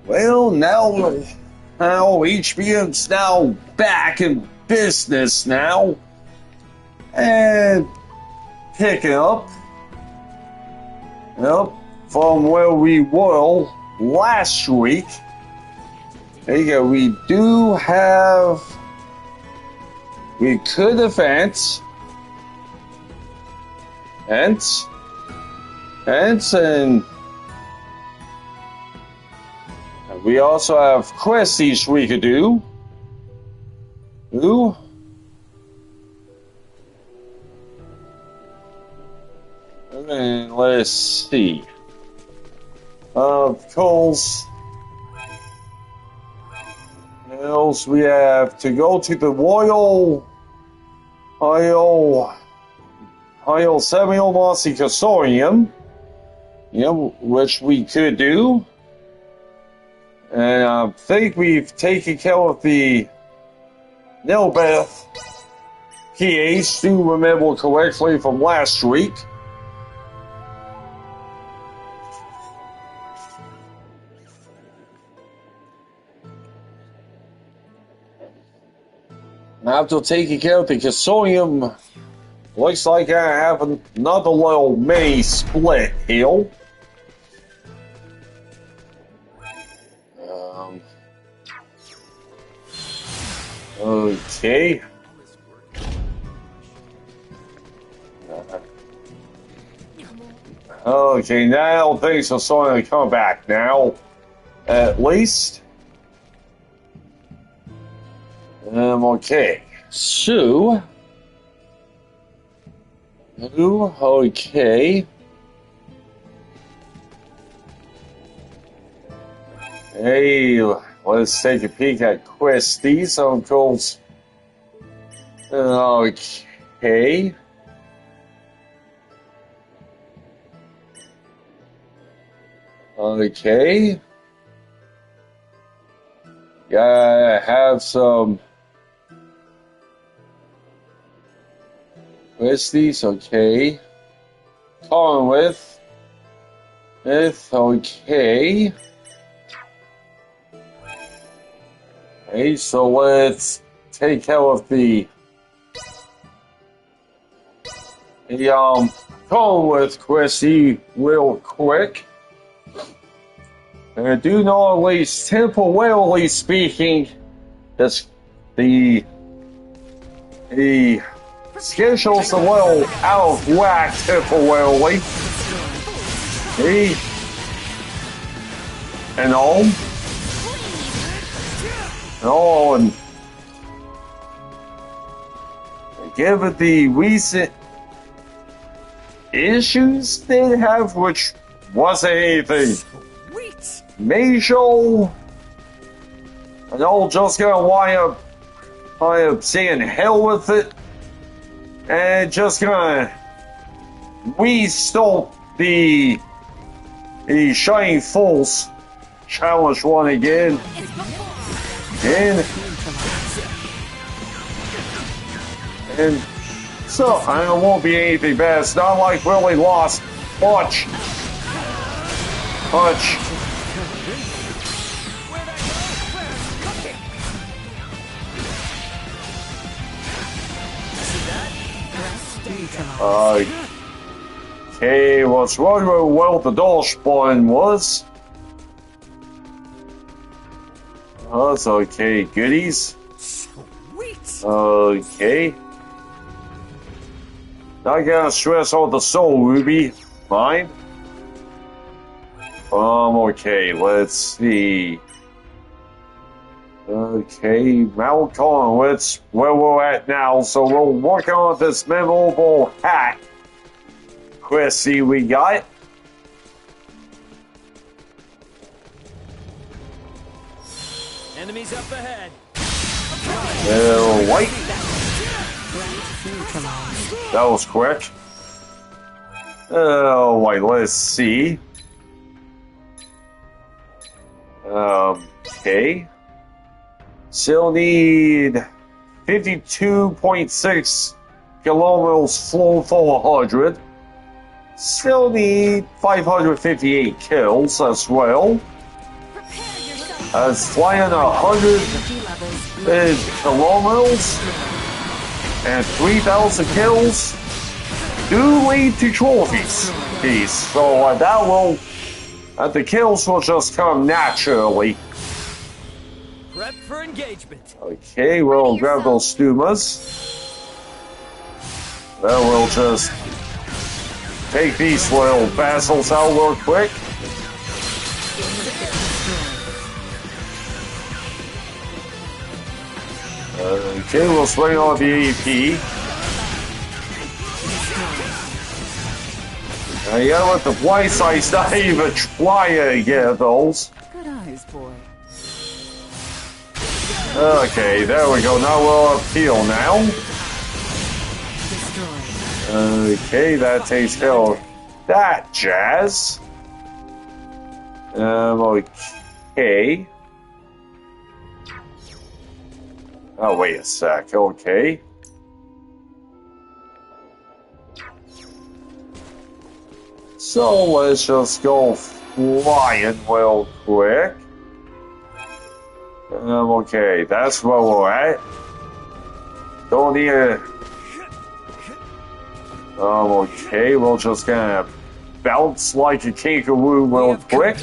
Well, now HBM's now back in business now. And picking up from where we were last week. There you go. We could advance. Hence, and we also have quests we could do. And let's see. Of course, else we have to go to the Royal Samuel Mossy Casorium, which we could do. And I think we've taken care of the Nelbeth PH, do remember correctly from last week. After taking care of the Casorium, looks like I have another little mini split here. Okay. Okay, now things are starting to come back now. At least. Okay. So. Okay. Hey, let's take a peek at questies, of course. Okay. Okay. Gotta have some questies, okay. Calling with. Okay. Okay, so let's take care of the calling with questy real quick. And I do know, at least temporarily speaking, that's the schedule's a little out of whack temporarily. And given the recent issues they have, which wasn't anything major, and all just gonna wind up saying hell with it, and just gonna restart the Shining Force Challenge one again. And so, I know it won't be anything bad. It's not like really lost much. Okay, what's wondering well the Dollspawn was? That's okay, goodies. Okay. Not gonna stress out the soul, Ruby. Fine. Okay, let's see. Okay, Malcolm, let's where we're at now. So we'll work on this memorable hack questy we got. Enemies up ahead. Wait. That was quick. Wait, let's see. Okay. Still need 52.6 kilometers flow for 100. Still need 558 kills as well. Flying 100 kilometers and 3,000 kills do lead to trophies. So that will, the kills will just come naturally. Prep for engagement. Okay, we'll grab those stumas. Then we'll just take these little vassals out real quick. Okay, we'll swing on the AP. Now you gotta let the fly size not even try to get those. Good eyes, boy. Okay, there we go. Now we'll appeal now. Okay, that takes care of that jazz. Okay. Oh, wait a sec. Okay. So let's just go flying real quick. Okay, that's where we're at. Don't need a... okay, we're just gonna bounce like a kangaroo real quick.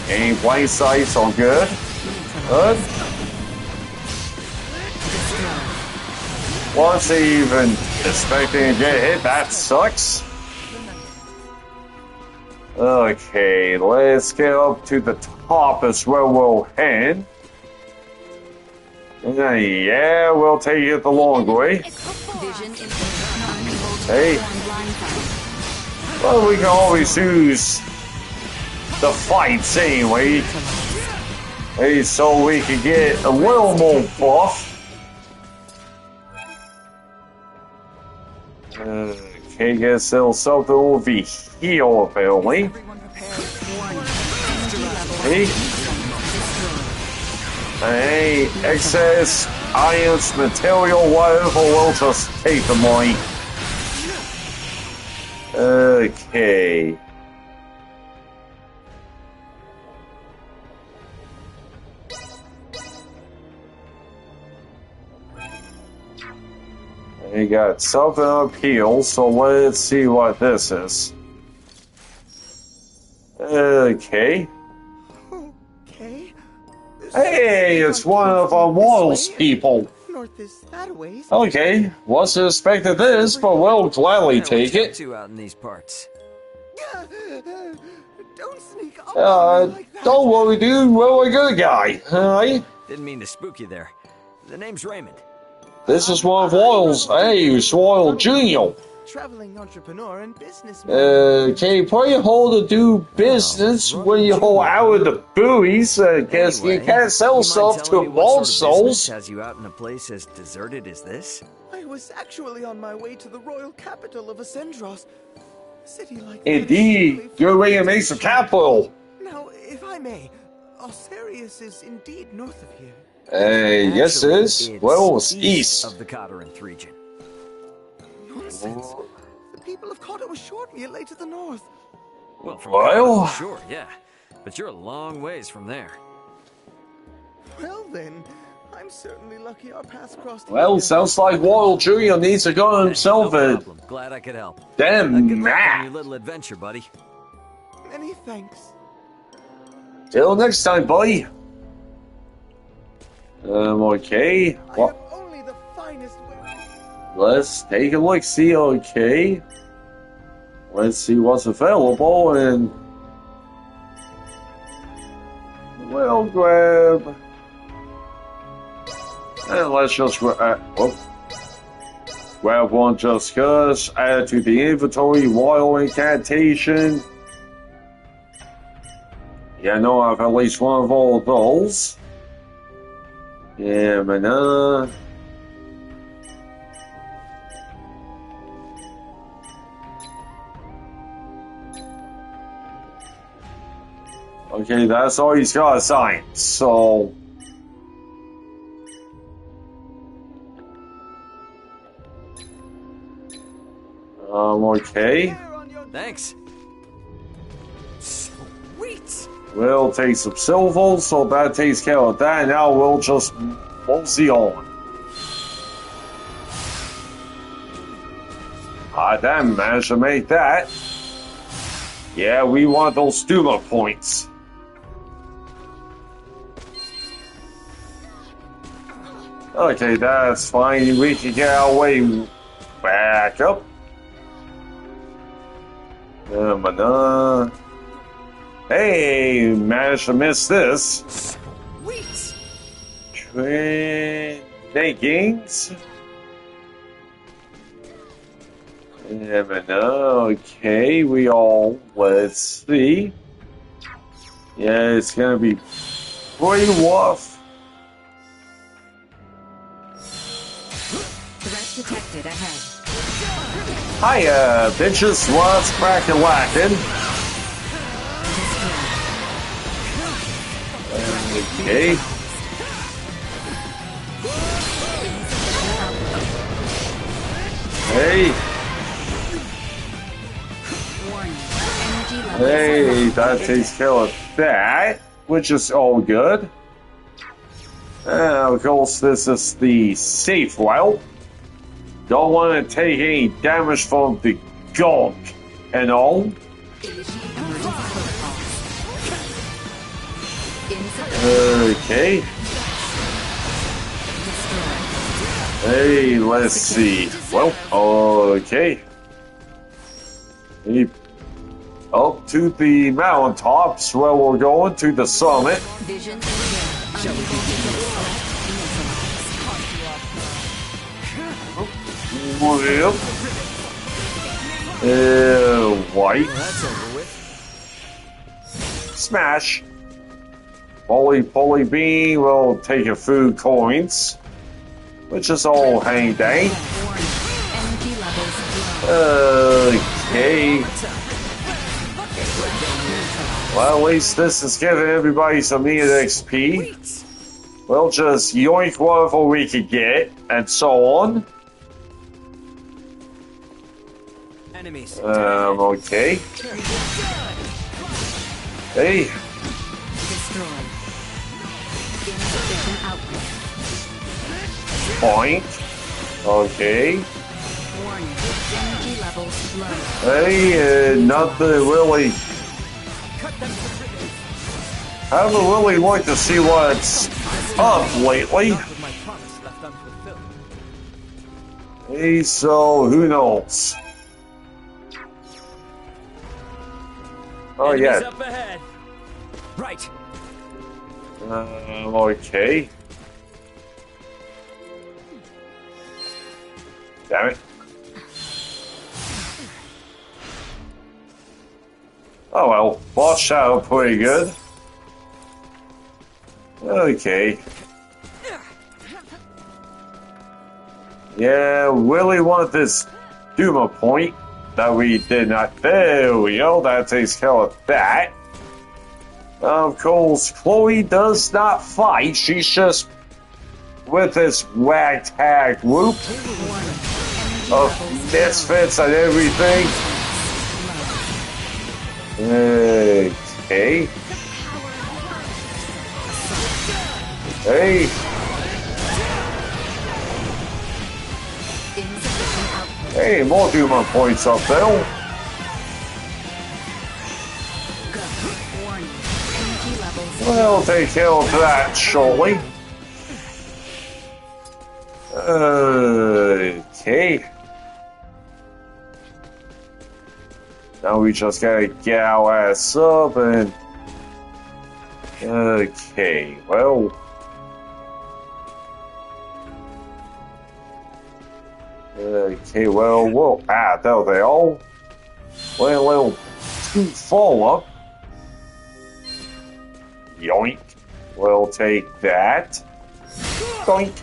Any blind sights on good. Good. Wasn't even expecting to get hit, that sucks. Okay, let's get up to the top is where we'll head. Yeah, we'll take it the long way. Hey. Well, we can always use the fights anyway. Hey, so we can get a little more buff. Okay, guess it'll something over here apparently. Hey. Hey, excess ions, material, whatever, we'll just take the money. Okay. We got something up here, so let's see what this is. Okay. Okay. Hey, it's one of our Royals people. North is that way. Okay, wasn't expecting this, but we'll gladly take it. To out in these parts. Don't sneak up on me like that. Don't worry, dude. We're a good guy. Alright? Didn't mean to spook you there. The name's Raymond. This is one of Royals. Hey, it's Royal Junior. Traveling entrepreneur and businessman. Can you probably hold to do business when you hold out of the buoys? Because you can't sell stuff to monsters. Has you out in a place as deserted as this? I was actually on my way to the royal capital of Ascendros. A city like that Indeed, is you're ready to make some capital. Now, if I may, Osirius is indeed north of here. Yes it is. It's Well, it's east. of the Cotarant region. Nonsense. The people of Cotta were shortly lay to the north. Well, from Well- Cotarant, sure, yeah. But you're a long ways from there. Well then, I'm certainly lucky our paths crossed. Well, here. sounds like Royal Junior needs to go himself no a problem. Glad I could help. damn Good luck on map. your little adventure, buddy. Many thanks. Till next time, buddy. Okay. I Well, have only the finest way. let's take a look. See, okay. Let's see what's available, and we'll grab. And let's just grab one just cuz. Add to the inventory. Royal incantation. Yeah, I know I have at least one of all of those. Yeah, mana. Okay, that's all he's got assigned, so... okay. Thanks. Sweet! We'll take some silver, so that takes care of that. Now we'll just mosey on. I didn't manage to make that. Yeah, we want those Duma points. Okay, that's fine. We can get our way back up. Hey, managed to miss this. Sweet! Leggings. Okay, we all, let's see. Yeah, it's gonna be pretty rough. Threat detected ahead. Hiya, bitches, what's crackin' lackin'? Okay. Hey. Hey, that takes care of that, which is all good. Of course, this is the safe route. Don't want to take any damage from the gunk and all. Okay. Hey, let's see. Well, okay. Up to the mountaintops where we're going to the summit. Vision. Well, white. That's over with. Smash. Bully bean will take your food coins, which is all hang dang. Energy levels. Okay. Well, at least this is giving everybody some needed XP. We'll just yoink whatever we can get, and so on. Enemies. Okay. Hey. Destroyed. Insufficient output. Point. Okay. Warning. Energy levels low. Hey, nothing really. Haven't really liked to see what's up lately. With my promise left unfulfilled. Hey, so who knows? Oh Enemies yeah. up ahead. Right. Okay. Damn it. Oh well, boss shadow pretty good. Okay. Yeah, really want this Duma point that we did not. There we go, that takes care of that. Of course, Chloe does not fight, she's just with this ragtag group of misfits and everything. Okay. Hey. Hey, more Duma points up there. Warning. Energy levels. We'll take care of that shortly. Okay. Now we just gotta get our ass up and... Okay, well... Okay, well, whoa, there they are. Well, a little too far up. Yoink. We'll take that. Doink.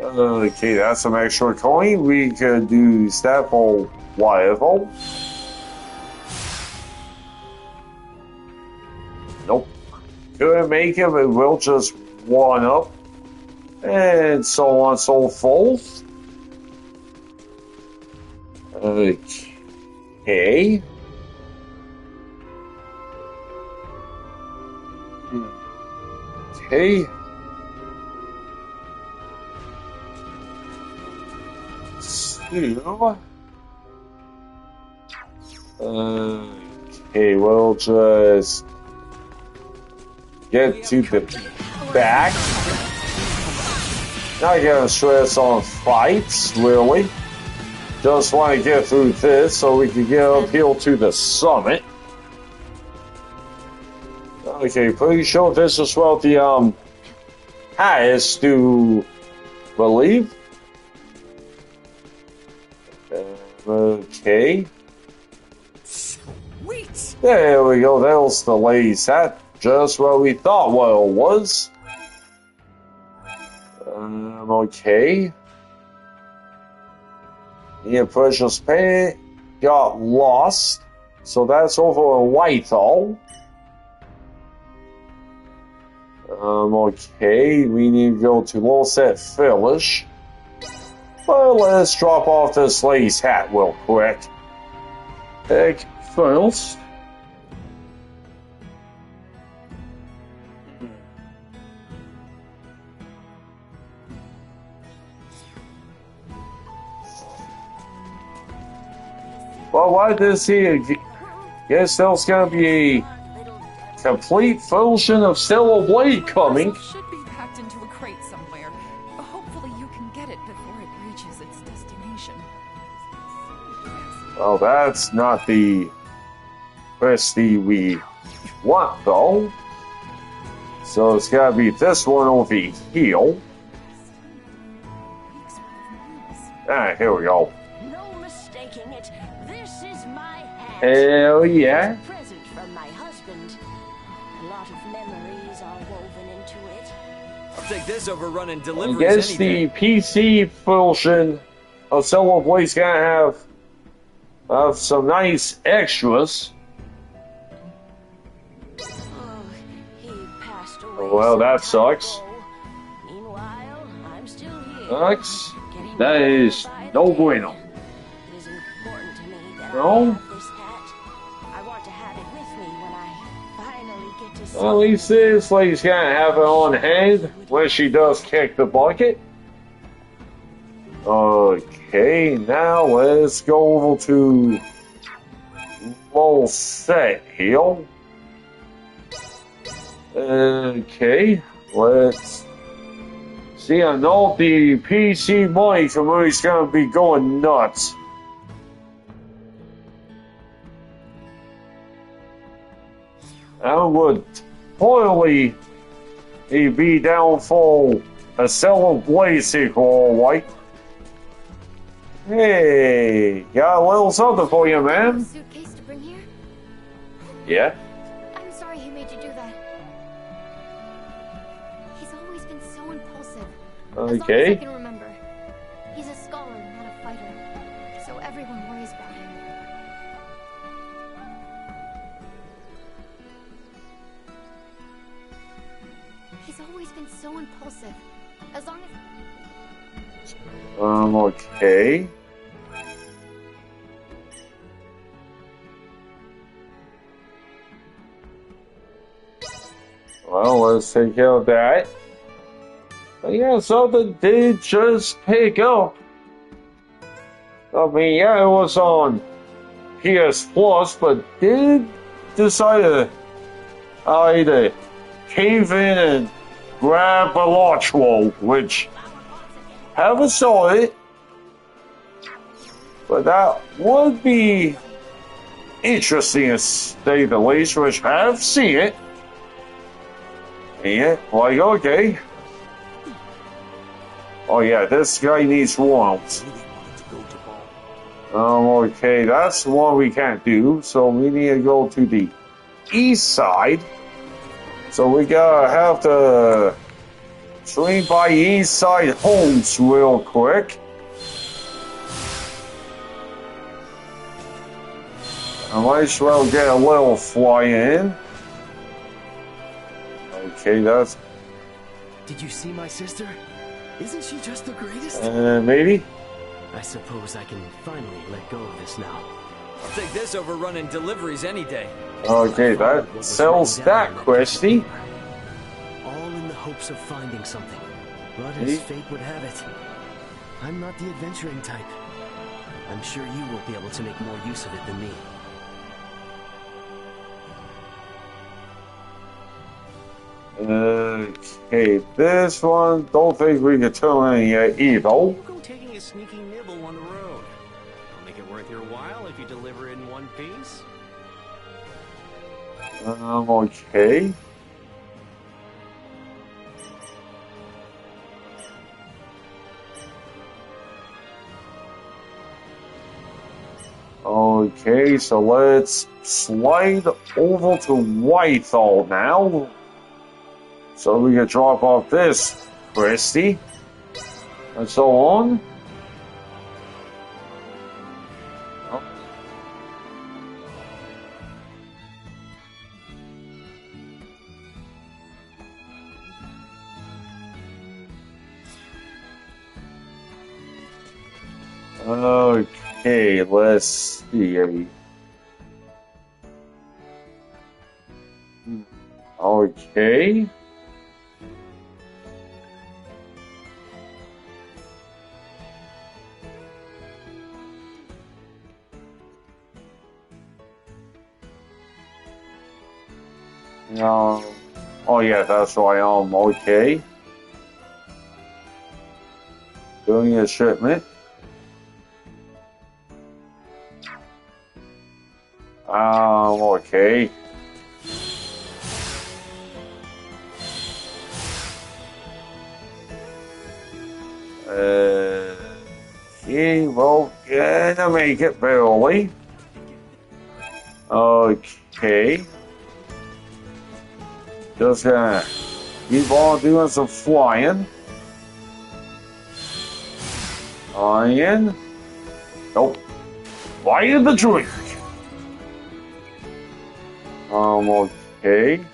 Okay, that's some extra coin. We could do stuff or whatever. Nope. Couldn't make it, but we'll just one up. And so on and so forth. Okay. Okay. So, okay, we'll just get to the back. Not gonna stress on fights, really. Just want to get through this so we can get uphill to the summit. Okay, pretty sure this is what the highest to believe. Okay. Sweet! There we go. That was the lady's hat. Just what we thought what it was. Okay. Yeah, precious pay got lost. So that's over in Whitehall. Okay, we need to go to Lowset Village. But let's drop off this lady's hat real quick. Heck, first. Well, why does he? Guess there's gonna be a complete version of Stellar Blade coming. It should be packed into a crate somewhere. Hopefully you can get it before it reaches its destination. Well, that's not the Christy we want, though. So it's gotta be this one over here. Ah, here we go. No mistaking it. This is my hat. Hell yeah. Present from my husband. A lot of memories are woven into it. I'll take this over running I deliveries guess any the day. PC version of Stellar Blade's gonna have some nice extras. Oh, he passed away. Well, that some time sucks. ago. Meanwhile, I'm still here. Sucks. Getting That is by the no day. bueno. It is important to me that No? I have this hat. I want to have it with me when I finally get to see Well, at least this lady's gonna have it on hand when she does kick the bucket. Okay, now let's go over to Lowset Hill. Okay, let's see. I know the PC money community's gonna be going nuts. I would totally be down for a Stellar Blade sequel, alright. Hey, got a little something for you, man. Suitcase to bring here? Yeah? I'm sorry he made you do that. He's always been so impulsive. As long as I Okay. can remember. He's a scholar, not a fighter. So everyone worries about him. He's always been so impulsive. As long as... Okay. Well, let's take care of that. But yeah, something did just pick up. I mean, yeah, it was on PS Plus, but did decide to either cave in and grab a launch roll, which haven't saw it, but that would be interesting to say the least, which I have seen it. Yeah, like, okay. Oh yeah, this guy needs warmth. Okay, that's the one we can't do, so we need to go to the east side. So we gotta have to swing by east side homes real quick. I might as well get a little fly in. Okay, that's Did you see my sister? Isn't she just the greatest? maybe. I suppose I can finally let go of this now. I'll take this over running deliveries any day. Okay, that sells that, Questy. All in the hope hopes of finding something. But as fate would have it, I'm not the adventuring type. I'm sure you will be able to make more use of it than me. Okay, this one, don't think we can turn in yet either. We'll go taking a sneaky nibble on the road. I'll make it worth your while if you deliver it in one piece. Okay. Okay, so let's slide over to Whitehall now. So we can drop off this Christy. And so on. Okay, let's see. Okay. Oh yeah, that's why I'm okay. Doing a shipment. Okay. Okay, well, gonna make it barely. Okay. Just gonna keep on doing some flying. Flying. Nope. Flying the drink. Okay.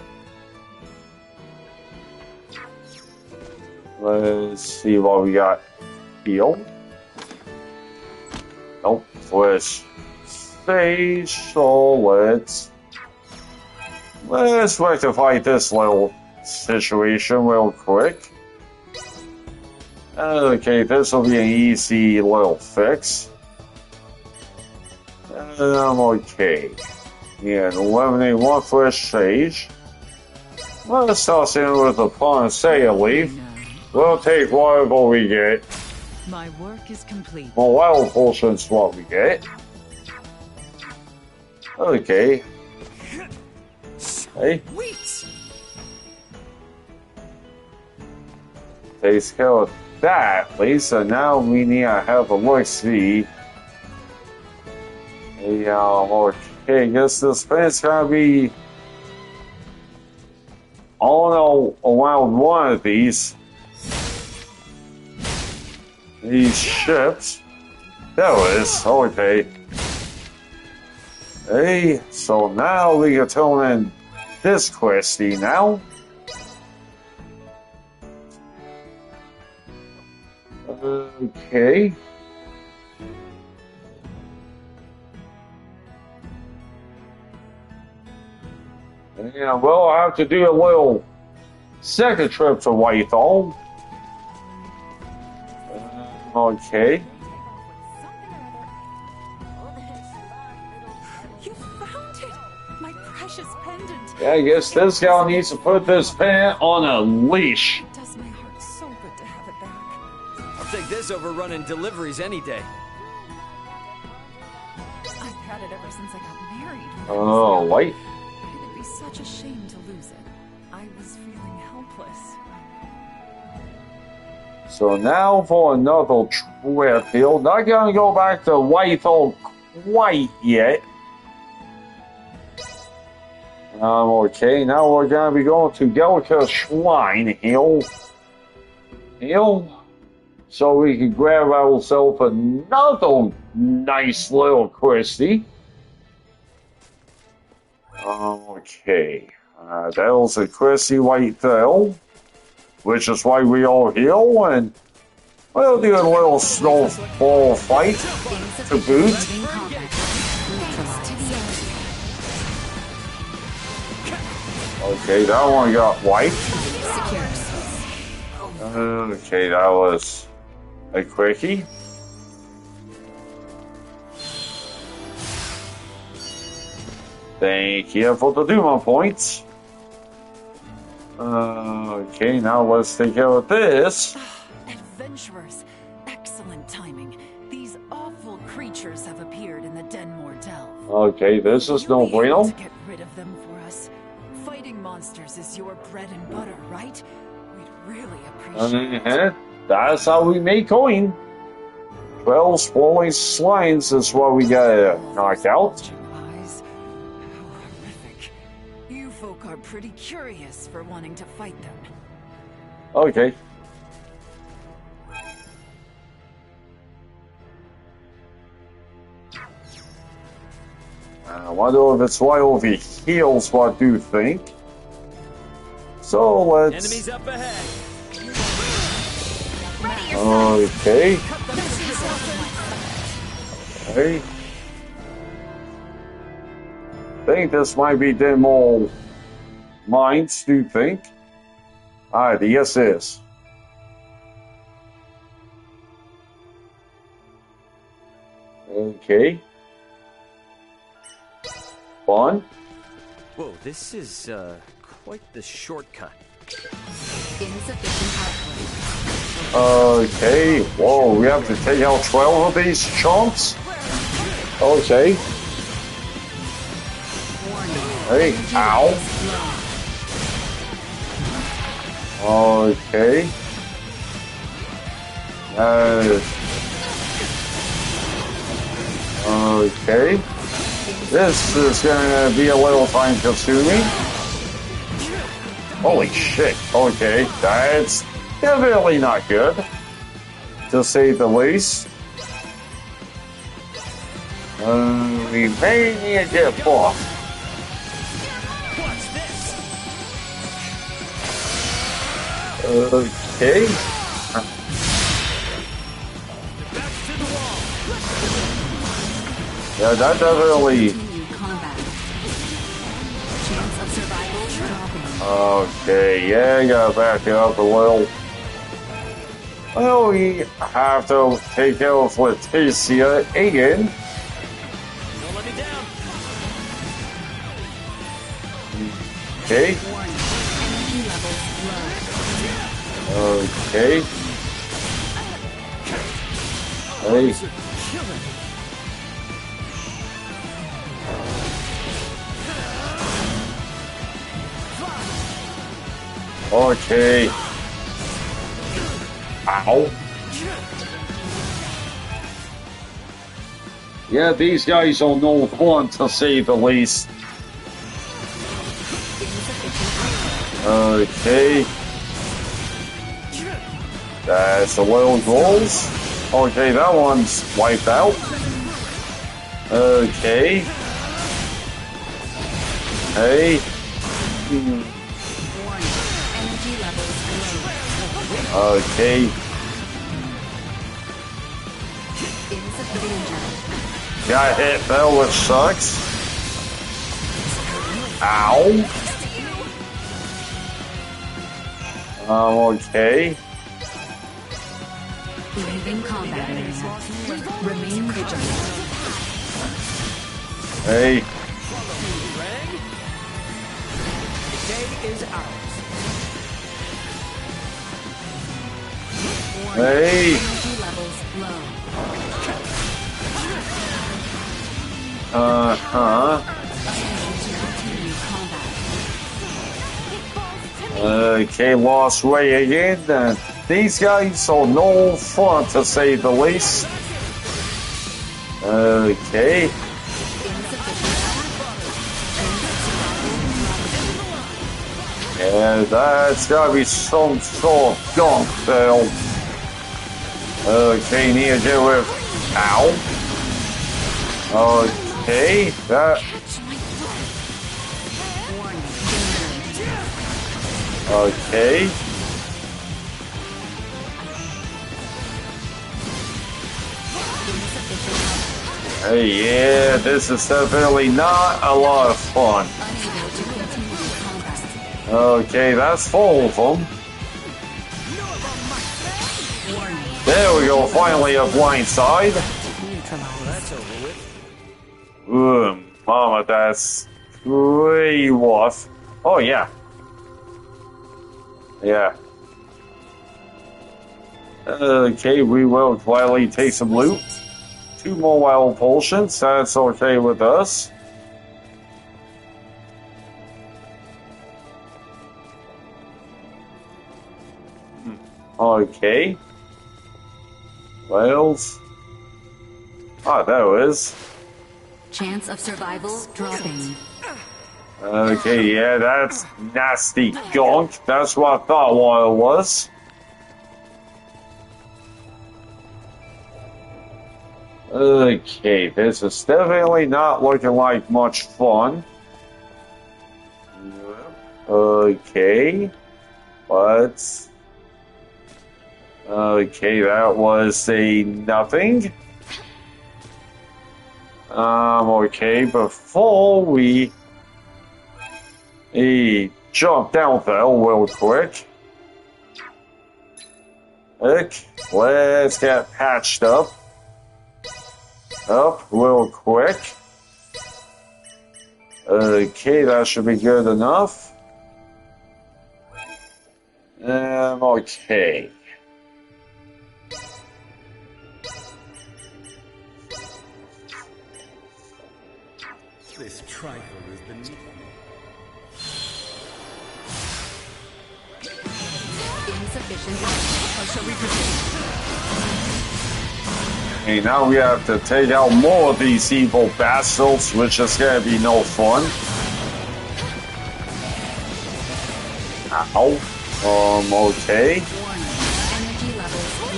Let's see what we got. Heal. Nope. Let's stay, so let's rectify this little situation real quick. Okay, this will be an easy little fix. And I'm okay. Yeah, eliminate one fresh sage. Let's toss in with a panacea leaf. We'll take whatever we get. My work is complete. Well, wild potion's what we get. Okay. Hey. Takes care of that, Lisa. Now we need to have a look-see. Okay, I guess this plan's gonna be all around one of these ships. There it is. Okay. Hey, so now we can turn in this Christy now. Okay. Yeah, well, I have to do a little second trip to Whitehall. Okay. You found it! My precious pendant! Yeah, I guess this gal needs to put this pendant on a leash. It does my heart so good to have it back. I'll take this over running deliveries any day. I've had it ever since I got married. Oh, wait. It would be such a shame to lose it. I was feeling helpless. So now for another trip here. Not gonna go back to Whitehall quite yet. Okay, now we're gonna be going to Gallica Shrine Hill. So we can grab ourselves another nice little Christy. Okay, that was a Christy Whitehall, which is why we are here, and we'll do a little snowball fight to boot. Okay, that one got wiped. Okay, that was a quickie. Thank you for the Duma points. Okay, now let's take care of this. Adventurers, excellent timing. These awful creatures have appeared in the Denmore Delve. Okay, this is no You'll be able bueno. to get rid of them for us. Fighting monsters is your bread and butter, right? We'd really appreciate it. That's how we make coin. 12 spawning slimes is what we gotta knock out. Eyes. How horrific. You folk are pretty curious for wanting to fight them. Okay. I wonder if it's right over heals, what do you think? So let's... Enemies up ahead. Okay. Okay. I think this might be Denmore Mines, do you think? Alright, yes it is. Okay. Fun. Whoa, this is quite the shortcut. Insufficient output. Okay. Whoa, we have to take out 12 of these chunks? Okay. Hey, ow. Okay. Okay. This is gonna be a little time consuming. Holy shit. Okay, that's definitely not good, to say the least. We may need to get off. What's this? Okay. Back to the wall. Yeah, that definitely... Continue combat. Chance of survival dropping. Okay, yeah, gotta back it up a little. Well, we have to take care of Leticia again. Don't let me down. Okay. Energy levels low. Okay. Hey. Okay. Ow. Yeah, these guys are no fun, to say the least. Okay. That's the little goals. Okay, that one's wiped out. Okay. Hey. Energy levels low. Okay. Insufficient danger. Got hit though, which sucks. Ow. Okay. Leaving combat area. Remain vigilant. Hey. Rang. The day is ours. Hey. Energy levels low. Uh-huh. Continue combat. Okay, lost way again. These guys are no fun, to say the least. Okay. Yeah, that's gotta be some sort of gunk there. Okay, need to deal with... Ow. Okay, that... Okay. Hey, yeah, this is definitely not a lot of fun. Unable to continue combat. Okay, that's 4 of them. There we go, finally a blind side. That's over with. Mama, that's pretty rough. Oh, yeah. Yeah. Okay, we will gladly take some loot. 2 more wild potions, that's okay with us. Okay. Wales. Ah, there it is. Chance of survival dropping. Okay, yeah, that's nasty gunk. That's what I thought what it was. Okay, this is definitely not looking like much fun. Okay, but... Okay, that was a nothing. Okay, before we jump down there real quick. Let's get patched up. Up real quick. Okay, that should be good enough. Okay. This trifle is beneath me. Insufficient. How shall we proceed? Okay, now we have to take out more of these evil bastards, which is gonna be no fun. Ow. Okay. Warning. Energy levels low.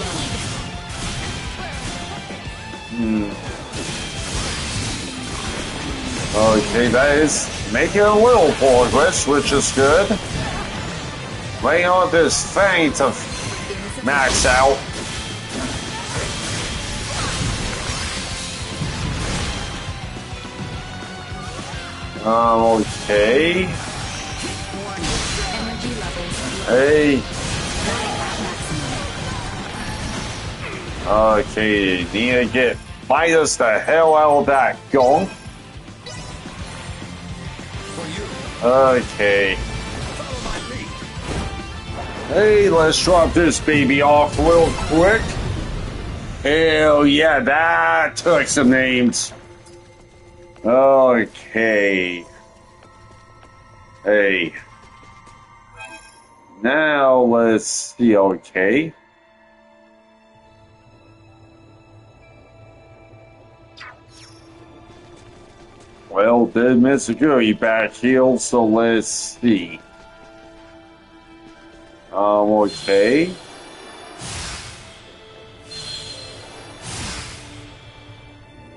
Okay, that is making a little progress, which is good. Waiting on this thing to max out. Okay. Warning. Energy levels low. Hey. Maximum. Okay, need to get fight us the hell out of that gong. Okay. Hey, let's drop this baby off real quick. Hell yeah, that took some names. Okay. Hey. Now let's see, okay. Well, did Mr. Goody back heal, so let's see. Okay.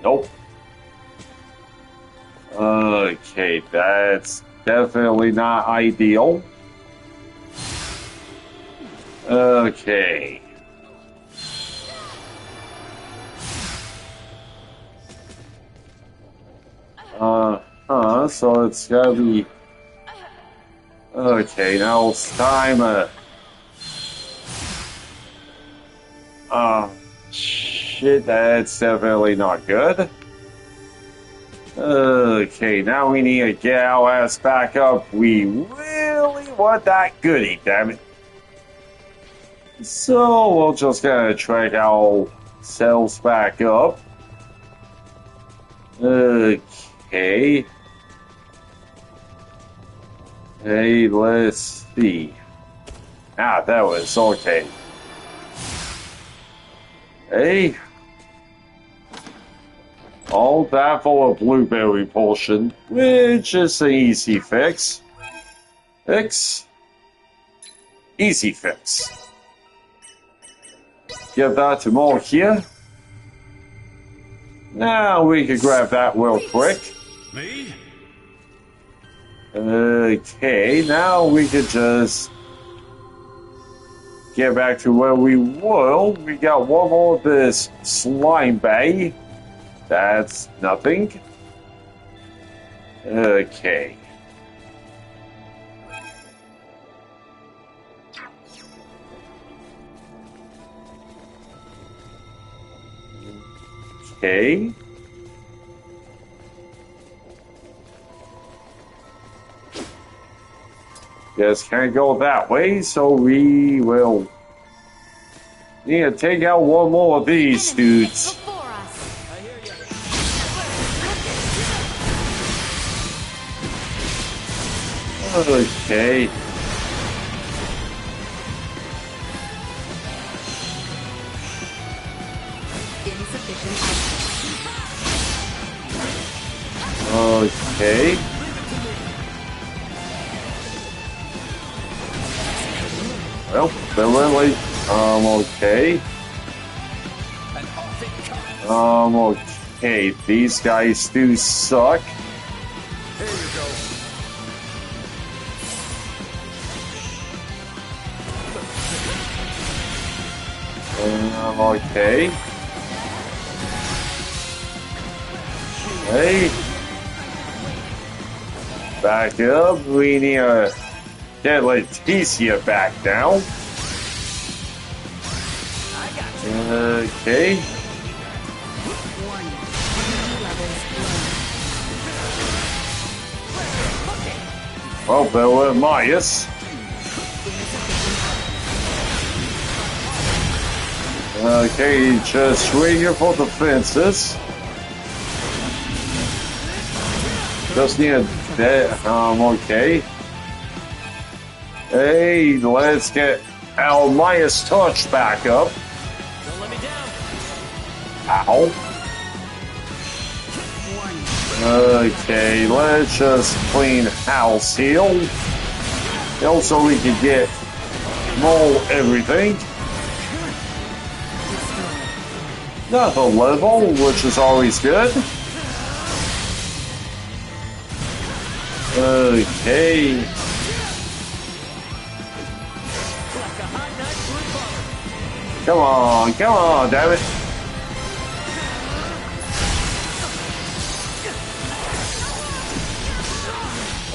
Nope. Okay, that's definitely not ideal. Okay. So it's gotta be... Okay, now it's time, shit, that's definitely not good. Okay, now we need to get our ass back up. We really want that goodie, damn it. So we're just gonna track ourselves back up. Okay. Hey, let's see. Ah, that was okay. Hey. All that for a blueberry potion, which is an easy fix. Easy fix. Give that to more here. Now we can grab that real quick. Me? Okay, now we can just get back to where we were. We got one more of this slime bay. That's nothing. Okay. Okay. Just can't go that way, so we will need to take out one more of these dudes. Okay. Okay. Well, Billy, okay. Okay, these guys do suck. Here you go. Okay. Hey. Back up. We need to get Leticia back now. Okay. Well, Bella and Myers. Okay, just waiting for the fences. Just need a okay. Hey, let's get our Myers touch back up. Don't let me down. Ow. Okay, let's just clean house heal. Also, we can get more everything. Another level, which is always good. Okay. Come on, damn it.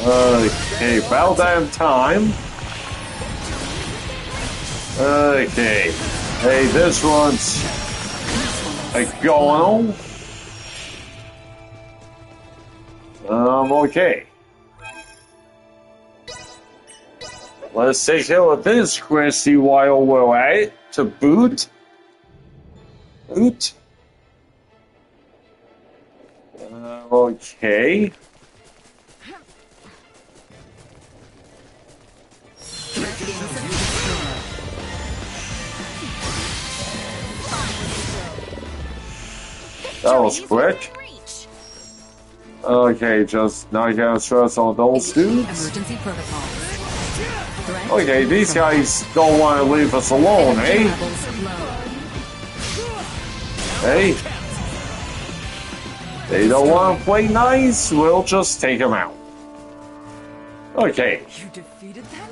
Okay, about damn time. Okay. Hey, this one's going on. Okay. Let's take care of this Christy while we're at it. To boot. Boot. Okay. That was quick. Okay, just knock out stress on those dudes. Emergency protocols. Okay, these guys don't want to leave us alone, eh? Hey. They don't want to play nice, we'll just take them out. Okay. You defeated them?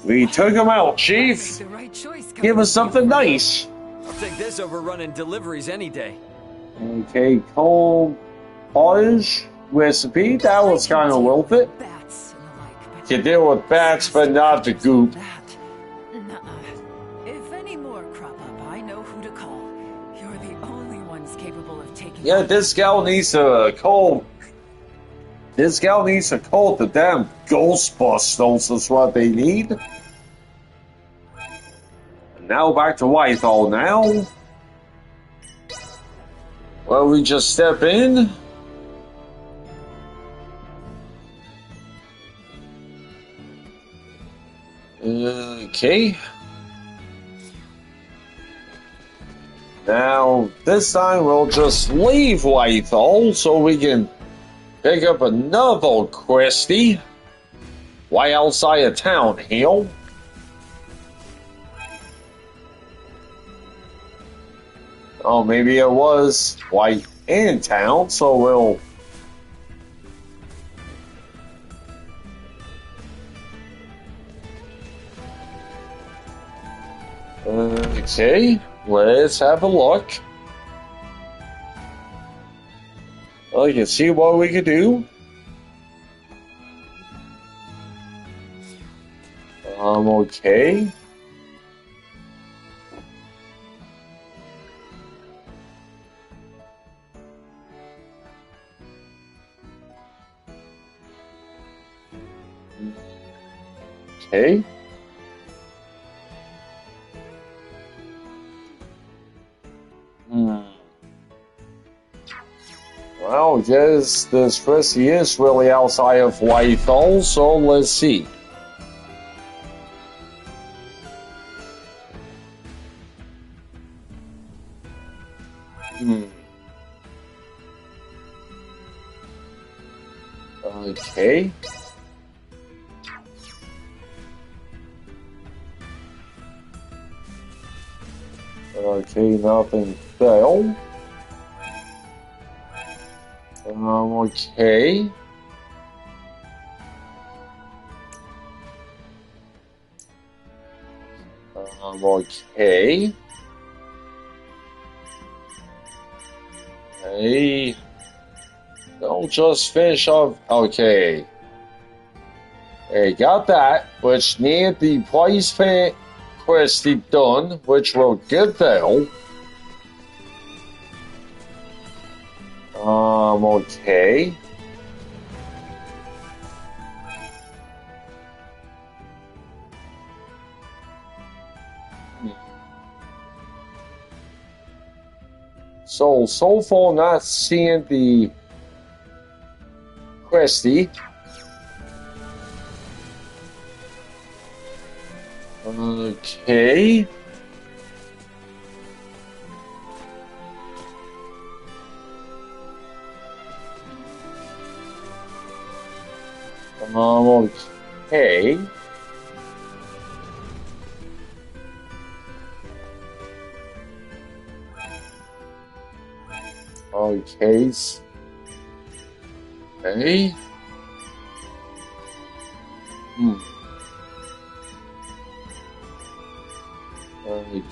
We took them out, Chief. The right choice. Give us something nice. I'll take this over running deliveries any day. Okay, cold porridge recipe. That was kind of worth it. Bats and the like, but You deal with bats, but not the goop. that. Nuh-uh. If any more crop up, I know who to call. You're the only ones capable of taking. Yeah, this gal needs a cold. This gal needs to call the damn Ghostbusters. That's what they need. Now back to Whitehall now. Well, we just step in. Okay. Now, this time we'll just leave Whitehall so we can pick up another Christie. Way outside of town here. Oh, maybe it was White in town, so we'll... Okay, let's have a look. Well, you can see what we could do. Okay. Okay. Well, I guess this Christy is really outside of Whitehall, so let's see. Okay. Okay, nothing fell. Okay. Okay. Hey. Don't just finish off. Okay. Hey, got that, which need the price pay quest done, which will get there. Okay. So far not seeing the Questy. Okay. Okay. Okay. Okay. Okay.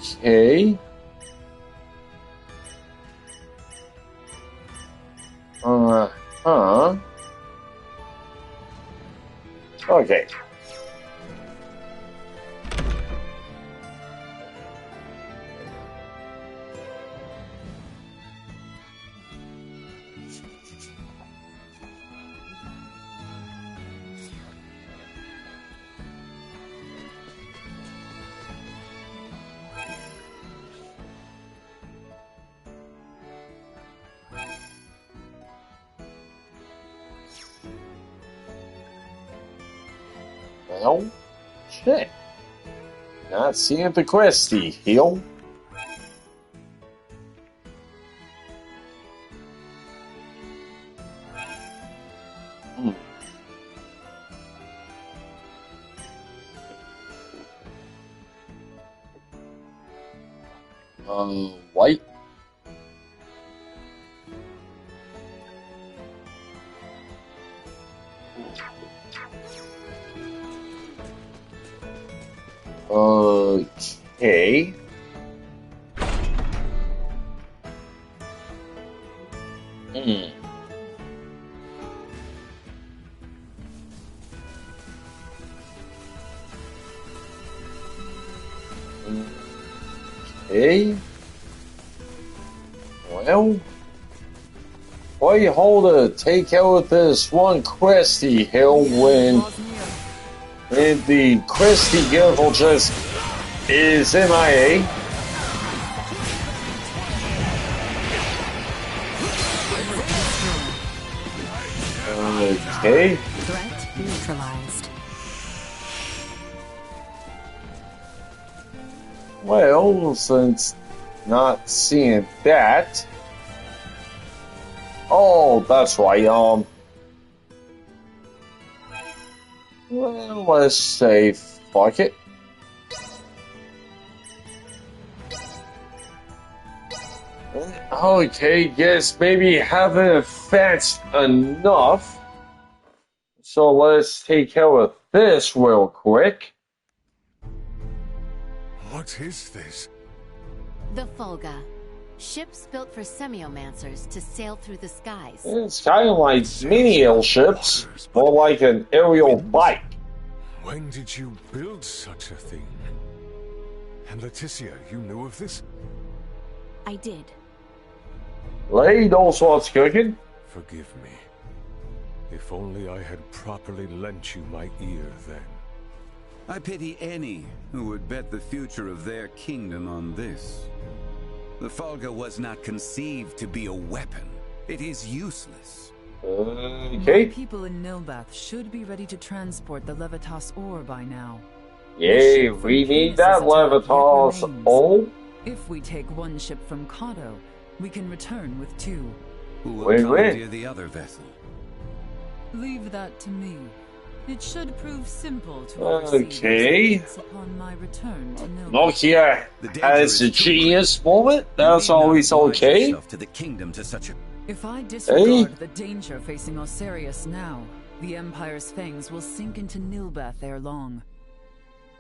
Okay. Well, shit. Not seeing the Questy heal. White. Okay. Okay. Well, why hold to take out this one Questy hill when the Questy Guild just is MIA? Okay. Threat neutralized. Well, since not seeing that. Oh, that's right, well, let's say fuck it. Okay, guess maybe haven't fetched enough. So let's take care of this real quick. What is this? The Fulga. Ships built for semiomancers to sail through the skies. It's kind of like mini airships, more like an aerial bike. When did you build such a thing? And Leticia, you knew of this? I did. Lady knows what's cooking. Forgive me. If only I had properly lent you my ear then. I pity any who would bet the future of their kingdom on this. The Fulga was not conceived to be a weapon. It is useless. Okay. The people in Nilbath should be ready to transport the Levitas ore by now. Yay, we need that Levitas ore. If we take one ship from Kato, we can return with 2. Who will commandeer the other vessel? Leave that to me. It should prove simple to Okay. upon my return to Nilbath. Nokia has a genius moment. That's always okay. To the kingdom to such a... If I disregard the danger facing Osirius now, the Empire's fangs will sink into Nilbath ere long.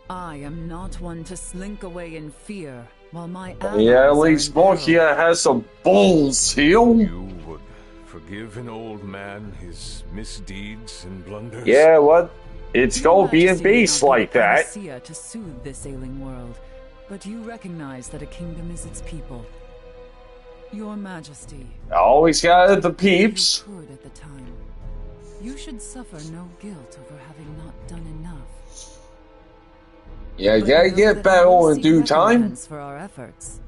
I am not one to slink away in fear, while my allies at least Nokia has some balls here. You would forgive an old man his misdeeds and blunders? Yeah, what? It's gonna be a beast like that. To soothe this ailing world, but you recognize that a kingdom is its people. Your Majesty. I always got the peeps. You could at the time. You should suffer no guilt over having not done enough. Yeah, you gotta get better in due time. For our efforts.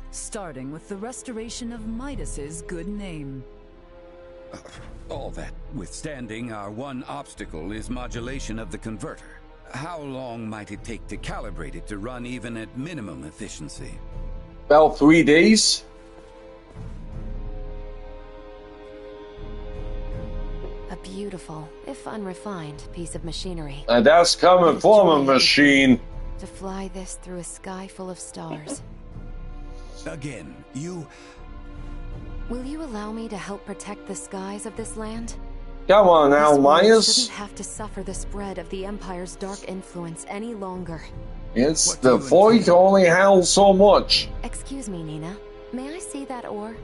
Starting with the restoration of Midas's good name. All that withstanding, our one obstacle is modulation of the converter. How long might it take to calibrate it to run even at minimum efficiency? About 3 days. A beautiful, if unrefined, piece of machinery. And that's coming from a machine. To fly this through a sky full of stars. Again, you... Will you allow me to help protect the skies of this land? Come on now, This world Myers. shouldn't have to suffer the spread of the Empire's dark influence any longer. It's the void only howls so much. Excuse me, Nina. May I see that ore?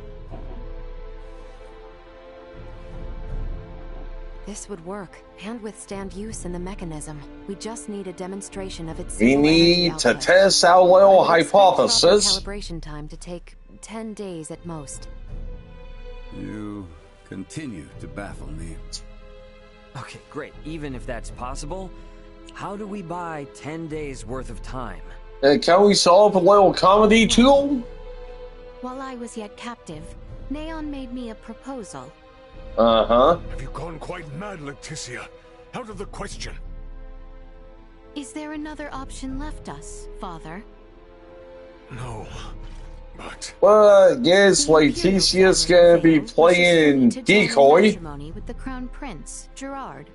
This would work and withstand use in the mechanism. We just need a demonstration of its. We need to test our little hypothesis. Calibration time to take 10 days at most. You continue to baffle me. Okay, great. Even if that's possible, how do we buy 10 days worth of time? Can we solve a little comedy too? While I was yet captive, Neon made me a proposal. Uh-huh. Have you gone quite mad, Leticia? Out of the question. Is there another option left us, Father? No, but... Well, I guess Leticia's gonna be playing decoy. With the Crown Prince, Gerard.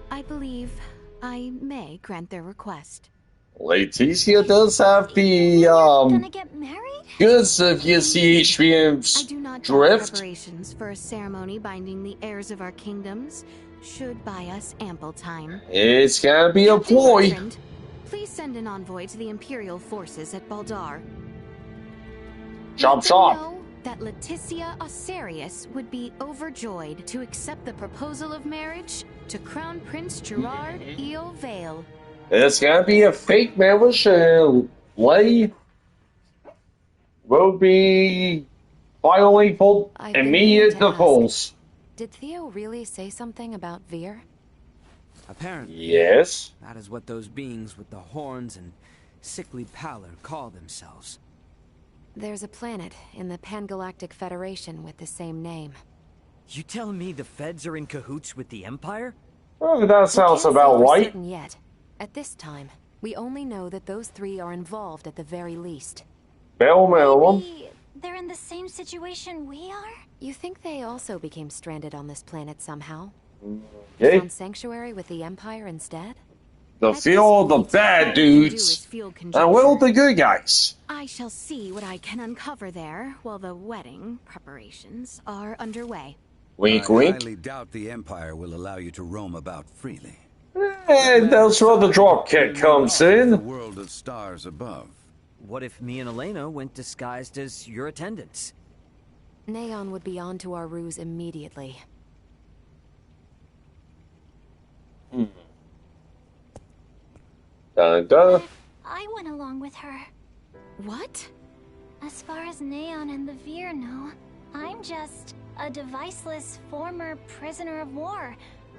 I believe I may grant their request. Leticia does have the, Gonna get married? goods of your CHBM's I do not doubt drift. preparations for a ceremony binding the heirs of our kingdoms should buy us ample time. It's gonna be a ploy. Bertrand, please send an envoy to the Imperial forces at Baldar. Chop chop. Know that Leticia Osirius would be overjoyed to accept the proposal of marriage to Crown Prince Gerard Eel Vale. It's gonna be a fake marriage, Lay will be finally put immediate divorce. Did Theo really say something about Veer? Apparently. Yes. That is what those beings with the horns and sickly pallor call themselves. There's a planet in the Pangalactic Federation with the same name. You telling me the Feds are in cahoots with the Empire? Oh, that sounds about right. Certain yet. At this time, we only know that those 3 are involved at the very least. Maybe they're in the same situation we are? You think they also became stranded on this planet somehow? Okay. Found sanctuary with the Empire instead? The field of the bad dudes, and will the good guys. I shall see what I can uncover there while the wedding preparations are underway. Wink, I wink. highly doubt the Empire will allow you to roam about freely. And that's where the dropkick comes The in. world of stars above. What if me and Elena went disguised as your attendants? Neon would be onto our ruse immediately. Dun, dun. I went along with her. What? As far as Neon and the Veer know, I'm just a deviceless former prisoner of war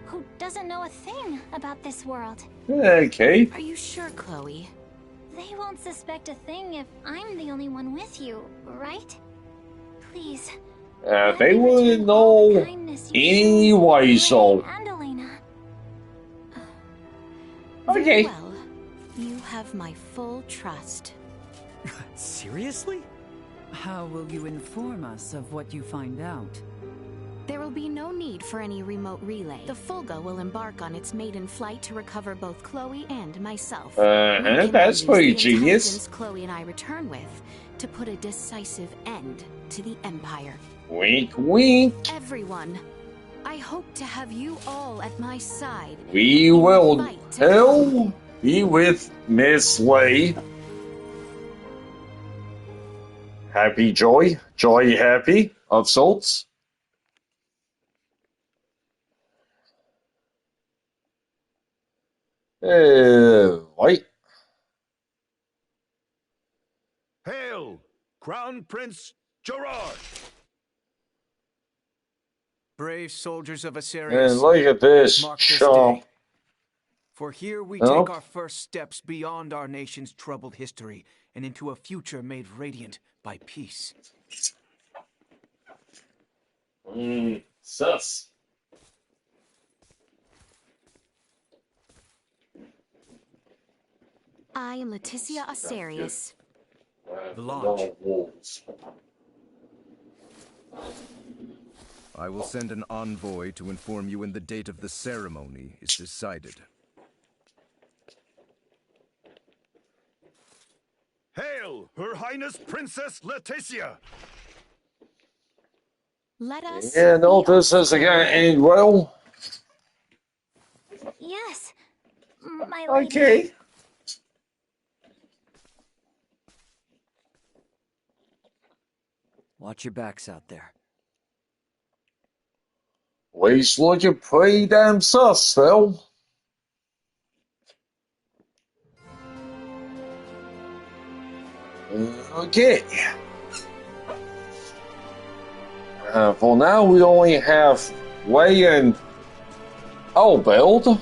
who doesn't know a thing about this world. Okay. Are you sure, Chloe? They won't suspect a thing if I'm the only one with you, right? Please. They wouldn't know anyway, so. And Elena. Okay. Well, you have my full trust. Seriously? How will you inform us of what you find out? There will be no need for any remote relay. The Fulga will embark on its maiden flight to recover both Chloe and myself. That's pretty genius. Chloe and I return with to put a decisive end to the Empire. Wink, wink. Everyone, I hope to have you all at my side. We will hell be with Miss Lei. Happy joy, joy happy of sorts. Right. Hail, Crown Prince Gerard! Brave soldiers of Asarius, And look at this chump. For here we take our first steps beyond our nation's troubled history and into a future made radiant by peace. Sus. I am Leticia Asarius. The Lodge. I will send an envoy to inform you when the date of the ceremony is decided. Hail, Her Highness Princess Leticia! Let us. Yeah, no, this isn't gonna end well. Yes, my lady. Okay. Watch your backs out there. Wade's looking pretty damn sus, though. Okay. For now, we only have Lei and Albert.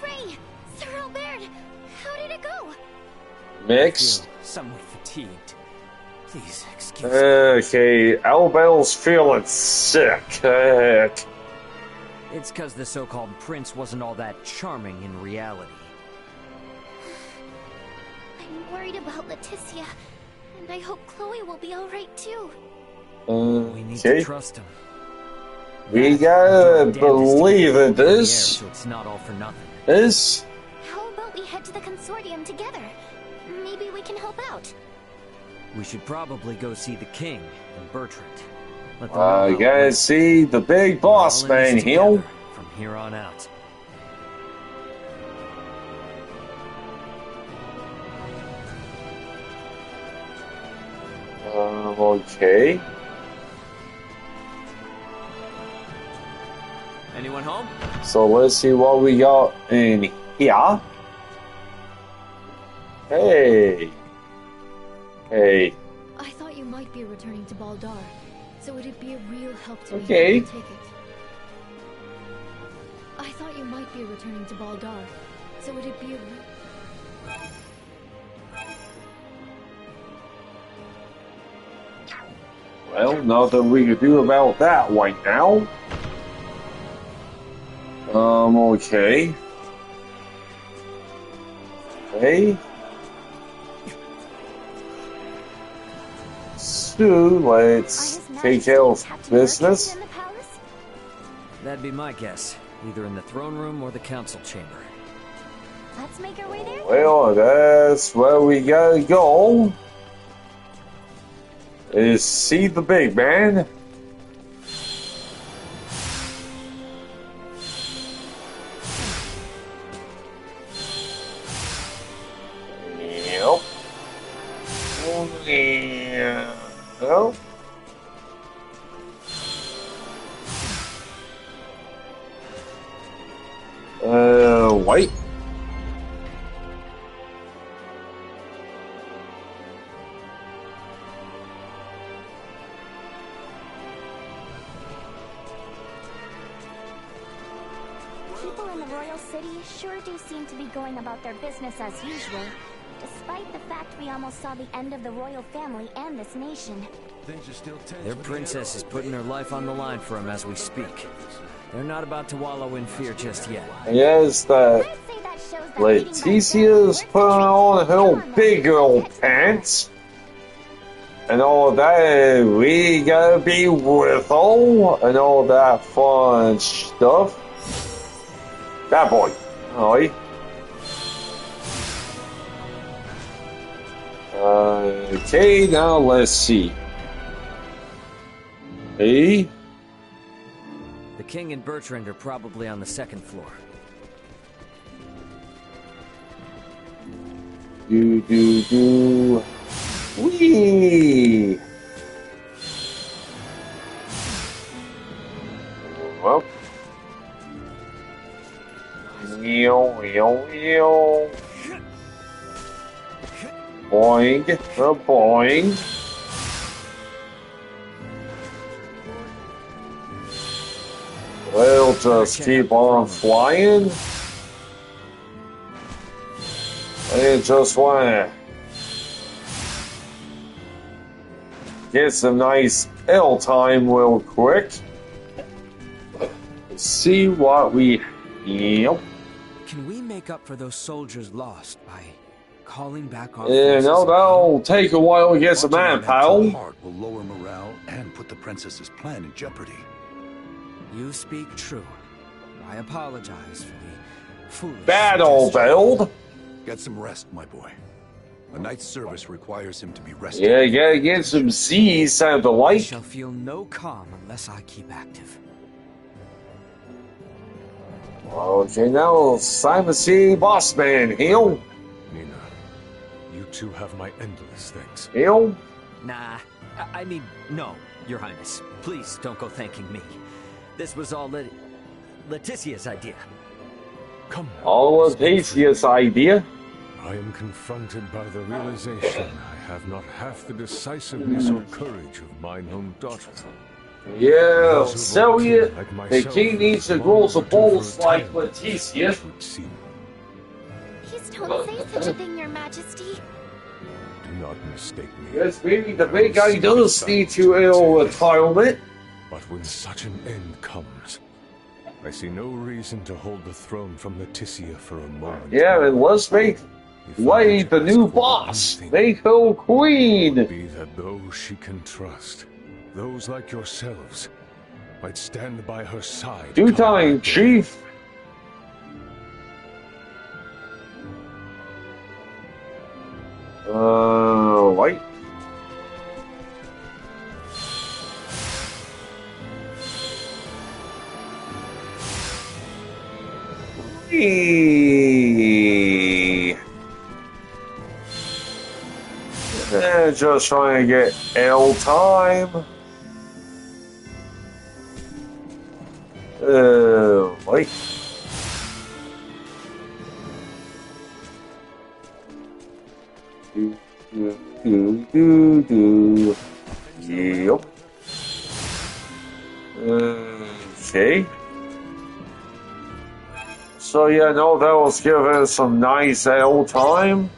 Ray, Sir Albert, how did it go? Mixed. Somewhat fatigued. Please excuse me. Okay, Albert's feeling sick. Heck. It's because the so-called prince wasn't all that charming in reality. I'm worried about Leticia, and I hope Chloe will be alright too. We need to trust him. We gotta believe in this. So it's not all for nothing. This. How about we head to the consortium together? Maybe we can help out. We should probably go see the king and Bertrand. Let them know You gotta see the big boss man here. From here on out. Okay. Anyone home? So let's see what we got in here. Hey. Hey. I thought you might be returning to Baldar, so it'd be a real help to me Okay. to take it. I thought you might be returning to Baldar, so it'd be a Well, nothing we could do about that right now. Okay. Okay. So, let's take care of business. That'd be my guess. Either in the throne room or the council chamber. Let's make our way there. Well, that's where we gotta go. Is see the big man. Yep. Yeah. Well. Wait. people in the Royal City sure do seem to be going about their business as usual, despite the fact we almost saw the end of the royal family and this nation. Their princess is putting her life on the line for him as we speak. They're not about to wallow in fear just yet. Yes, that Leticia's putting on her big old pants. And all that, we gotta be with all, and all that fun stuff. That boy. Alright. Okay, now let's see. Hey? The king and Bertrand are probably on the second floor. Whee! Well. Boing, boing. We'll just keep on flying. I just wanna get some nice L time real quick. See what we. Yep. Can we make up for those soldiers lost by calling back our forces? No, that'll take a while to get some manpower. Hard will lower morale and put the princess's plan in jeopardy. You speak true. I apologize for the foolish battle build. Get some rest, my boy. A night's service requires him to be rested. Yeah, you gotta get some Z's, sound alike. I shall feel no calm unless I keep active. Okay, now Simon C. Bossman, heal. Nina, you two have my endless thanks. Heal? Nah, I mean, no, Your Highness. Please don't go thanking me. This was all Leticia's idea. Come now, all Leticia's idea? I am confronted by the realization I have not half the decisiveness or courage of mine own daughter. Yeah, so the king needs to grow some balls like Leticia. Please don't say such a thing, Your Majesty. Do not mistake me. Yes, maybe the big guy does need to retirement. But when such an end comes, I see no reason to hold the throne from Leticia for a moment. Yeah, and let's make Wade the new boss. Make her queen. Be that those she can trust, those like yourselves, might stand by her side. Do time, Chief. Wait. Just trying to get L time. Wait. Do. Yep. Okay. So yeah, no, that was giving some nice L time.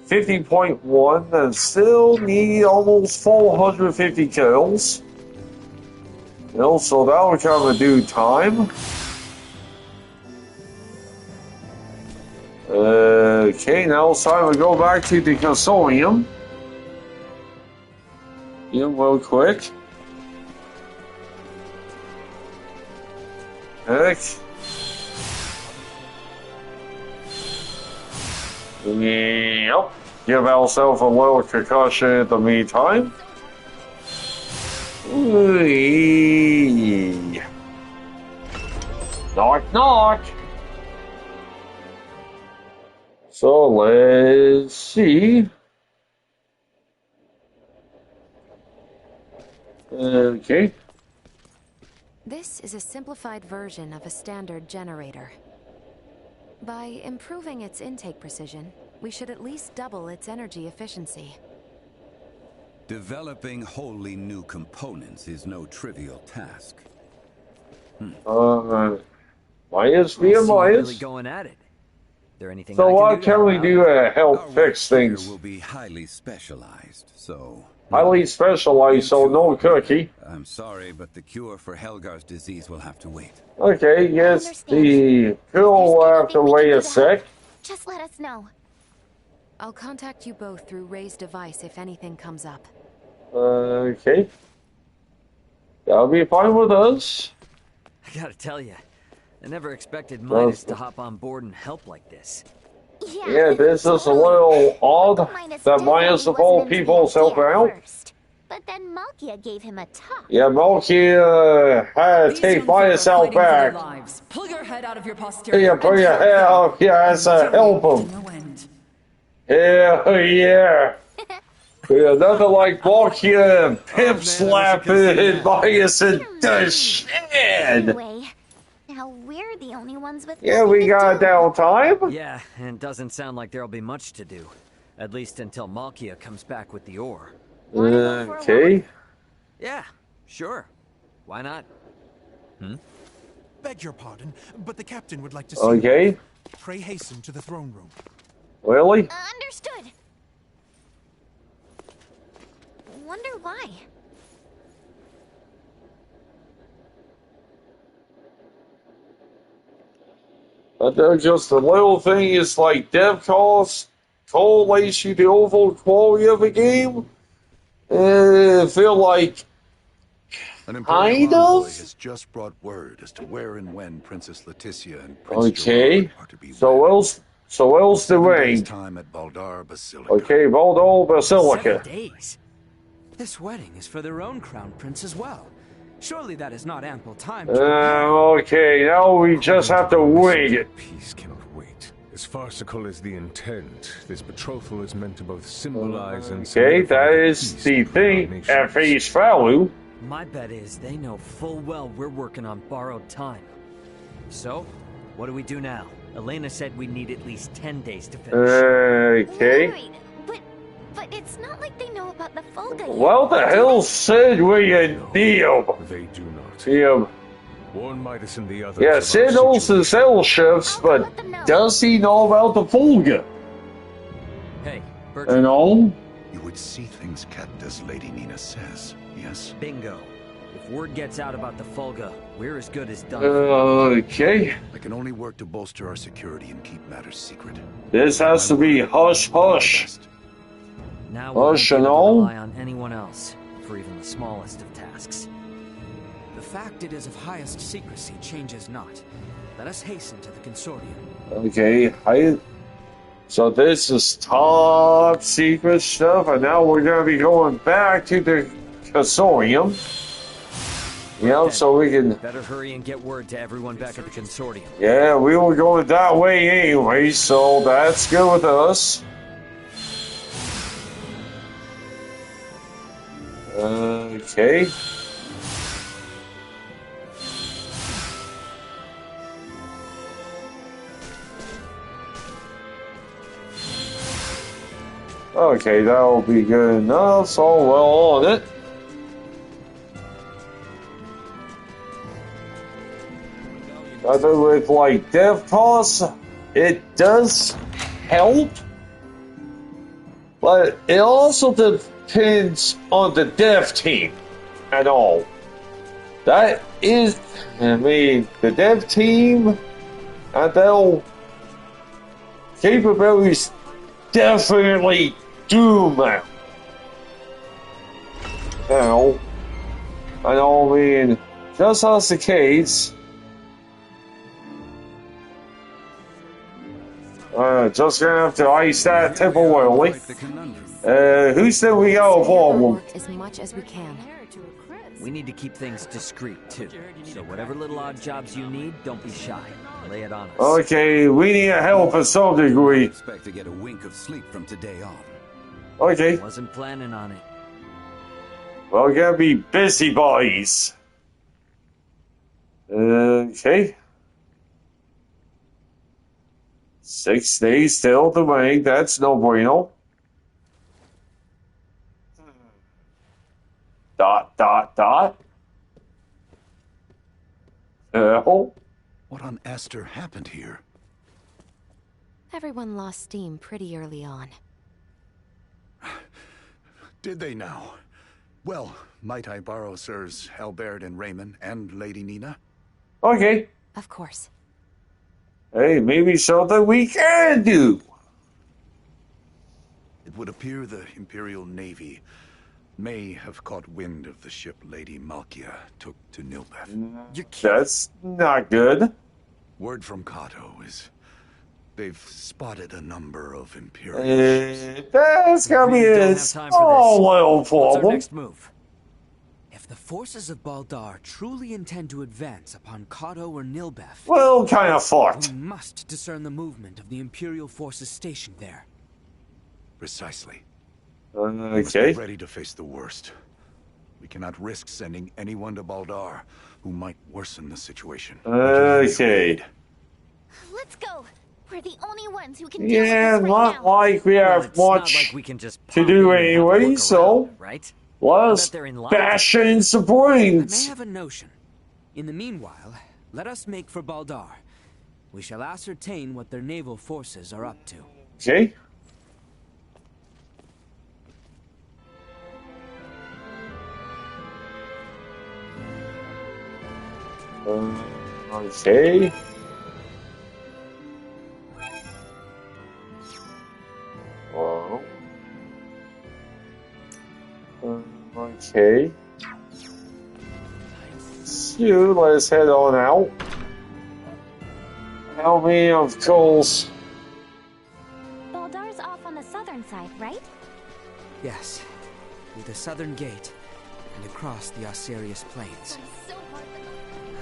50.1 and still need almost 450 kills. You know, so that would kind of do time. Okay, now it's time to go back to the Consolium. Yeah, real quick. Heck. Yep. Give ourselves a little concussion in the meantime. Whee. Knock, knock. So let's see. Okay. This is a simplified version of a standard generator. By improving its intake precision, we should at least double its energy efficiency. Developing wholly new components is no trivial task. Minus being We're really minus. going at it. There anything So I what can we do to help fix things? Will be highly specialized, so... Highly specialized, so no cookie. I'm sorry, but the cure for Helgar's disease will have to wait. Okay, yes, the pill will have to wait a sec. Just let us know. I'll contact you both through Ray's device if anything comes up. Okay. That'll be fine with us. I gotta tell you, I never expected Midas to hop on board and help like this. Yeah, this is a little odd that Midas of all people is helping out. But then Malkia gave him a talk. Yeah, Malkia had to take Midas out back. Pull your head out of your posterior. Yeah, pull your head out. Yeah, that's a help him. Yeah. Yeah, nothing like Malkia pimp slapping Midas in the shed. Anyway, now we're the only ones with. Yeah, we got downtime. Yeah, and it doesn't sound like there'll be much to do. At least until Malkia comes back with the ore. Okay. Yeah, sure. Why not? Beg your pardon, but the captain would like to see Okay. you. Pray hasten to the throne room. Really? Understood. Wonder why. But there's just a little thing is like dev costs correlates you the overall quality of the game. I feel like An Imperial envoy has just brought word as to where and when Princess Leticia and Prince okay. Gerard are to be So else the ring. time at Baldar Basilica. Okay, Baldar Basilica. 7 days. This wedding is for their own crown prince as well. Surely that is not ample time to okay, now we just have to wait. Peace cannot wait. As farcical as the intent, this betrothal is meant to both symbolize and Okay, that is the thing at face value. My bet is they know full well we're working on borrowed time. So, what do we do now? Elena said we need at least 10 days to finish. Okay. But it's not like they know about the Fulga yet. What the hell said we a deal? They do not. Yeah. Warn Midas and the others. Yeah, Sid knows the cell shifts, but does he know about the Fulga? Hey, and all? You would see things kept as Lady Nina says, yes? Bingo. If word gets out about the Fulga, we're as good as done. Okay. I can only work to bolster our security and keep matters secret. This has to be hush-hush. Now we won't be able to rely on anyone else for even the smallest of tasks. The fact it is of highest secrecy changes not. Let us hasten to the consortium. Okay, so this is top secret stuff, and now we're gonna be going back to the consortium. Yeah, so we can. Better hurry and get word to everyone back at the consortium. Yeah, we were going that way anyway, so that's good with us. Okay. Okay, that'll be good enough. So well on it. Other with like dev costs, it does help, but it also depends on the dev team and all. That is, I mean, the dev team and their capabilities definitely do matter. Now, I mean, just as the case, just gonna have to ice that temporarily. Who said we got a problem? As much as we can. We need to keep things discreet, too. So whatever little odd jobs you need, don't be shy. Lay it on us. Okay, we need help to some degree. Expect to get a wink of sleep from today on. Okay. Wasn't planning on it. Well, we're gonna be busybodies. Okay. 6 days still to make. That's no bueno. ... Oh. What on Aster happened here? Everyone lost steam pretty early on. Did they now? Well, might I borrow Sirs Albert and Raymond and Lady Nina? Okay. Of course. Hey, maybe something we can do. It would appear the Imperial Navy may have caught wind of the ship Lady Malkia took to Nilbeth. That's not good. Word from Kato is they've spotted a number of Imperial ships. That's gonna be a small little problem. What's our next move? If the forces of Baldar truly intend to advance upon Kato or Nilbeth, well, kind of fucked. We must discern the movement of the Imperial forces stationed there. Precisely. Okay. We must be ready to face the worst. We cannot risk sending anyone to Baldar who might worsen the situation. Okay. Let's go. We're the only ones who can deal with Yeah, this right not now. like we have much to do anyway, so right? let's bash in some I brains. may have a notion. In the meanwhile, let us make for Baldar. We shall ascertain what their naval forces are up to. Okay. Okay. Well. Okay. So let's head on out. How many of course? Baldar's off on the southern side, right? Yes, through the southern gate and across the Osirius Plains.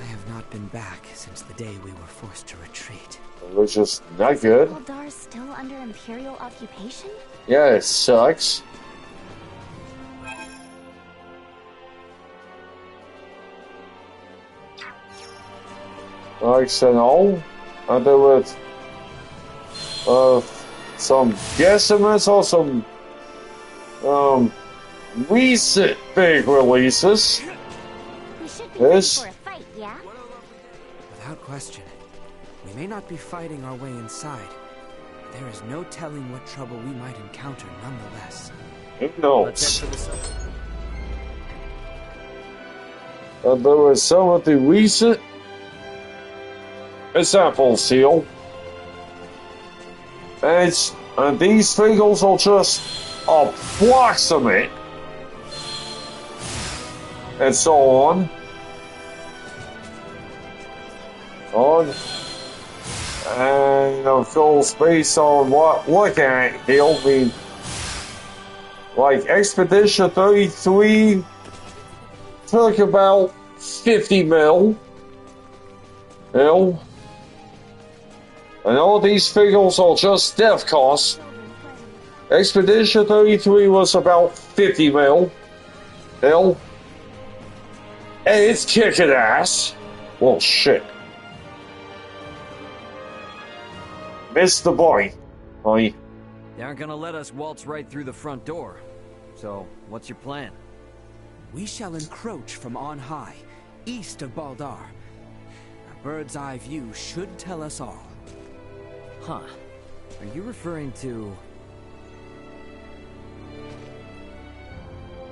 I have not been back since the day we were forced to retreat. Which is not good. Baldar's still under Imperial occupation? Yeah, it sucks. Like so now, and there were some guesstimates or some recent big releases. We should be ready for a fight, yeah? Without question. We may not be fighting our way inside, but there is no telling what trouble we might encounter nonetheless. Who knows? And there was some of the recent examples here. And these figures are just approximate. And so on. And of course, based on what looking at here, I mean, like Expedition 33 took about 50 mil. You know? And all these figures are just dev costs. Expedition 33 was about 50 mil. You know? And it's kicking ass. Well, shit. Missed the boy. They aren't gonna let us waltz right through the front door. So, what's your plan? We shall encroach from on high, east of Baldar. A bird's eye view should tell us all. Huh. Are you referring to...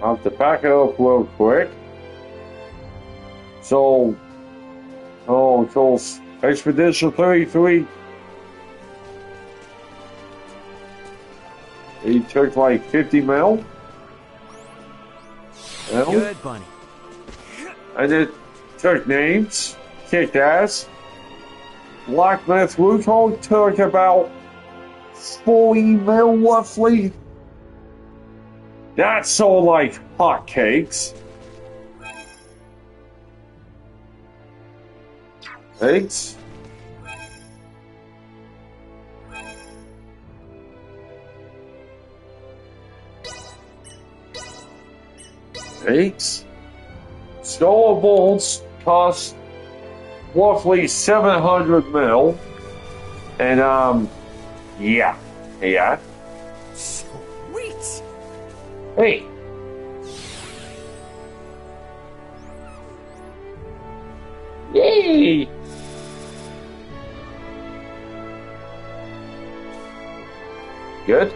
I'll have to back it up real quick. So, of course, Expedition 33. He took like 50 mil. Good, Bunny. And it took names, kicked ass. Lockmouth Wukong took about 40 mil roughly. That sold like hotcakes. Thanks. Thanks. Skull and Bones cost roughly 700 mil. And, yeah. Sweet! Hey. Yay! Good.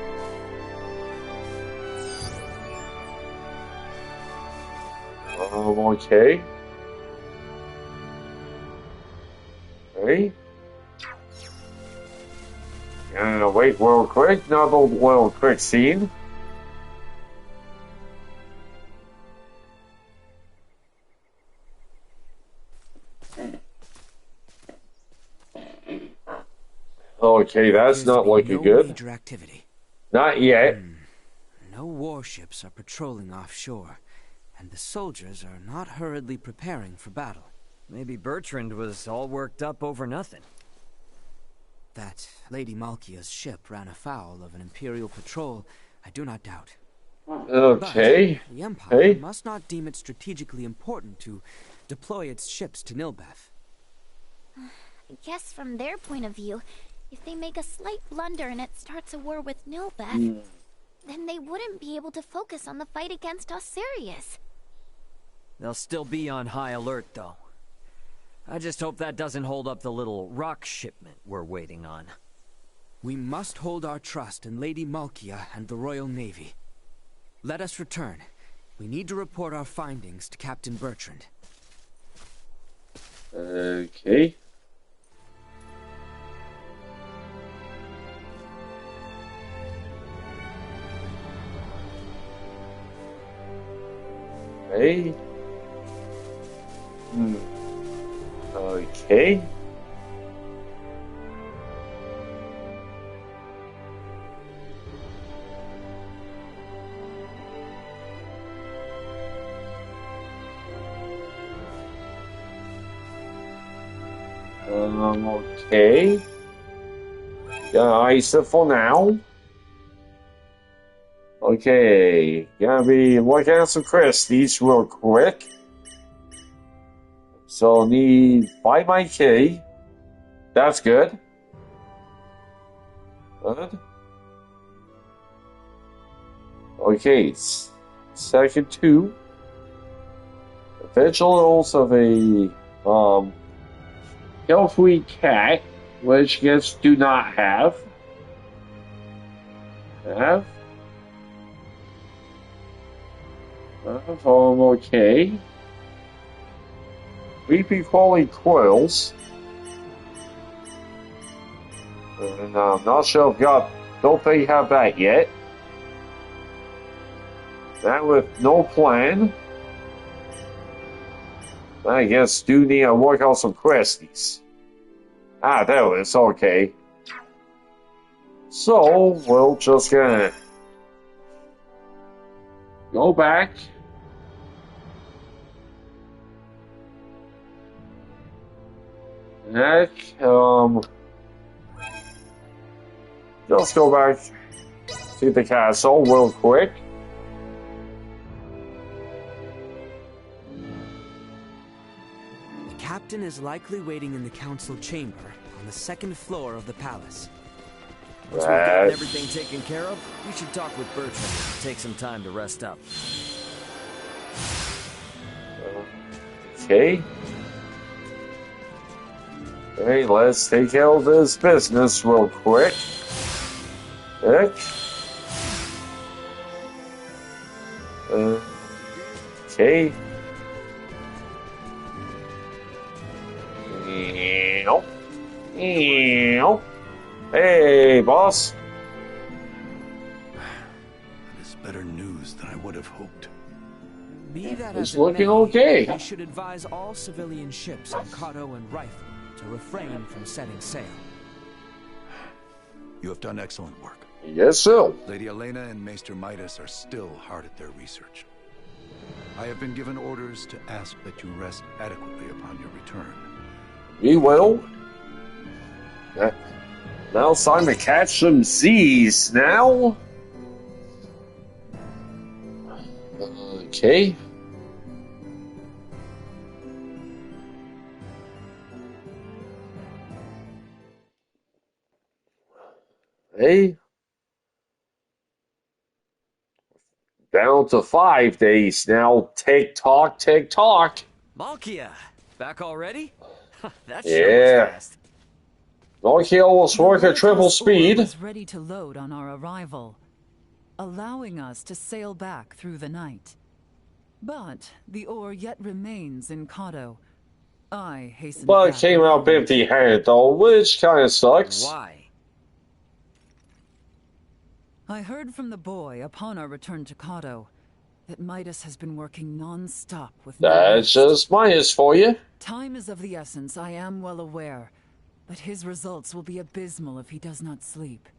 Okay. Okay. Wait real quick. Another little quick scene. Okay, that's not looking good. Major activity. Not yet. No warships are patrolling offshore, and the soldiers are not hurriedly preparing for battle. Maybe Bertrand was all worked up over nothing. That Lady Malkia's ship ran afoul of an Imperial patrol, I do not doubt. Okay. But the Empire must not deem it strategically important to deploy its ships to Nilbeth. I guess from their point of view, if they make a slight blunder and it starts a war with Nilbeth, then they wouldn't be able to focus on the fight against Osirius. They'll still be on high alert, though. I just hope that doesn't hold up the little rock shipment we're waiting on. We must hold our trust in Lady Malkia and the Royal Navy. Let us return. We need to report our findings to Captain Bertrand. Okay. Hey. Okay. Okay. Guys, for now. Okay, gonna be looking at some Christies real quick. So need 5 my key. That's good. Good. Okay, second 2. Vigils of a Gelfweed cat, which gifts do not have. Okay. Creepy crawly coils. And I'm not sure if don't think have that yet. That with no plan. I guess do need to work out some Christies. There it is, okay. So we'll just gonna go back. Just go back to the castle real quick. The captain is likely waiting in the council chamber on the 2nd floor of the palace. Once we've gotten everything taken care of, we should talk with Bertrand and take some time to rest up. Okay. Okay, let's take care of this business real quick. Okay. Hey, boss. That is better news than I would have hoped. Be that It's as it looking may, okay. We should advise all civilian ships on Kato and Rifle to refrain from setting sail. You have done excellent work. Yes, sir. Lady Elena and Maester Midas are still hard at their research. I have been given orders to ask that you rest adequately upon your return. We will. Now it's time to catch some Z's now. Okay. Hey. Down to 5 days now. Tick tock, tick tock. Malkia, back already? That Yeah. was fast. Nokia was working triple speed. Was ready to load on our arrival, allowing us to sail back through the night. But the ore yet remains in Kado. I hastened But it back came out empty-handed though, which kind of sucks. Why? I heard from the boy upon our return to Kado that Midas has been working non-stop with That's just Midas for you. Time is of the essence, I am well aware, but his results will be abysmal if he does not sleep.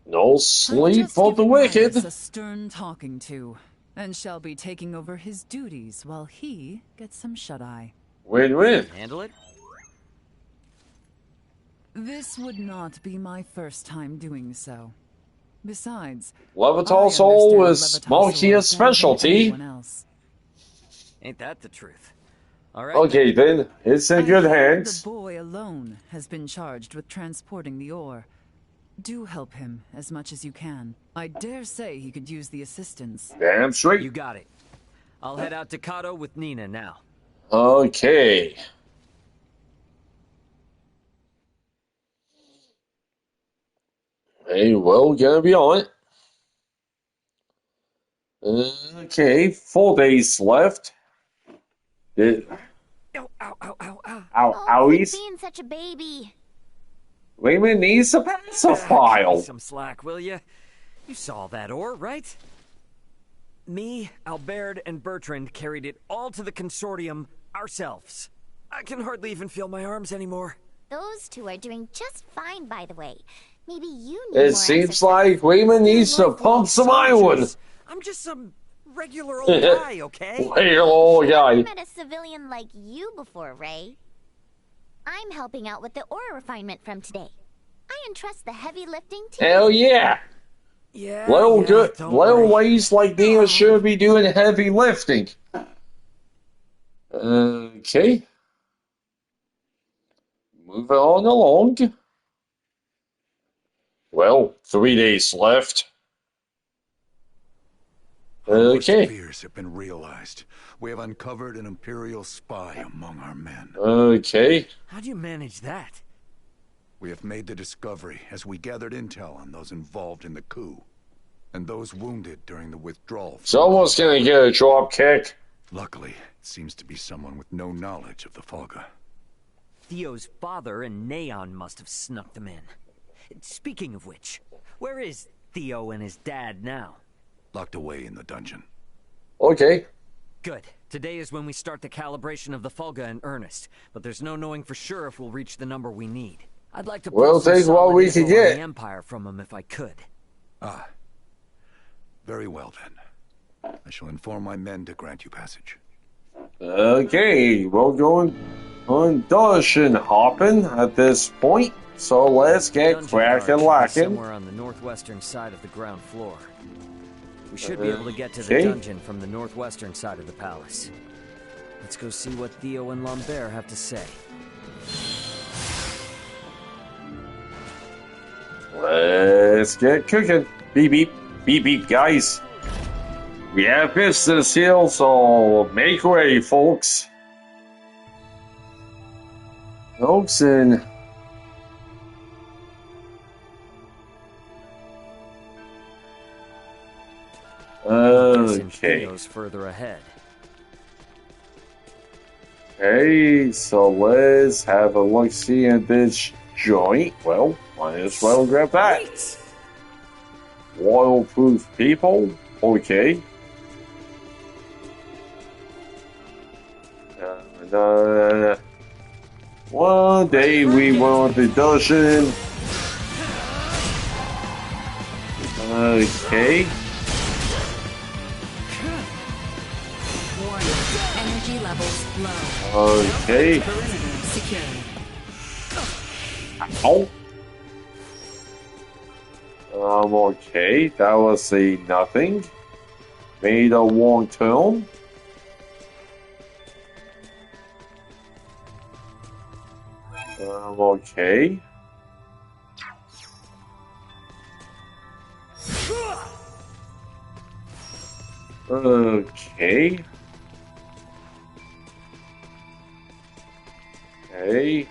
No sleep for the wicked. Midas a stern talking to, and shall be taking over his duties while he gets some shut-eye. Win-win. Handle it? This would not be my first time doing so. Besides, Levital Soul is Malkia's specialty. Ain't that the truth? All right. Okay then, it's in good hands. The boy alone has been charged with transporting the ore. Do help him as much as you can. I dare say he could use the assistance. Damn straight. You got it. I'll head out to Kado with Nina now. Okay. Hey, well, gonna be on it. Okay, 4 days left. Ow, ow, ow, ow, ow. Ow, Oh, owies. being such a baby. Raymond needs a pacifier. Some slack, will you? You saw that ore, right? Me, Albert, and Bertrand carried it all to the consortium ourselves. I can hardly even feel my arms anymore. Those two are doing just fine, by the way. Maybe you need It more seems exercise. like Raymond needs to pump some iron. I'm just some regular old guy, okay? Regular old guy. I met a civilian like you before, Ray. I'm helping out with the ore refinement from today. I entrust the heavy lifting to Hell yeah. Yeah. Little ways like Nina should be doing heavy lifting. Okay. Moving on along. Well, 3 days left. Our worst Okay. fears have been realized. We have uncovered an Imperial spy among our men. Okay. How'd you manage that? We have made the discovery as we gathered intel on those involved in the coup, and those wounded during the withdrawal. from Someone's gonna get a drop kick. Luckily, it seems to be someone with no knowledge of the Folga. Theo's father and Neon must have snuck them in. Speaking of which, where is Theo and his dad now? Locked away in the dungeon. Okay. Good. Today is when we start the calibration of the Fulga in earnest, but there's no knowing for sure if we'll reach the number we need. I'd like to We'll pull some take what solid we info can on get. the Empire from him if I could. Ah. Very well then. I shall inform my men to grant you passage. Okay, we're going on dungeon hopping at this point, so let's get Dungeon cracking guard should be lacking. somewhere on the northwestern side of the ground floor. We should be able to get to the Okay. dungeon from the northwestern side of the palace. Let's go see what Theo and Lambert have to say. Let's get cooking. Beep beep, beep beep, guys. We have business here, so make way, folks. Folks, and Guessing okay. Theo's further ahead. Hey, so let's have a look-see at this joint. Well, might as well grab that. Oil-proof people. Okay. One day we want the dungeon. Okay. Warning. Energy levels low. Okay. Perimeter secured. Ow. Okay, that was a nothing. Made a wrong turn. Okay. Okay. Okay.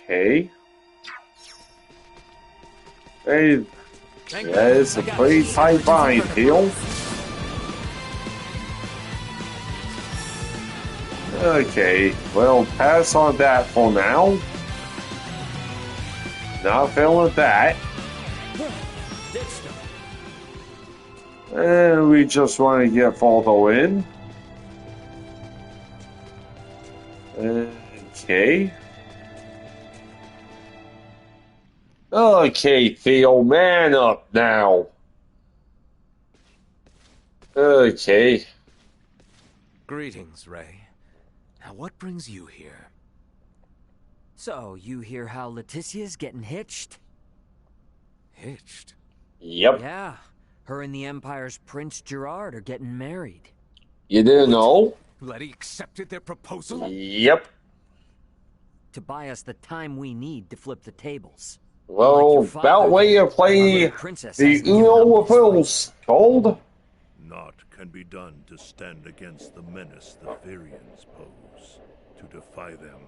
Okay. Hey, yeah, it's a pretty tight bind deal. Okay, well, pass on that for now. Not feeling that. And we just want to get Faldo in. Okay. Okay, Theo, man up now. Okay. Greetings, Ray. Now what brings you here? So, you hear how Leticia's getting hitched? Hitched? Yep. Yeah. Her and the Empire's Prince Gerard are getting married. You didn't know? Letty accepted their proposal? Yep. To buy us the time we need to flip the tables. Well, Like about way you play the Uno Wills told. Naught can be done to stand against the menace the Virians pose. To defy them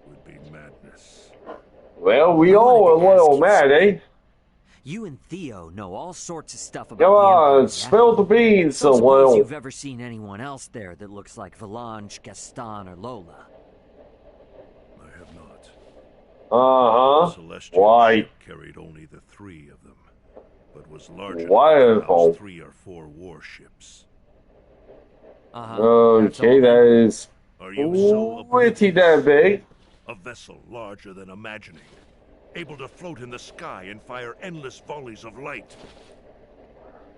would be madness. Well, we all a little mad, eh? You and Theo know all sorts of stuff about Come the on, Empire, spill the beans a Don't suppose little. you've ever seen anyone else there that looks like Valange, Gaston, or Lola? I have not. Uh-huh. Celestial Why? carried only the 3 of them, but was larger Wonderful. than Val's 3 or 4 warships. Okay, that is Are you so pretty damn big. A vessel larger than imagining, able to float in the sky and fire endless volleys of light.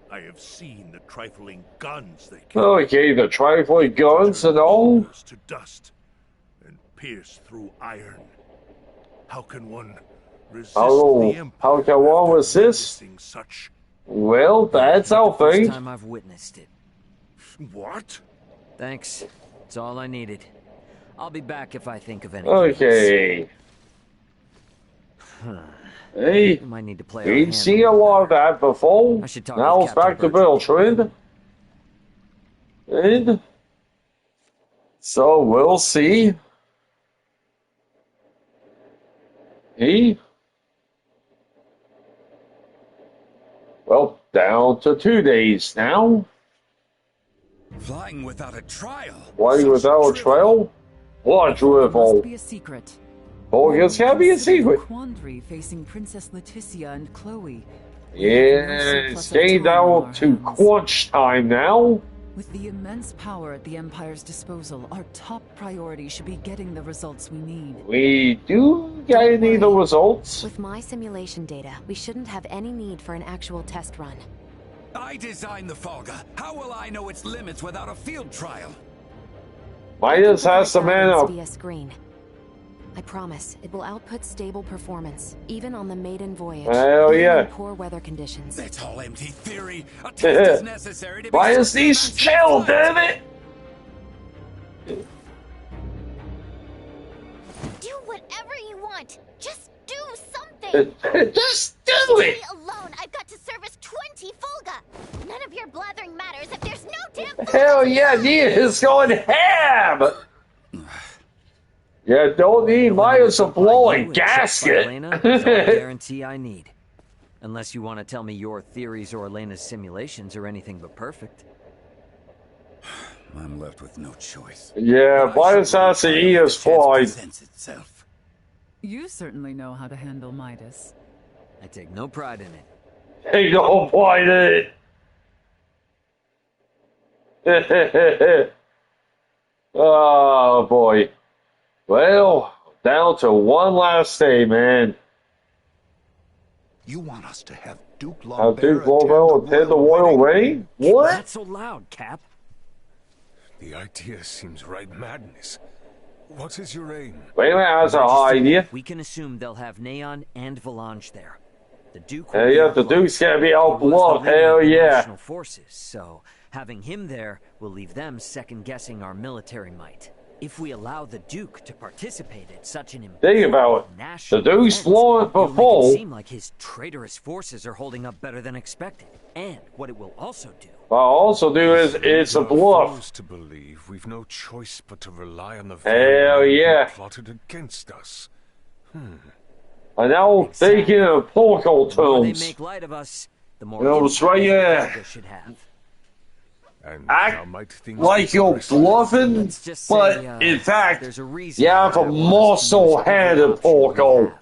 I have seen the trifling guns they carry. Okay, the trifling guns and all. To dust and pierce through iron. How can one resist the Empire? How can one resist? Such? Well, that's our First thing. time I've witnessed it. What? Thanks. It's all I needed. I'll be back if I think of anything. Okay. Hey, We might need to play our we've hand seen a lot of that before. I should talk Now with it's back to Beltran. And so we'll see. He, well, down to 2 days now. Flying without a trial. Flying without a trail? What drivel? Must be a secret. Oh, it's gotta be a secret. Quandary facing Princess Leticia and Chloe. Yeah, it's getting down to crunch time now. With the immense power at the Empire's disposal, our top priority should be getting the results we need. We do get need the results. With my simulation data, we shouldn't have any need for an actual test run. I designed the Folga. How will I know its limits without a field trial? Midas has the man up. Via screen. I promise, it will output stable performance, even on the maiden voyage. Hell even yeah. in poor weather conditions. That's all empty theory. A test is necessary to be... Midas needs chill, damn it! Do whatever you want. Just do something. Just do it. Today alone, I've got to service 20 Folga. None of your blathering matters if there's no damn Folga. Hell yeah, Nia is going ham! Yeah, don't need Midas to blow a gasket. Elena, that's all the guarantee I need. Unless you want to tell me your theories or Elena's simulations are anything but perfect. I'm left with no choice. Yeah, Midas has to eat his flight. Itself. You certainly know how to handle Midas. I take no pride in it. Hey, don't fight it. Oh boy. Well, down to one last day, man. You want us to have Duke Have Duke Lambert Lobel attend the royal wedding? What? Not so loud, Cap. The idea seems right madness. What is your aim? Wait a minute, that's a high idea. We can assume they'll have Neon and Valange there. The Duke. Hell yeah, the Duke's gonna be all bluff. Hell yeah. Forces, so having him there will leave them second guessing our military might. If we allow the Duke to participate at such an Think about it. The Duke's flowing for it'll make it full. seem like his traitorous forces are holding up better than expected. And what it will also do. What I'll also do is it's a bluff. To believe we've no choice but to rely on the Hell very yeah. who plotted against us. And now taking a Porco The more they terms. make light of us, the more You know, it's right impact here. the should have. And Act how might things like be you're progressing? bluffing, Let's just say, but in fact, there's a reason you have a why they want us to use muscle-handed every option we Porco. have.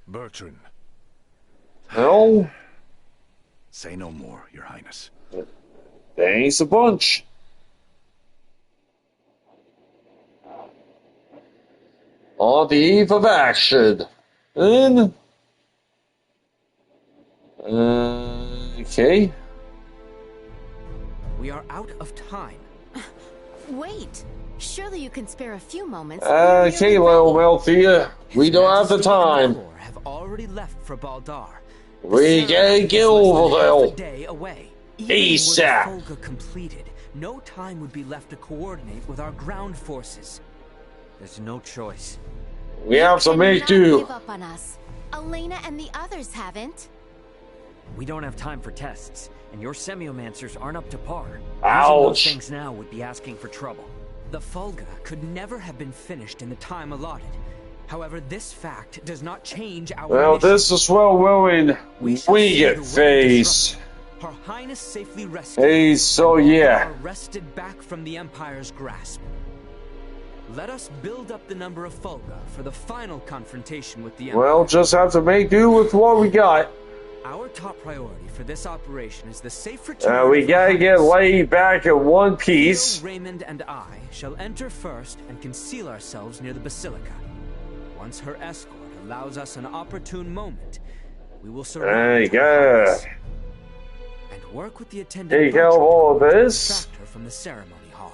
Bertrand, No, Say no more, Your Highness. thanks a bunch. On the eve of action. Then... okay. We are out of time. Wait! Surely you can spare a few moments. Okay, little Melthea. We don't have the time. Have already left for Baldar. We gotta get over A day away. there. Even were the ASAP. Folga completed, no time would be left to coordinate with our ground forces. There's no choice. We have to make Not do. give up on us. Elena and the others haven't. We don't have time for tests, and your semiomancers aren't up to par. Using Ouch. those things now would be asking for trouble. The Folga could never have been finished in the time allotted. However, this fact does not change our Well, mission. this is where we're We shall see get the way face. disrupted. Her Highness safely rescued. Hey, so yeah. Are wrested back from the Empire's grasp. Let us build up the number of Folga for the final confrontation with the Empire. Well, just have to make do with what we got. Our top priority for this operation is the safe return. We of gotta Her get Highness. laid back in one piece. Theo, Raymond and I shall enter first and conceal ourselves near the Basilica. Once her escort allows us an opportune moment, we will There surround you her go. Highness and work with the attendant Take care of Bertrand all of to this. distract her from the ceremony hall.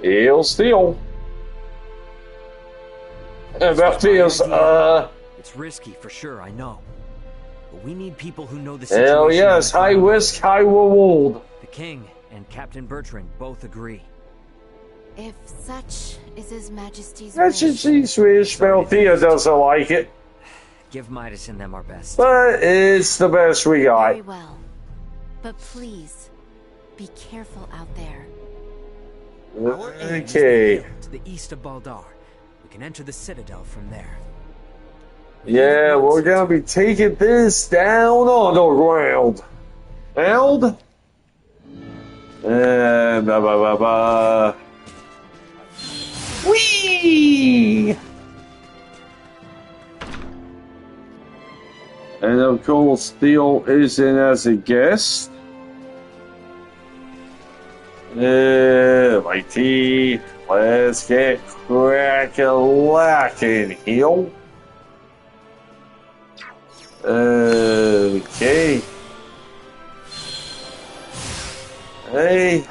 He'll steal. And Melthea's, It's risky for sure, I know. But we need people who know the hell situation. yes, on the high ground. risk, high reward. The King and Captain Bertrand both agree. If such is His Majesty's That's wish. just the Swedish Melthea doesn't like it. Give Midas and them our best. But it's the best we got. Very well. But please, be careful out there. Okay. To the east of Baldar. We can enter the Citadel from there. Yeah, we're gonna be taking this down underground. And blah, blah, blah, blah. Whee! And of course, Theo is in as a guest. Mighty, let's get crack-a-lackin' here. Okay. Hey.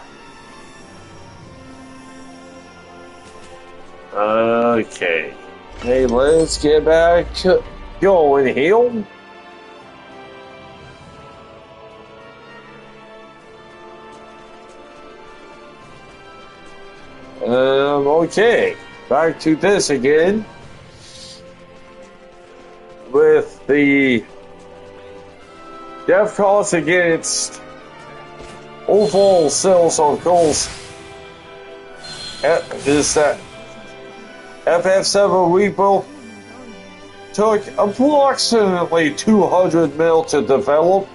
Okay. Hey, let's get back going here. Okay. Back to this again. With the death cost against overall sales, of course, is that FF7 rebuild took approximately 200 mil to develop.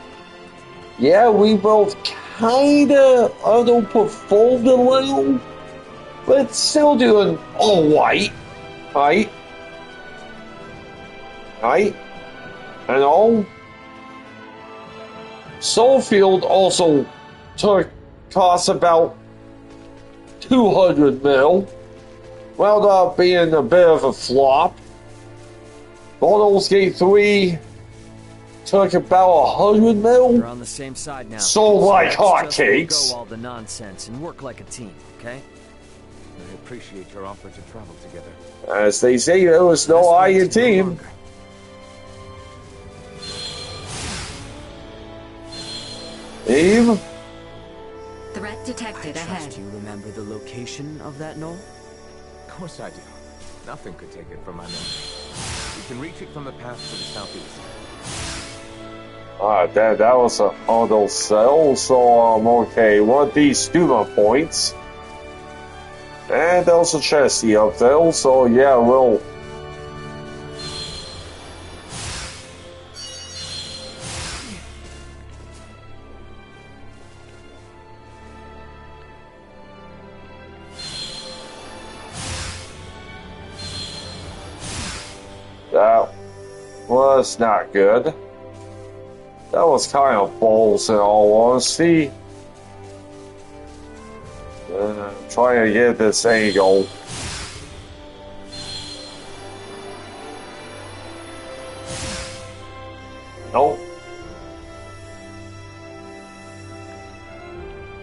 Yeah, rebuild kinda underperformed a little, but still doing alright. Right? Right? And all. Soulfield also cost about 200 mil. Wound up being a bit of a flop. Baldur's Gate 3 took about 100 mil. We're on the same side now. Sold like let's just hotcakes. forego all the nonsense and work like a team, okay? I appreciate your offer to travel together. As they say, there was no I in team. Eve? Threat detected ahead. Do you remember the location of that knoll? Of course I do. Nothing could take it from my memory. You can reach it from the path to the southeast. Alright, that was an auto sell, so okay, what these student points? And there's a chesty up there, so yeah, we'll... That was not good. That was kind of balls in all honesty. Trying to get this angle. Nope.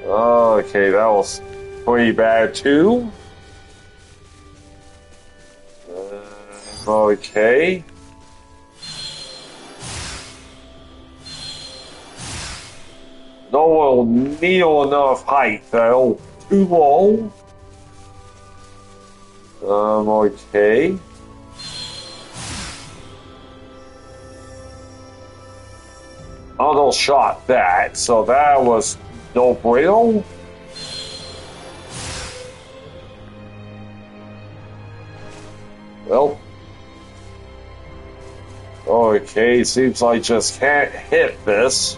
Okay, that was pretty bad too. Okay. No near enough height though. Too low. Okay. Auto shot that, so that was no bueno. Well. Okay, seems like just can't hit this.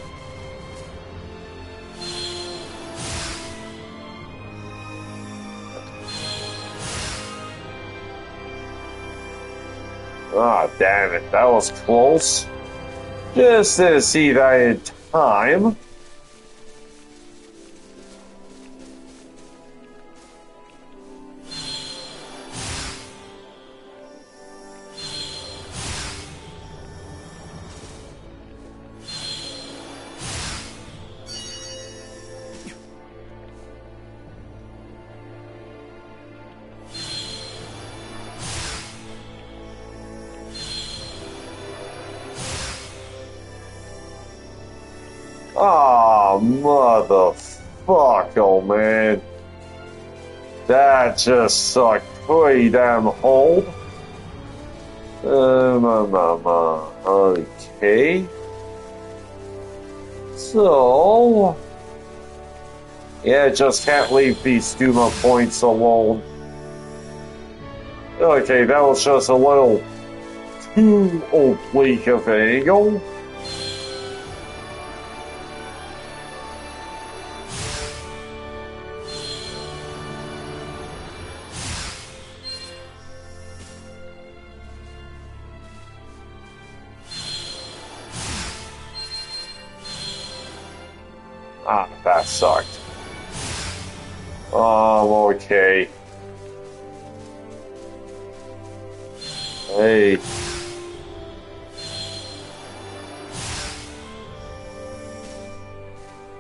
Ah, damn it, that was close. Just didn't see that in time. Oh, motherfucker, man. That just sucked pretty damn hold. Okay. So... yeah, just can't leave these Duma points alone. Okay, that was just a little too oblique of an angle. Ah, that sucked. Okay. Hey.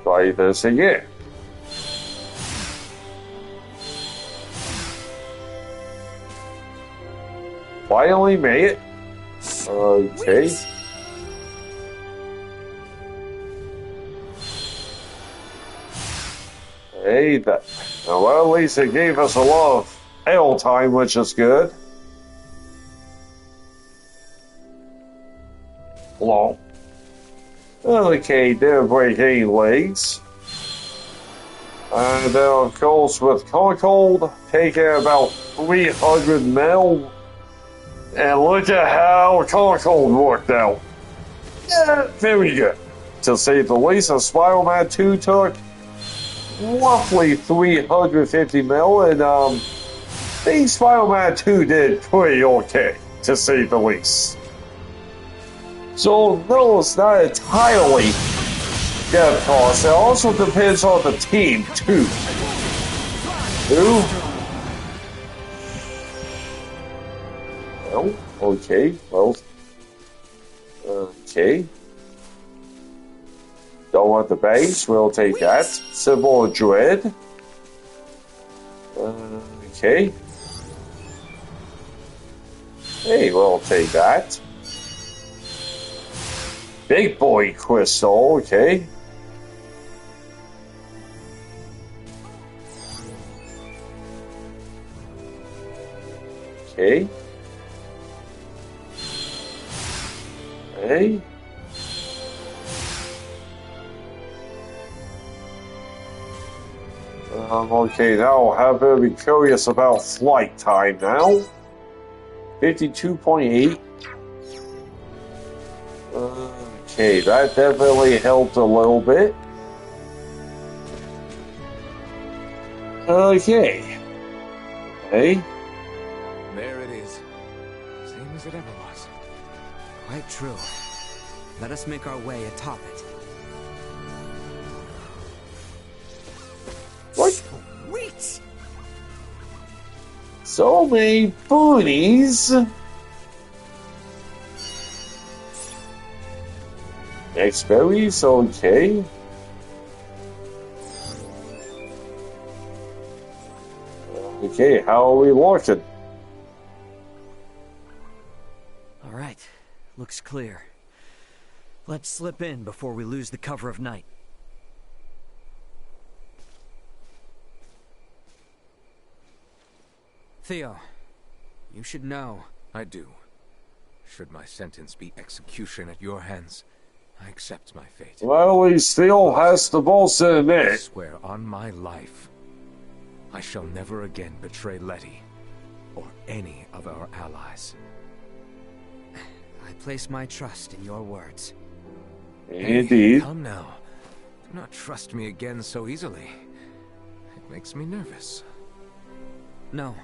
Try this again. Finally made it. Okay. Hey, that. Well, at least it gave us a lot of L time, which is good. Long. Okay, didn't break any legs. And then, of course, with Concord, taking about 300 mil. And look at how Concord worked out. Yeah, very good. To say the least, and Spider-Man 2 took roughly 350 mil, and I think Spider-Man 2 did pretty okay, to say the least. So, no, it's not entirely dead cost. It also depends on the team, too. Well, okay, well, okay. Don't want the base, we'll take that. Symbol of Dread. Okay. Hey, we'll take that. Big boy crystal, okay. Okay. Hey. Okay, now I have to be curious about flight time now. 52.8. Okay, that definitely helped a little bit. Okay. Hey. There it is. Same as it ever was. Quite true. Let us make our way atop it. What? Sweet! So many booties. Next berries, okay. Okay, how are we walking? All right, looks clear. Let's slip in before we lose the cover of night. Theo, you should know. I do. Should my sentence be execution at your hands, I accept my fate. Well, he still has the balls to I admit. swear on my life, I shall never again betray Letty, or any of our allies. I place my trust in your words. Indeed. Hey, come now. Do not trust me again so easily. It makes me nervous. No.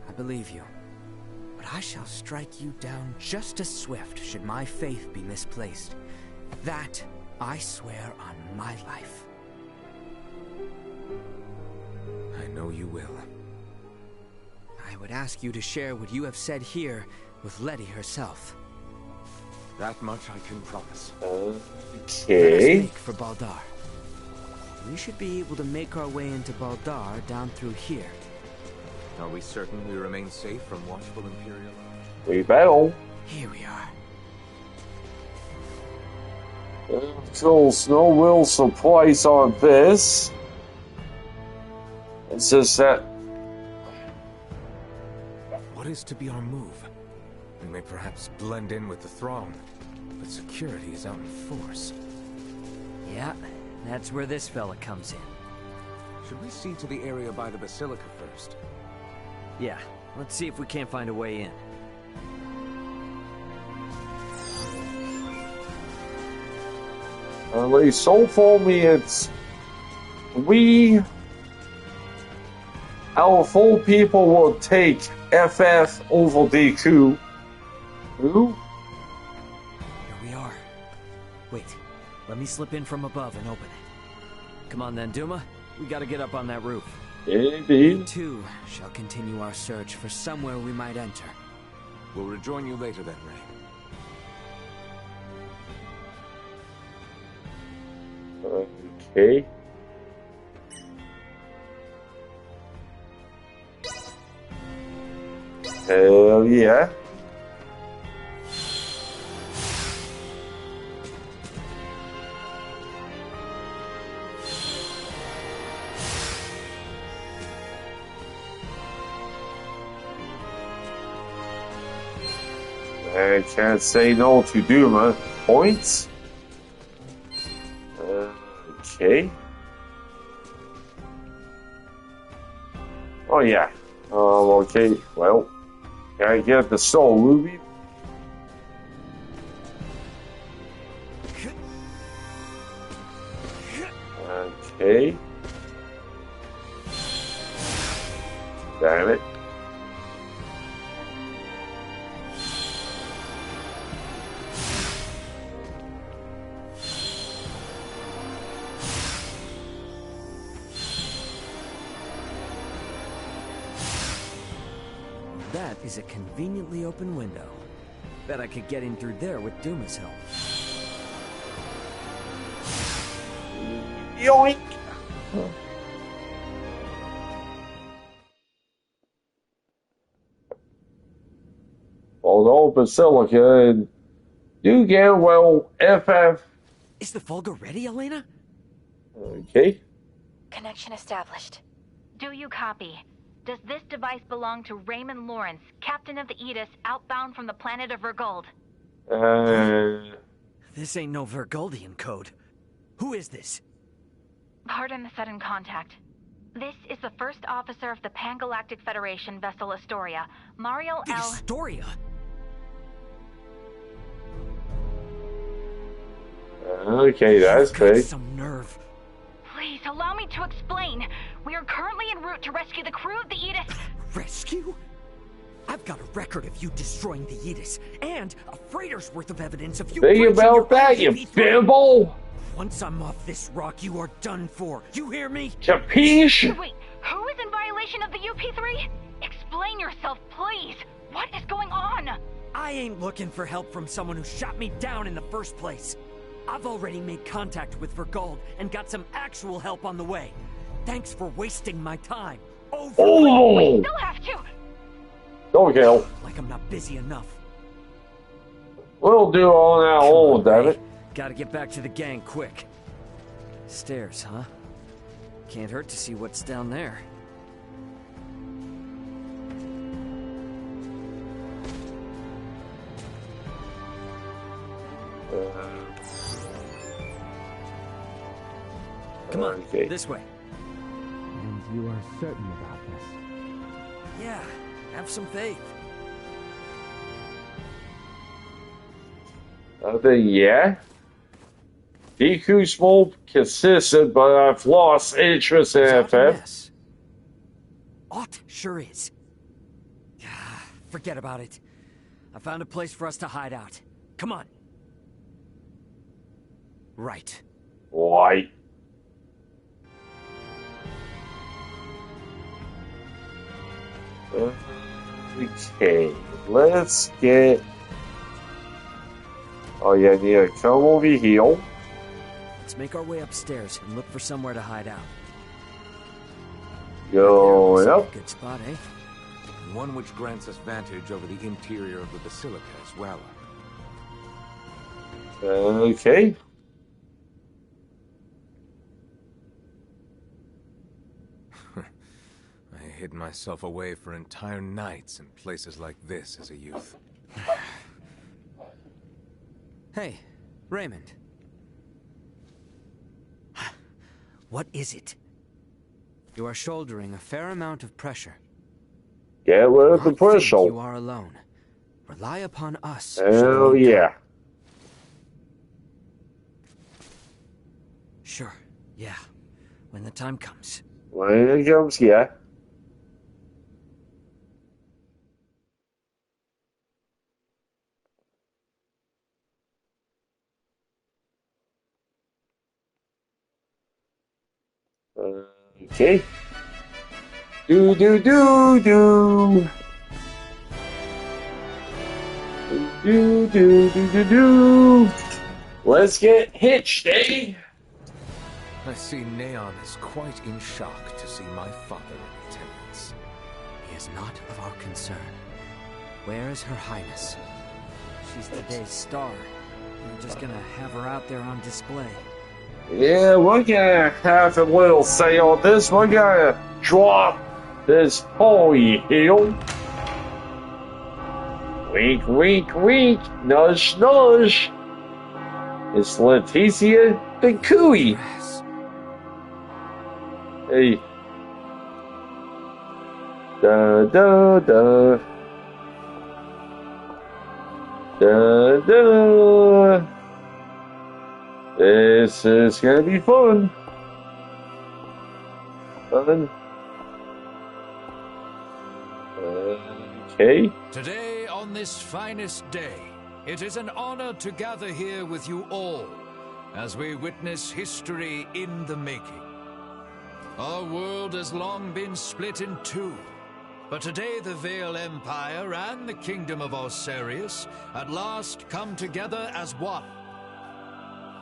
I believe you. But I shall strike you down just as swift should my faith be misplaced. That I swear on my life. I know you will. I would ask you to share what you have said here with Letty herself. That much I can promise. Okay. Let us make for Baldar. We should be able to make our way into Baldar down through here. Are we certain we remain safe from watchful Imperial? We better. Here we are. There's no real surprise on this. It's just that... What is to be our move? We may perhaps blend in with the throng, but security is out in force. Yeah, that's where this fella comes in. Should we see to the area by the Basilica first? Yeah, let's see if we can't find a way in. At least so for me, it's... We... Our 4 people will take FF over DQ. Who? Here we are. Wait, let me slip in from above and open it. Come on then, Duma. We gotta get up on that roof. Indeed. We too shall continue our search for somewhere we might enter. We'll rejoin you later then, Ray. Okay. Hell yeah. I can't say no to Duma. Points. Okay. Oh yeah. Okay. Well, gotta get the soul ruby. Okay. Damn it. That is a conveniently open window. Bet I could get in through there with Duma's help. Yoink! Although Basilica and do get well FF. Is the Volga ready, Elena? Okay. Connection established. Do you copy? Does this device belong to Raymond Lawrence, captain of the Aegis, outbound from the planet of Vergold? This ain't no Vergoldian code. Who is this? Pardon the sudden contact. This is the first officer of the Pan-Galactic Federation vessel Astoria, Mario The L. Astoria? Okay, that's big. Some nerve. Please allow me to explain. We are currently en route to rescue the crew of the Aegis. Rescue? I've got a record of you destroying the Aegis, and a freighter's worth of evidence of you. Think about that, you bimbo! Once I'm off this rock, you are done for. You hear me? Capiche? Wait, who is in violation of the UP3? Explain yourself, please. What is going on? I ain't looking for help from someone who shot me down in the first place. I've already made contact with Vergold and got some actual help on the way. Thanks for wasting my time. Over. Oh! We still have to. Don't kill. Like I'm not busy enough. We'll do all that old, damn it. Gotta get back to the gang quick. Stairs, huh? Can't hurt to see what's down there. Come on, this way. And you are certain about this? Yeah, have some faith. Yeah. Deku small consistent, but I've lost interest in FF. Ought sure is. Forget about it. I found a place for us to hide out. Come on. Right. Why? Okay, let's get... Oh yeah, need to come over here. Let's make our way upstairs and look for somewhere to hide out. Going up. Good spot, eh? One which grants us vantage over the interior of the basilica as well. Okay. I hid myself away for entire nights in places like this as a youth. Hey, Raymond. What is it? You are shouldering a fair amount of pressure. Get rid of the pressure. You are alone. Rely upon us. Hell yeah. Sure, yeah. When the time comes. When it comes, yeah. Okay. Do. Do. Let's get hitched, eh? I see Neon is quite in shock to see my father in attendance. He is not of our concern. Where is Her Highness? She's today's star. We're just gonna have her out there on display. Yeah, we're gonna have a little say on this. We're gonna drop this holy hill. Wink, wink, wink. Nudge, nudge. It's Leticia the Cooey. Hey. Da da da. Da da. This is gonna be fun. Okay. Today, on this finest day, it is an honor to gather here with you all as we witness history in the making. Our world has long been split in two, but today the Vale Empire and the Kingdom of Osarius at last come together as one.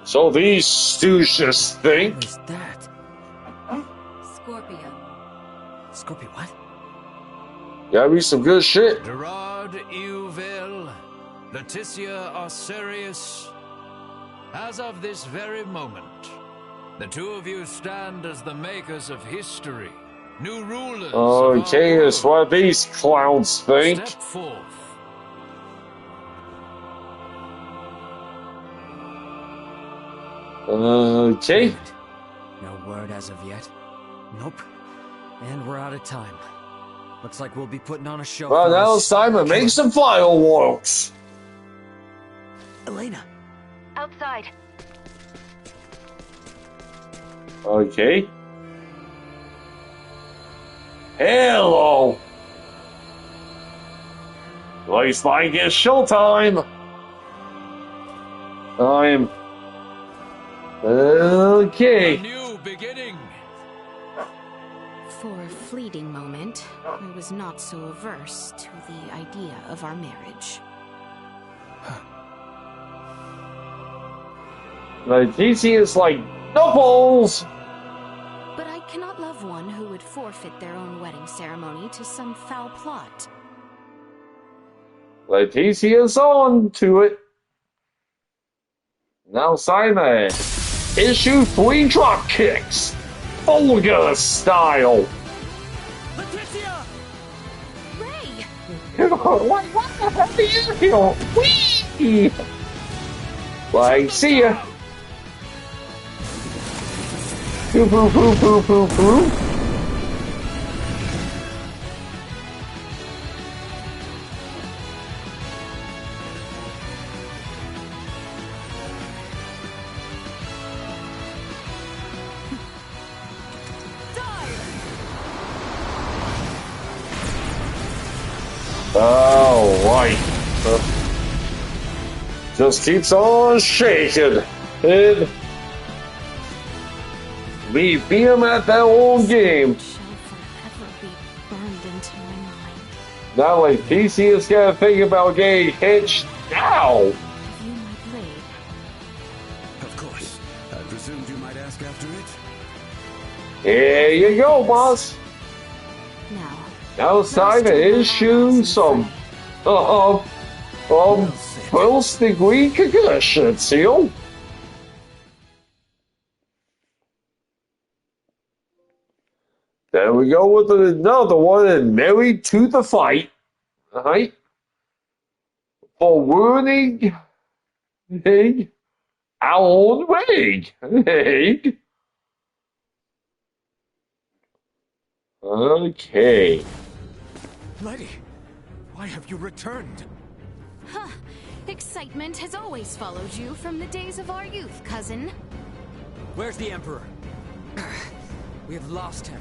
So these stooges think. What is that? Scorpio. Scorpio, what? Gotta be some good shit. Gerard Euville, Leticia Osarius. As of this very moment, the two of you stand as the makers of history, new rulers. Okay, that's what these clowns think. Step forth. Okay. No word as of yet. Nope. And we're out of time. Looks like we'll be putting on a show. Well, now it's time to make some fireworks. Elena. Outside. Okay. Hello. Looks like it's showtime. I'm okay. A new beginning. For a fleeting moment, I was not so averse to the idea of our marriage. Leticia is like, no balls! But I cannot love one who would forfeit their own wedding ceremony to some foul plot. Leticia's on to it. Now Simon, issue 3 drop kicks. Olga style. Leticia! Ray! What the heck are you here? Whee! Like, see ya. Poo poo poo poo poo poo. Oh, right. Just keeps on shaking. And we beat him at that old game. Now, like, TC's gotta think about getting hitched now. Of course. I presumed you might ask after it. Here you go, boss. Now it's time to issue some first degree concussion, seal. There we go with another one, and Married to the Fight. Alright. For ruining our own wedding. Okay. Letty, why have you returned? Huh. Excitement has always followed you from the days of our youth, cousin. Where's the Emperor? We have lost him.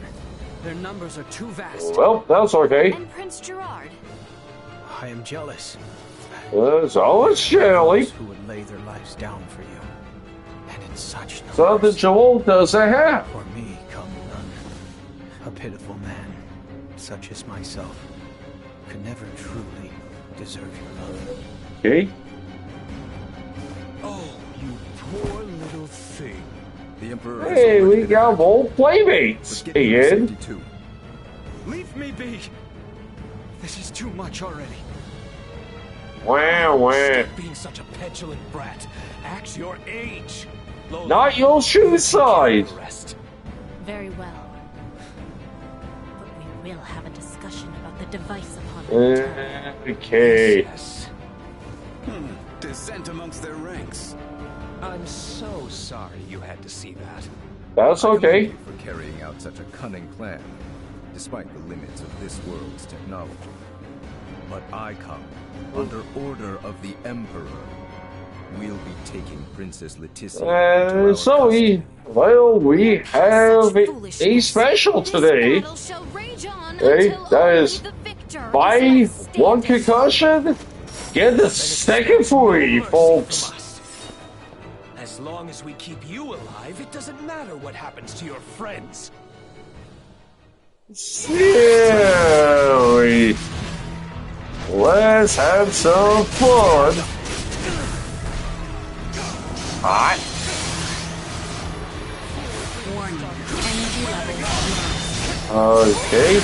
Their numbers are too vast. Well, that's okay. And Prince Gerard. I am jealous. So it's Shirley. Who would lay their lives down for you. And in such numbers. Something Joel doesn't have. For me come none. A pitiful man, such as myself, could never truly deserve your love. Okay. Oh, you poor little thing. The Emperor. Hey, we got old playmates again. Leave me be. This is too much already. Wow. Stop being such a petulant brat. Act your age. Lola, Not your shoe size. Very well. But we will have a discussion about the device upon return. Okay. Yes. Dissent amongst their ranks. I'm so sorry you had to see that. That's okay. For carrying out such a cunning plan, despite the limits of this world's technology. But I come under order of the Emperor. We'll be taking Princess Leticia. So we have a special today. Okay, that is buy one concussion, get the second free, folks. As long as we keep you alive, it doesn't matter what happens to your friends. Silly. Let's have some fun. Hot. Okay.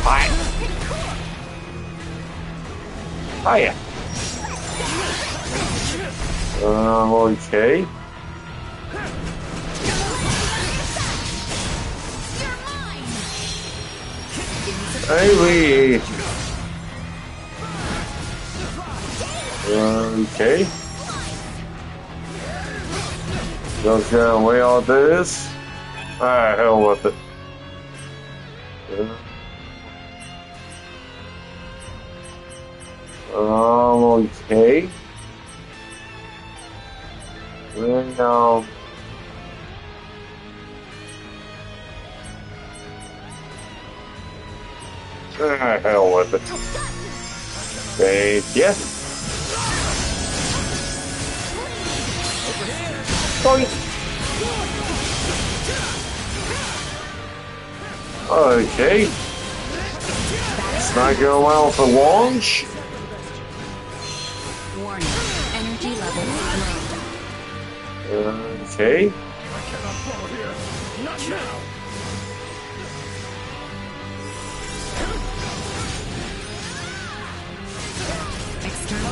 Hi. Hiya. Okay. Hey, okay. Just gonna wait on this. Alright, hell with it. Okay. Then, hell with it. Thank you. Okay. It's not going well for launch. Warning. Energy levels low. Okay. I cannot follow here. Not now.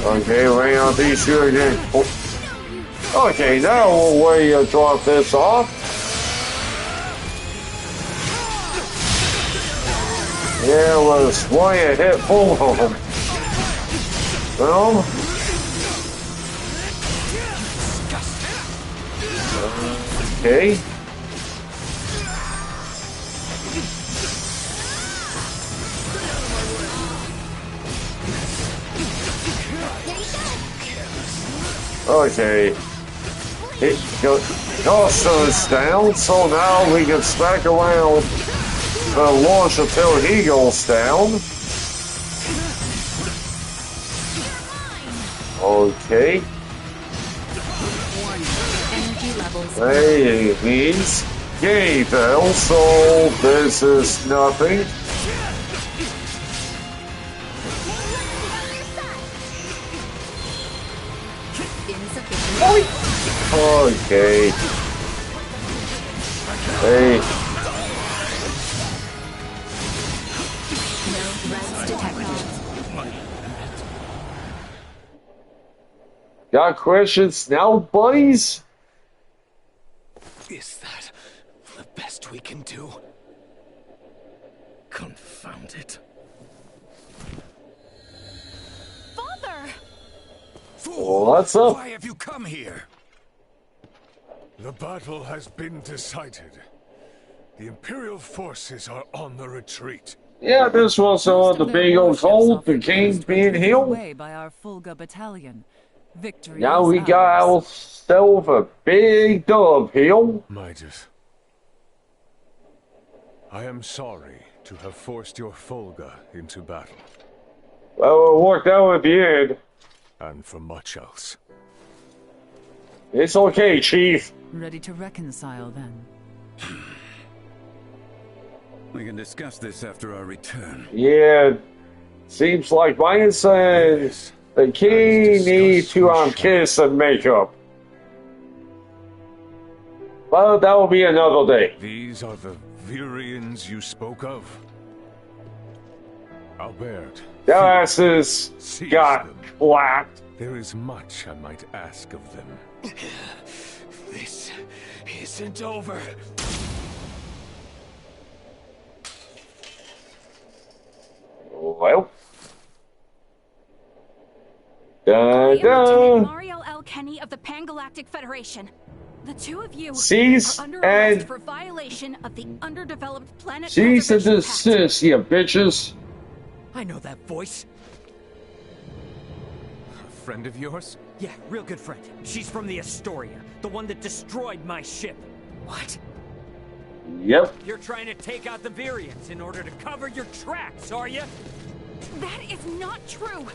Okay, wait on these two again. Oh. Okay, now we'll drop this off. Yeah, let's why it hit both of them. Well. Okay. Okay. It goes down, so now we can smack around the launch until he goes down. Okay. Hey, he's gay though, so this is nothing. Okay. Hey. Got questions now, buddies? Is that the best we can do? Confound it. Father! What's up? Why have you come here? The battle has been decided. The Imperial forces are on the retreat. Yeah, this was the big old hole, the king being healed. By our Fulga battalion. Victory Now we got ourselves a big dub here. Midas, I am sorry to have forced your Fulga into battle. Well, it worked out at the end. And for much else. It's okay, Chief. Ready to reconcile, then? We can discuss this after our return. Yeah, seems like Midas and the king need to kiss and make up. Well, that will be another day. These are the Virians you spoke of? Albert. Their asses got clapped. There is much I might ask of them. This isn't over. Well. Lieutenant Mario L. Kenny of the Pan-Galactic Federation. The two of you Cease are under arrest and for violation of the underdeveloped planet. cease and desist, you bitches. I know that voice. A friend of yours? Yeah, real good friend. She's from the Astoria, the one that destroyed my ship. What? Yep. You're trying to take out the Virians in order to cover your tracks, are you? That is not true.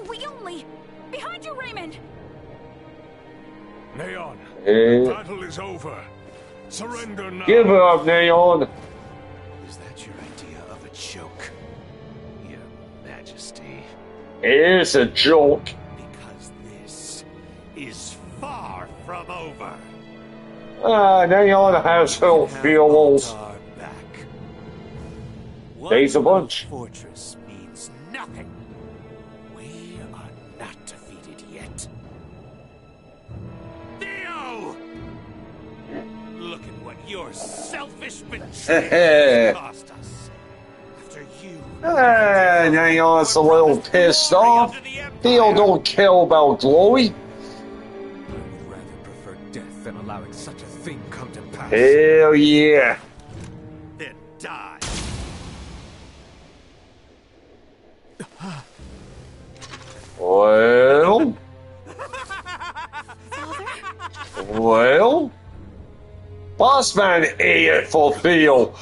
We only... Behind you, Raymond! Neon, the battle is over. Surrender now. Give her up, Neon. Is that your idea of a joke, Your Majesty? It's a joke. Because this is far from over. Neon has her feelings. There's a bunch. Fortress means nothing. We are not defeated yet. Theo! Look at what your selfish betrayal cost us. After you... Neon's a little pissed off. Theo don't care about glory. I would rather prefer death than allowing let such a thing come to pass. Hell yeah. Then die. Well. Well. Bossman ate it for Theo.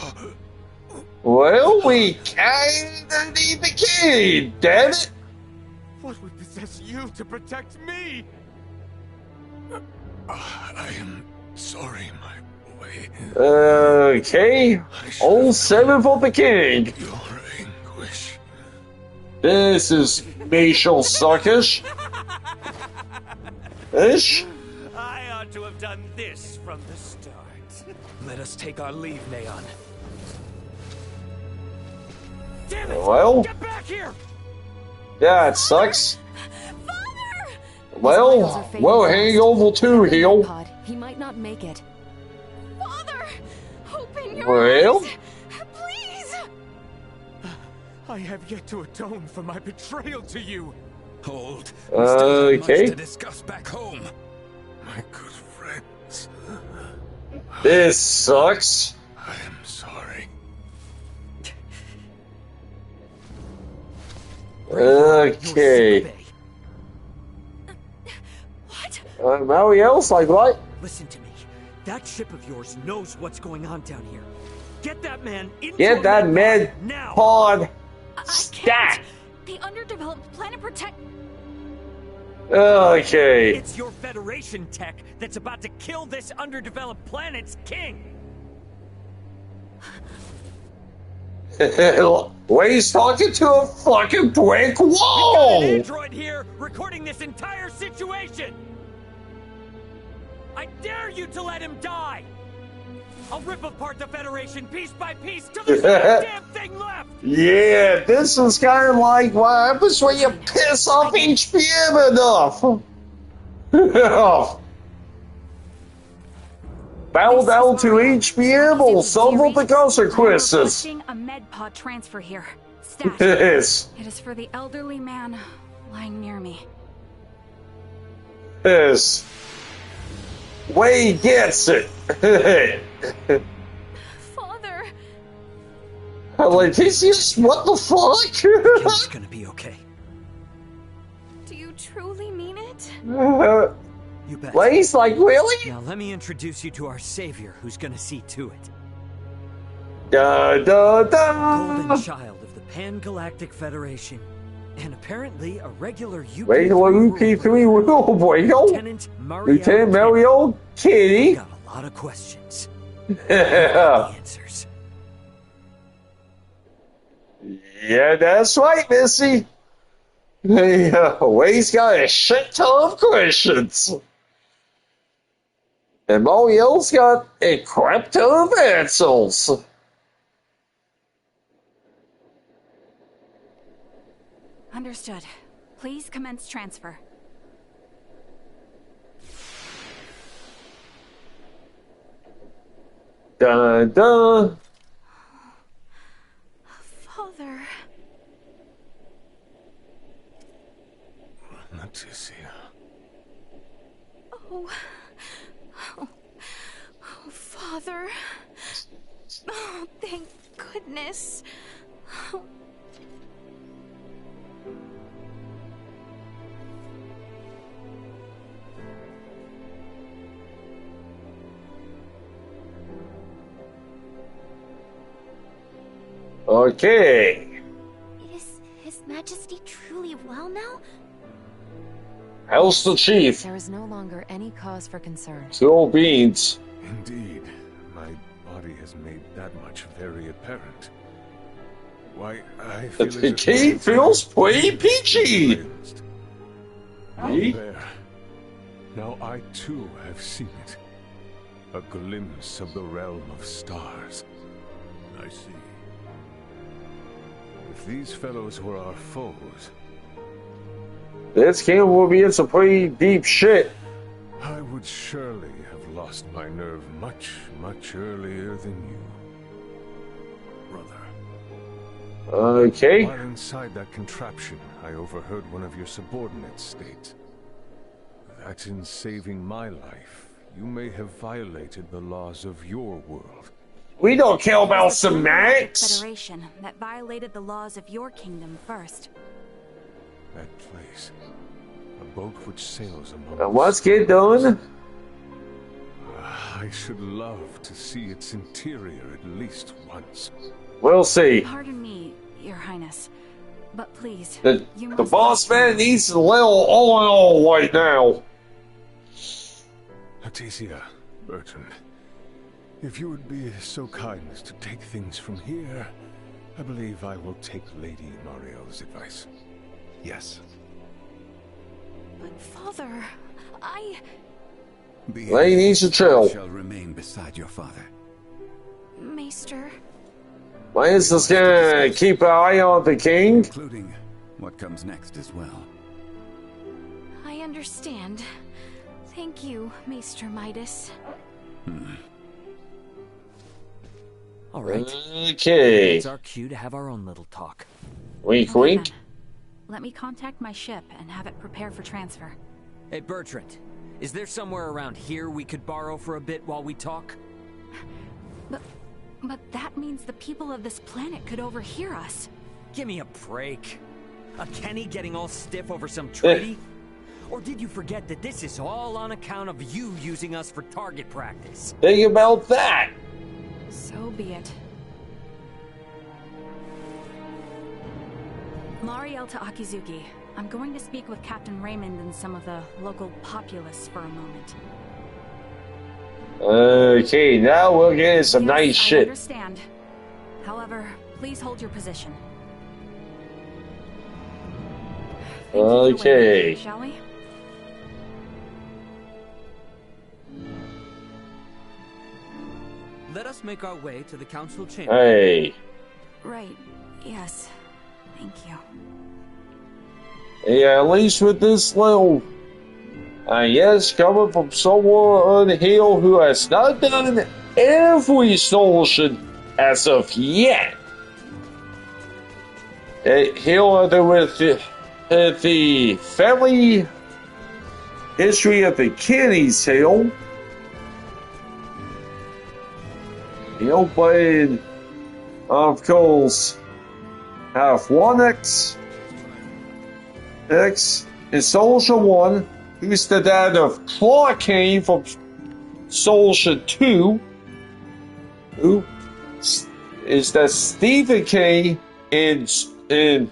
Well, we kinda need the key, damn it. What would possess you to protect me? I am sorry, my boy. Okay. Old 7 for the king. Your anguish. This is Michel Suckish. Ish. I ought to have done this from the start. Let us take our leave, Neon. Damn it! Well. Get back here! Yeah, it sucks. Well, we'll hang over to Heel. He might not make it. Father! Open your Well. eyes! Please! I have yet to atone for my betrayal to you. Hold. We still have much Okay. to discuss back home. My good friends. This sucks. I am sorry. Okay. What? Mariel's like, what? Listen to me. That ship of yours knows what's going on down here. Get that man into Get that med now. pod I stat. can't. The underdeveloped planet protect. Okay. It's your Federation tech that's about to kill this underdeveloped planet's king. Way's talking to a fucking brick We've got wall. an android here recording this entire situation. I dare you to let him die. I'll rip apart the Federation piece by piece till there's not a damn thing left. Yeah, this is kind of like what happens when you piss off HBM enough. Bow down to HBM or suffer the consequences. Requesting a med pod transfer here. Stash. Yes. It is for the elderly man lying near me. Yes. Way gets it. Father. I'm like, this is what the fuck? It's gonna be okay. Do you truly mean it? You bet. Way's like, really? Now let me introduce you to our savior, who's gonna see to it. Da da da. Golden child of the Pan-Galactic Federation, and apparently a regular Wait, UP3 rule, boy, yo. Lieutenant Lieutenant Mario Kitty. Got a lot of questions. Yeah. Answers. Yeah, that's right, Missy. Way's got a shit ton of questions. And Mario's got a crap ton of answers. Understood. Please commence transfer. Dun dun. Father. Leticia. Oh. Oh. Oh, Father. Oh, thank goodness. Oh. Okay. Is His Majesty truly well now? How's the chief? There is no longer any cause for concern. Still beans. Indeed, my body has made that much very apparent. Why, I feel as The if key my feels pretty peachy. cleansed. Me? There. Now I too have seen it. A glimpse of the realm of stars. I see. If these fellows were our foes, This game will be in some pretty deep shit. I would surely have lost my nerve much, much earlier than you. Brother. Okay. While inside that contraption, I overheard one of your subordinates state that in saving my life, You may have violated the laws of your world. We don't care about semantics. Federation that violated the laws of your kingdom first. That place. A boat which sails among Now let's get done. I should love to see its interior at least once. We'll see. Pardon me, Your Highness, but please. The boss man needs a little all in all right now. Artesia, Bertrand, if you would be so kind as to take things from here, I believe I will take Lady Mariel's advice. Yes. But Father, Lady needs to chill. Shall remain beside your father. Maester. Why is this gonna keep an eye on the king? Including what comes next as well. I understand. Thank you, Maester Midas. All right. Okay. It's our cue to have our own little talk. Wink, wink. Let me contact my ship and have it prepare for transfer. Hey, Bertrand, is there somewhere around here we could borrow for a bit while we talk? But that means the people of this planet could overhear us. Give me a break. A Kenny getting all stiff over some treaty? Or did you forget that this is all on account of you using us for target practice? Think about that. So be it. Mariel to Akizuki. I'm going to speak with Captain Raymond and some of the local populace for a moment. Okay, now we're getting some nice I shit. Understand. However, please hold your position. Okay. Shall we? Let us make our way to the council chamber. Hey. Right. Yes. Thank you. Yeah, at least with this little... yes, coming from someone on the hill who has not done every solution as of yet. He'll with the family history of the Kenny's Hill. He'll play, of course, have 1X in Solution 1. Who's the dad of Clark Kane from Solution 2? Who is that Stephen Kane in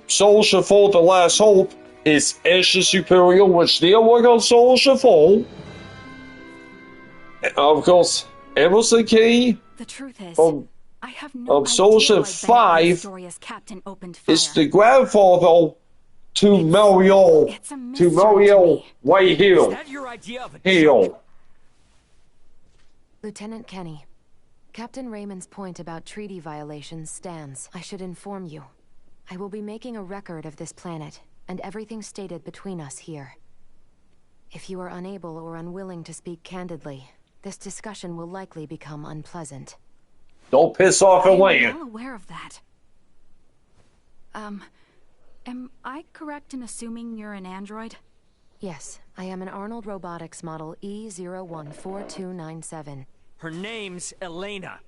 Solution 4, The Last Hope, is Extra Superior, which they'll work on Solution 4. And of course, Emerson Kane the truth is, from I have no Solution 5 is the grandfather to Mario Whitehill. Is that your idea of a Hill. Lieutenant Kenny, Captain Raymond's point about treaty violations stands. I should inform you. I will be making a record of this planet and everything stated between us here. If you are unable or unwilling to speak candidly, this discussion will likely become unpleasant. Don't piss off Elaine. I'm well aware of that. Am I correct in assuming you're an android? Yes, I am an Arnold Robotics model E014297. Her name's Elena.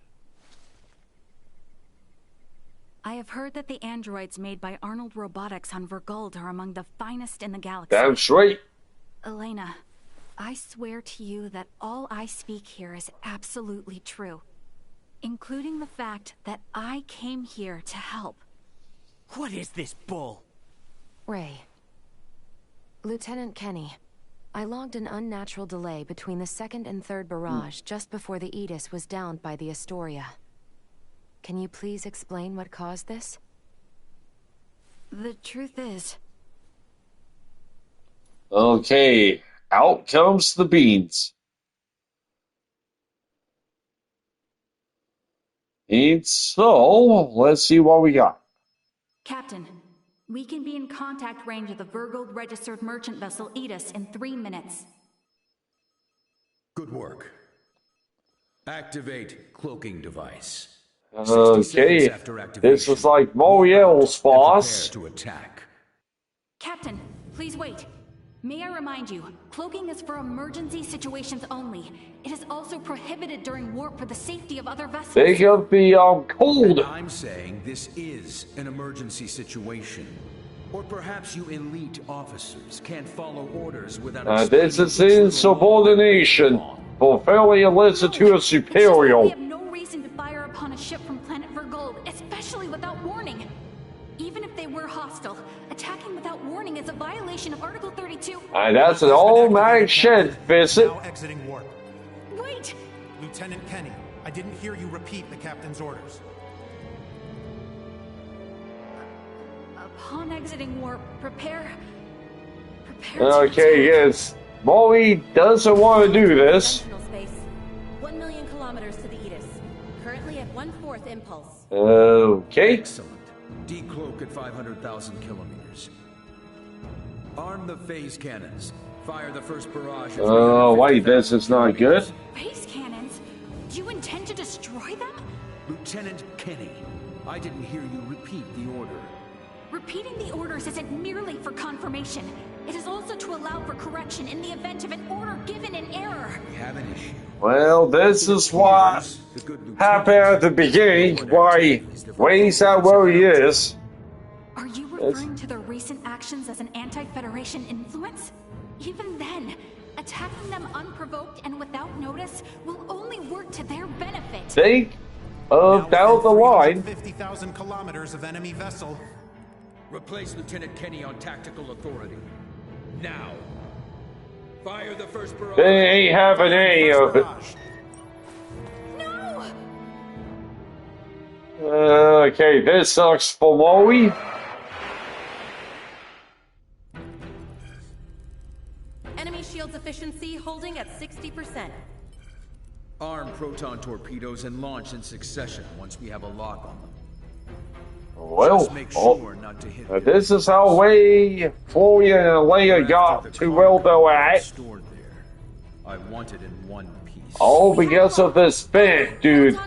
I have heard that the androids made by Arnold Robotics on Verguld are among the finest in the galaxy. That's right. Elena, I swear to you that all I speak here is absolutely true, including the fact that I came here to help. What is this bull? Ray. Lieutenant Kenny, I logged an unnatural delay between the second and third barrage just before the Aegis was downed by the Astoria. Can you please explain what caused this? The truth is... Okay, out comes the beans. And so, let's see what we got. Captain, we can be in contact range of the Verguld registered merchant vessel Aegis in 3 minutes. Good Activate cloaking device. Okay, this is like Moriel's boss. To attack. Captain, please wait. May I remind you, cloaking is for emergency situations only. It is also prohibited during warp for the safety of other vessels. They could be cold. And I'm saying this is an emergency situation. Or perhaps you elite officers can't follow orders without this is insubordination. Fulfilling a listen to a superior. We have no reason to fire upon a ship from planet Vergold, especially without warning. Even if they were hostile, attacking without warning is a violation of Article 32. That's an automatic shit, visit. Now exiting warp. Wait! Lieutenant Kenny, I didn't hear you repeat the captain's orders. Upon exiting warp, prepare Okay, yes. Molly doesn't want to do this. Space. 1 million kilometers to the Edis. Currently at 1/4 impulse. Okay. Excellent. Decloak at 500,000 kilometers. Arm the phase cannons. Fire the first barrage. Oh, wait, this is not good. Phase cannons? Do you intend to destroy them? Lieutenant Kenny, I didn't hear you repeat the order. Repeating the orders isn't merely for confirmation. It is also to allow for correction in the event of an order given in error. We have an issue. Well, this is what happened at the beginning. Why he's not where he is. Are you referring to their recent actions as an anti-Federation influence? Even then, attacking them unprovoked and without notice will only work to their benefit. Think down the line. 50,000 kilometers of enemy vessel. Replace Lieutenant Kenny on tactical authority. Now. Fire the first barrage. They ain't having any of it. No! Okay, this sucks for Moe. Enemy shields efficiency holding at 60%. Arm proton torpedoes and launch in succession once we have a lock on them. Well, just make sure not to hit this is how way Florian and Leia got to where they're at. Stored there. I want it in one piece. All because of this spin, dude.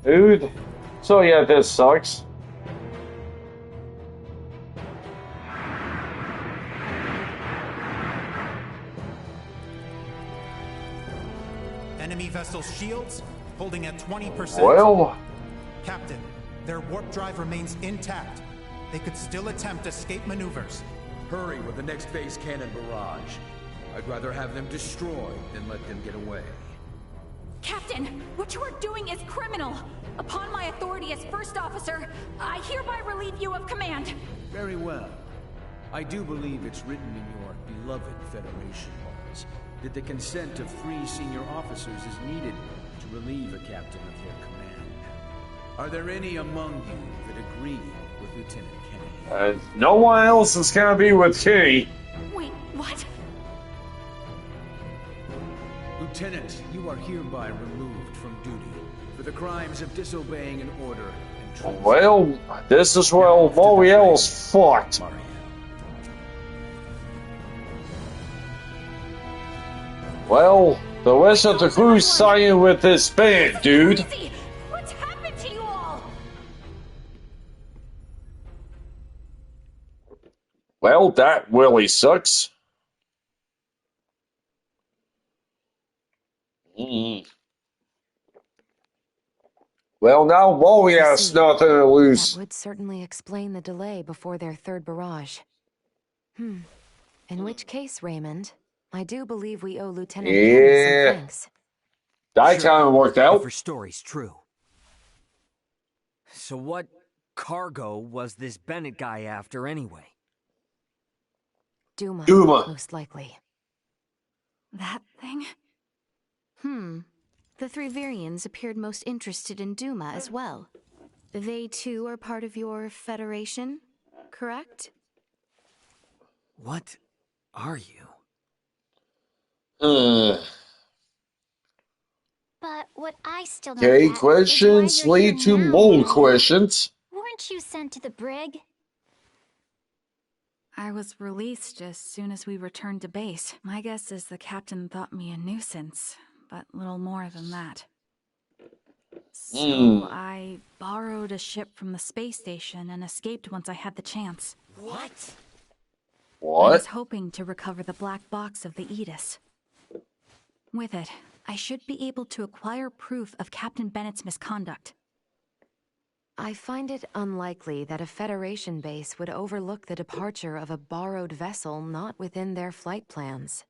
Dude. So yeah, this sucks. Enemy vessel shields holding at 20%. Well, Captain, their warp drive remains intact. They could still attempt escape maneuvers. Hurry with the next phase cannon barrage. I'd rather have them destroyed than let them get away. Captain, what you are doing is criminal. Upon my authority as first officer, I hereby relieve you of command. Very well. I do believe it's written in your beloved Federation laws that the consent of 3 senior officers is needed to relieve a captain of their command. Are there any among you that agree with Lieutenant Kenny? No one else is gonna be with Kenny. Wait, what? Lieutenant, you are hereby removed from duty for the crimes of disobeying an order and treason. Well, this is where Moriel's fucked. Well, the rest of the crew's signing with this band, dude. What's happened to you all? Well, that really sucks. Well, now Molly has nothing to lose. That would certainly explain the delay before their third barrage. In which case, Raymond, I do believe we owe Lieutenant Kenny some thanks. That kind of worked out. Her story's true. So what cargo was this Bennett guy after anyway? Duma, most likely. That thing? The 3 Virians appeared most interested in Duma as well. They too are part of your Federation, correct? What are you? But what I still don't Okay, get questions is why you're lead here to now. more questions. Weren't you sent to the brig? I was released as soon as we returned to base. My guess is the captain thought me a nuisance, but little more than that. So I borrowed a ship from the space station and escaped once I had the chance. What? I was hoping to recover the black box of the Aegis. With it, I should be able to acquire proof of Captain Bennett's misconduct. I find it unlikely that a Federation base would overlook the departure of a borrowed vessel not within their flight plans.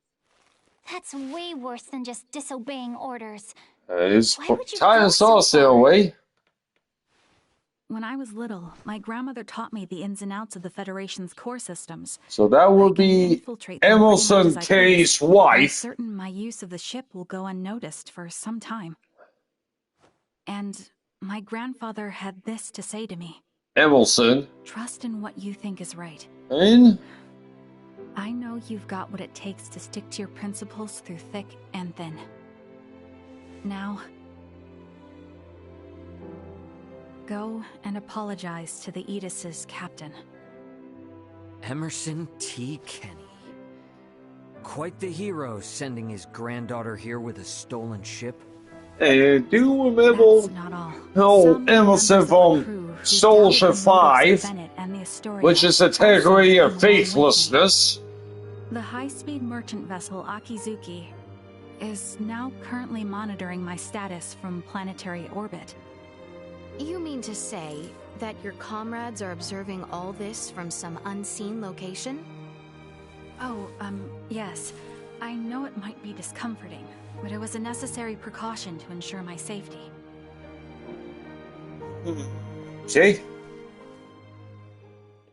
That's way worse than just disobeying orders. It's time to stay away. When I was little, my grandmother taught me the ins and outs of the Federation's core systems. So that would be Emerson K's wife. I'm certain my use of the ship will go unnoticed for some time. And my grandfather had this to say to me. Emerson. Trust in what you think is right. And? I know you've got what it takes to stick to your principles through thick and thin. Now, go and apologize to the Aegis' captain. Emerson T. Kenny. Quite the hero, sending his granddaughter here with a stolen ship. Hey, do you remember how Emerson from Soldier 5, which is a category of faithlessness? The high-speed merchant vessel Akizuki is now currently monitoring my status from planetary orbit. You mean to say that your comrades are observing all this from some unseen location? Oh, yes. I know it might be discomforting, but it was a necessary precaution to ensure my safety. See?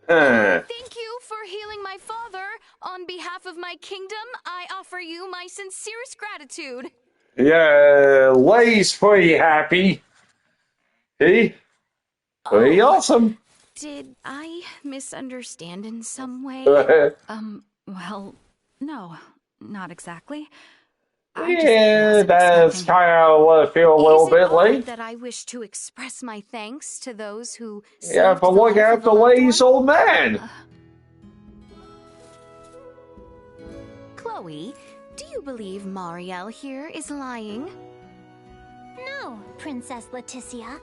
Thank you for healing my father. On behalf of my kingdom, I offer you my sincerest gratitude. Yeah, Lay's pretty happy. See? Pretty awesome. Did I misunderstand in some way? Well, no, not exactly. Yeah, that's kind of what I feel a little bit late. That I wish to express my thanks to those who. Yeah, but look at the Lay's old man. Chloe, do you believe Marielle here is lying? No, Princess Leticia.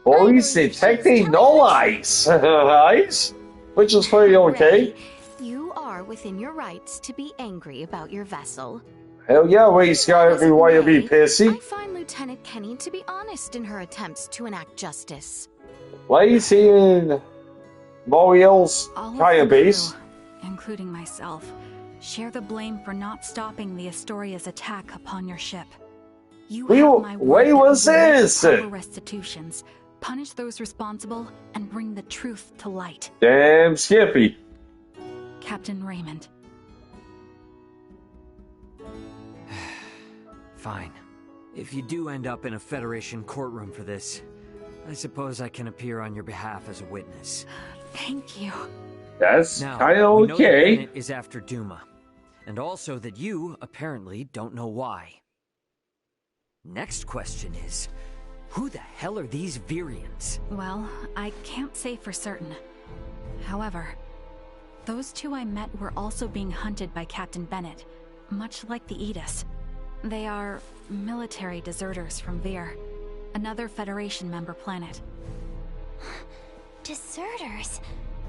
Boys, they technically no lies. Lies? Which is pretty okay. You are within your rights to be angry about your vessel. Hell yeah, Ray's got every way to be pissy. I find Lieutenant Kenny to be honest in her attempts to enact justice. Lacey and Moriel's kind of base. Including myself, share the blame for not stopping the Astoria's attack upon your ship. You have my word was this? Restitutions, punish those responsible, and bring the truth to light. Damn Skippy. Captain Raymond. Fine. If you do end up in a Federation courtroom for this, I suppose I can appear on your behalf as a witness. Thank you. That's kind of okay. okay. Bennett is after Duma, and also that you apparently don't know why. Next question is, who the hell are these Virians? Well, I can't say for certain. However, those two I met were also being hunted by Captain Bennett, much like the Aegis. They are military deserters from Vir, another Federation member planet. Deserters?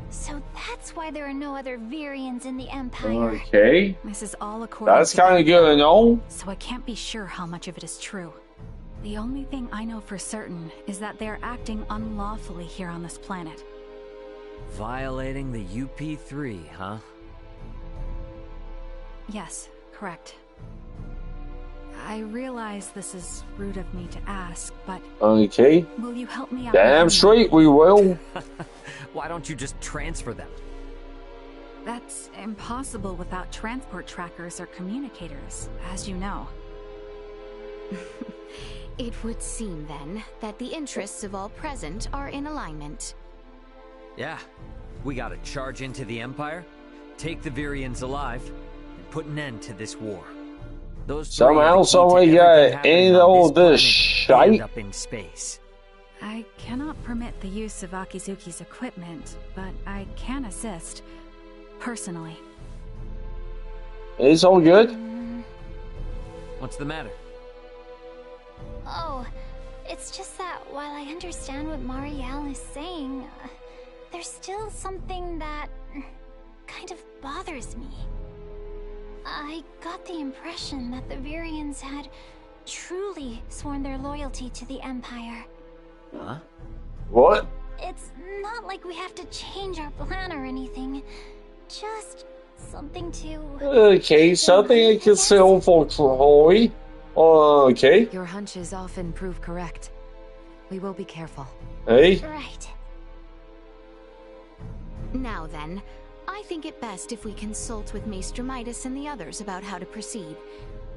So that's why there are no other Virians in the Empire. Okay. This is all according That's to kind of good to know. So I can't be sure how much of it is true. The only thing I know for certain is that they're acting unlawfully here on this planet. Violating the UP3, huh? Yes, correct. I realize this is rude of me to ask, but... Okay. Will you help me out? Damn straight we will. Why don't you just transfer them? That's impossible without transport trackers or communicators, as you know. It would seem, then, that the interests of all present are in alignment. Yeah. We gotta charge into the Empire, take the Virians alive, and put an end to this war. Those somehow, someway, got end all this shite. Up in space. I cannot permit the use of Akizuki's equipment, but I can assist, personally. It's all good. What's the matter? Oh, it's just that while I understand what Marielle is saying, there's still something that kind of bothers me. I got the impression that the Virians had truly sworn their loyalty to the Empire. Huh? What? It's not like we have to change our plan or anything. Just something to... Okay, something I can sell for Troy. Okay. Your hunches often prove correct. We will be careful. Hey. Right. Now then, I think it best if we consult with Maester Midas and the others about how to proceed.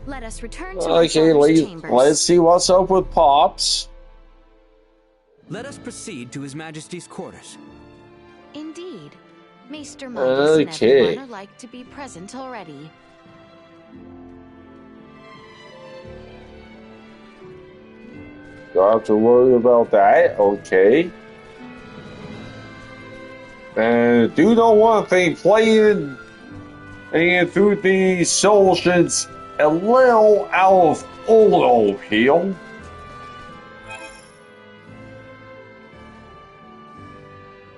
Let us return to our chambers. Let's see what's up with Pops. Let us proceed to His Majesty's quarters. Indeed. Maester Midas and everyone are like to be present already. Don't have to worry about that. Okay. And do know one thing, playing and through these solutions a little out of order here.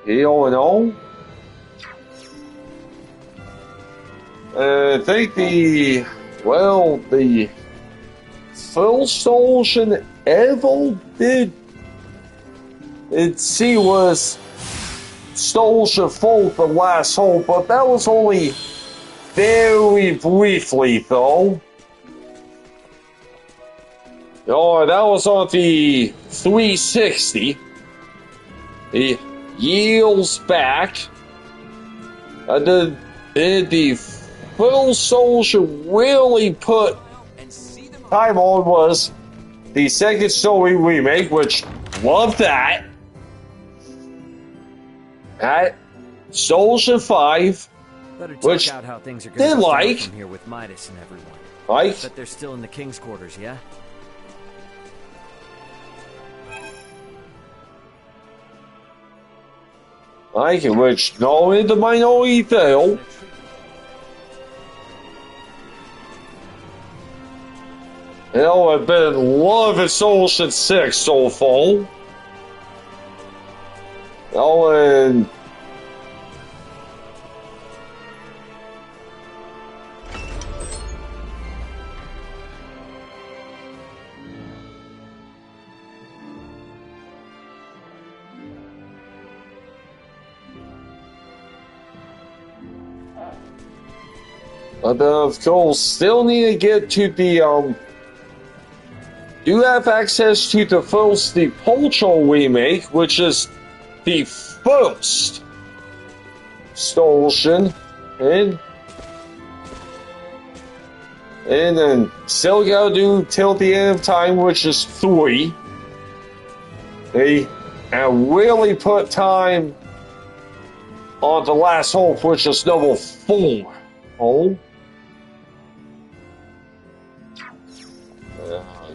Here and all. I think the first solution ever did it see was Solution 4, The Last Hope, but that was only very briefly though. Oh, that was on the 360. The years back. The first solution really put time on was the Second Story remake, which loved that. At Solution 5, which out how things are did like from here with Midas and everyone. Like, but they're still in the King's quarters, yeah? Like which no in the minority though. Hell, I've been loving Solution 6 so far. Oh, and but of course, still need to get to the do have access to the first the Polcho remake, which is the first solution, and then still gotta do Till the End of Time, which is 3. They really put time on The Last Hope, which is number 4. Oh.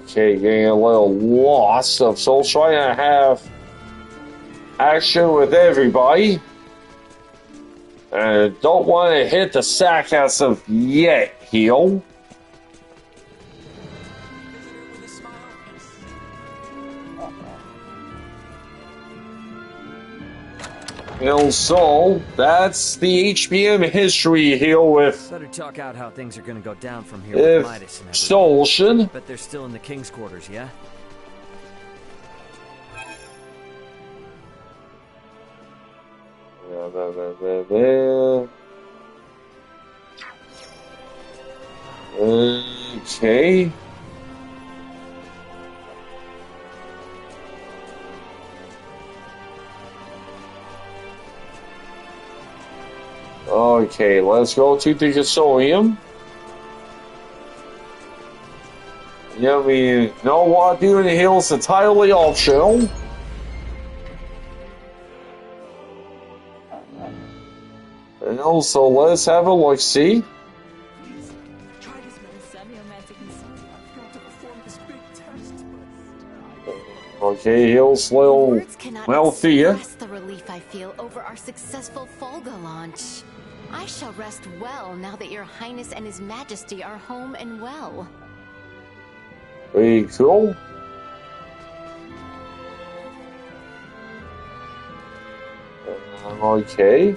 Okay, getting a little lost. I'm still trying to have action with everybody. And don't want to hit the sack as of yet, here. And so, that's the HBM history here with... Better talk out how things are going to go down from here with Midas and everything. Solution. But they're still in the King's quarters, yeah? Okay. Okay, let's go to the Casorium. Yeah, we know what doing the hills entirely optional. And also, let's have a look see. Okay, Hill's little wealthier. That's the relief I feel over our successful Folga launch. I shall rest well now that your Highness and His Majesty are home and well. Very cool. Okay.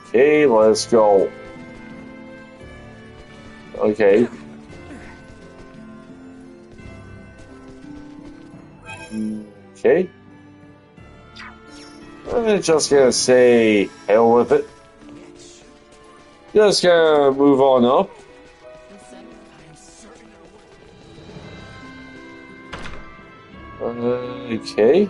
Okay, let's go. Okay. Okay. I'm just gonna say hell with it. Just gonna move on up. Okay.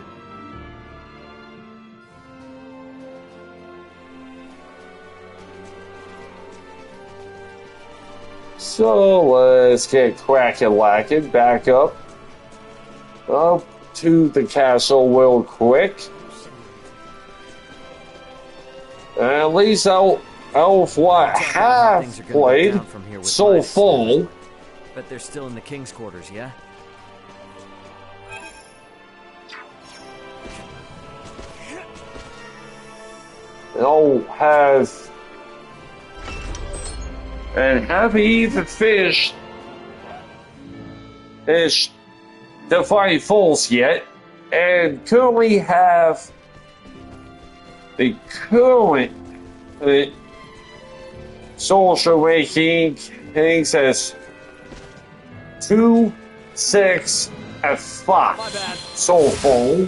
So let's get crack-a-lackin' back up to the castle real quick. At least I'll what half played so full. But they're still in the king's quarters, yeah? I'll have and haven't even finished the fight falls yet, and currently have the current social ranking things as 2, 6, and 5 so far.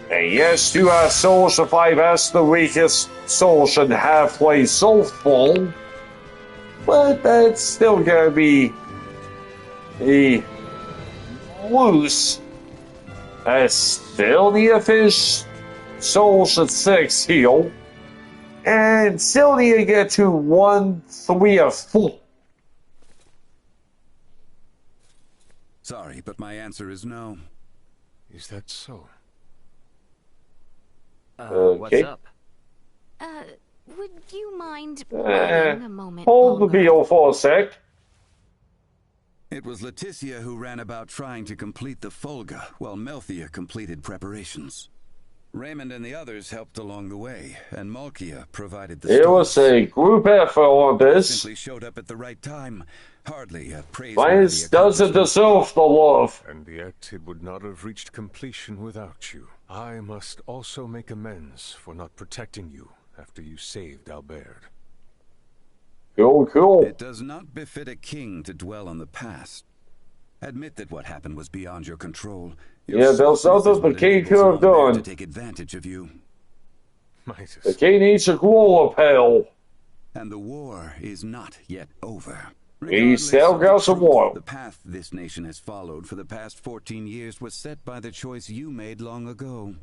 And yes, 2 out of Souls and 5 as the weakest Souls and halfway so far. But that's still gonna be a loose. I still need to finish Souls at 6 heal. And still need to get to 1, 3, or 4. Sorry, but my answer is no. Is that so? What's up? Would you mind waiting a moment Hold the longer? video for a sec. It was Leticia who ran about trying to complete the Folga, while Melthia completed preparations. Raymond and the others helped along the way, and Malkia provided the It was a group effort on this. Simply showed up at the right time. Hardly a praise. Midas doesn't deserve the love. And yet it would not have reached completion without you. I must also make amends for not protecting you after you saved Albert. Cool. It does not befit a king to dwell on the past. Admit that what happened was beyond your control. Yeah, there's something the king could have To done. take advantage of you. The king needs a glow of hell. And the war is not yet over. He still got some more. The path this nation has followed for the past 14 years was set by the choice you made long ago.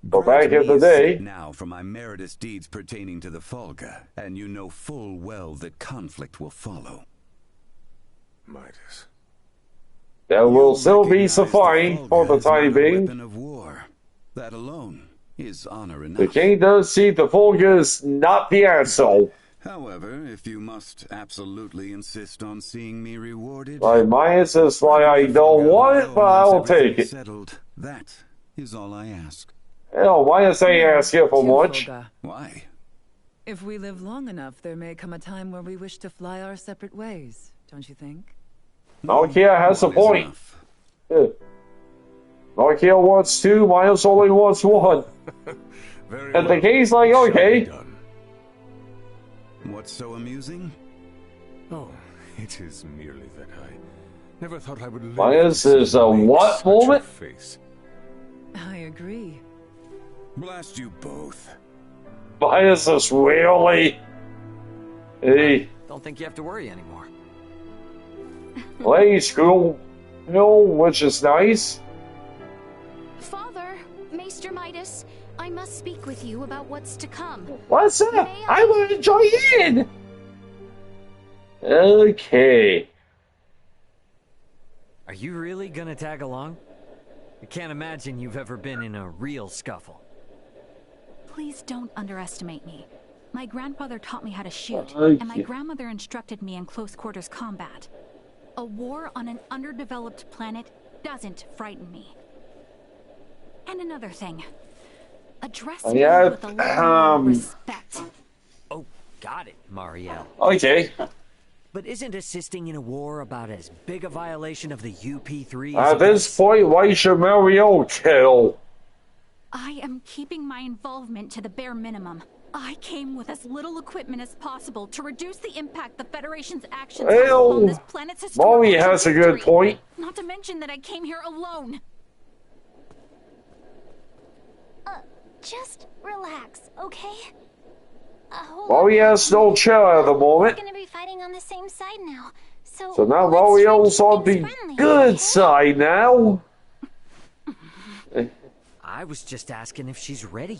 But back in the day, Now for my meritorious deeds pertaining to the Folga, and you know full well that conflict will follow. Midas. there will still be safari for the time being. Weapon of war. That alone is honor enough. The king does see the Volga's not the answer. However, if you must absolutely insist on seeing me rewarded, My Midas is why I don't want it, but I'll take it. settled. That is all I ask. Hell, Midas ain't asking for much. Folga. Why? If we live long enough, there may come a time where we wish to fly our separate ways, don't you think? Malkia has a point. Yeah. Malkia wants 2, Midas only wants 1. And the king's like, okay. What's so amusing? Oh, it is merely that I never thought I would live. Midas is a what moment? I agree. Blast you both. Midas is really... Hey, Don't think you have to worry anymore. play school, which is nice. Father, Maester Midas, I must speak with you about what's to come. What's up? I want to join in. Okay. Are you really gonna tag along? I can't imagine you've ever been in a real scuffle. Please don't underestimate me. My grandfather taught me how to shoot, Okay. and my grandmother instructed me in close quarters combat. A war on an underdeveloped planet doesn't frighten me. And another thing. Address me Yeah, with a little more respect. Oh, got it, Marielle. Okay. But isn't assisting in a war about as big a violation of the UP3 At this point, why should Mario kill? I am keeping my involvement to the bare minimum. I came with as little equipment as possible to reduce the impact the Federation's actions have on this planet's historical Molly has a good point. Not to mention that I came here alone. Just relax, okay? Molly has no chill at the moment. We're gonna be fighting on the same side now. So now Mario's on the good side now. I was just asking if she's ready.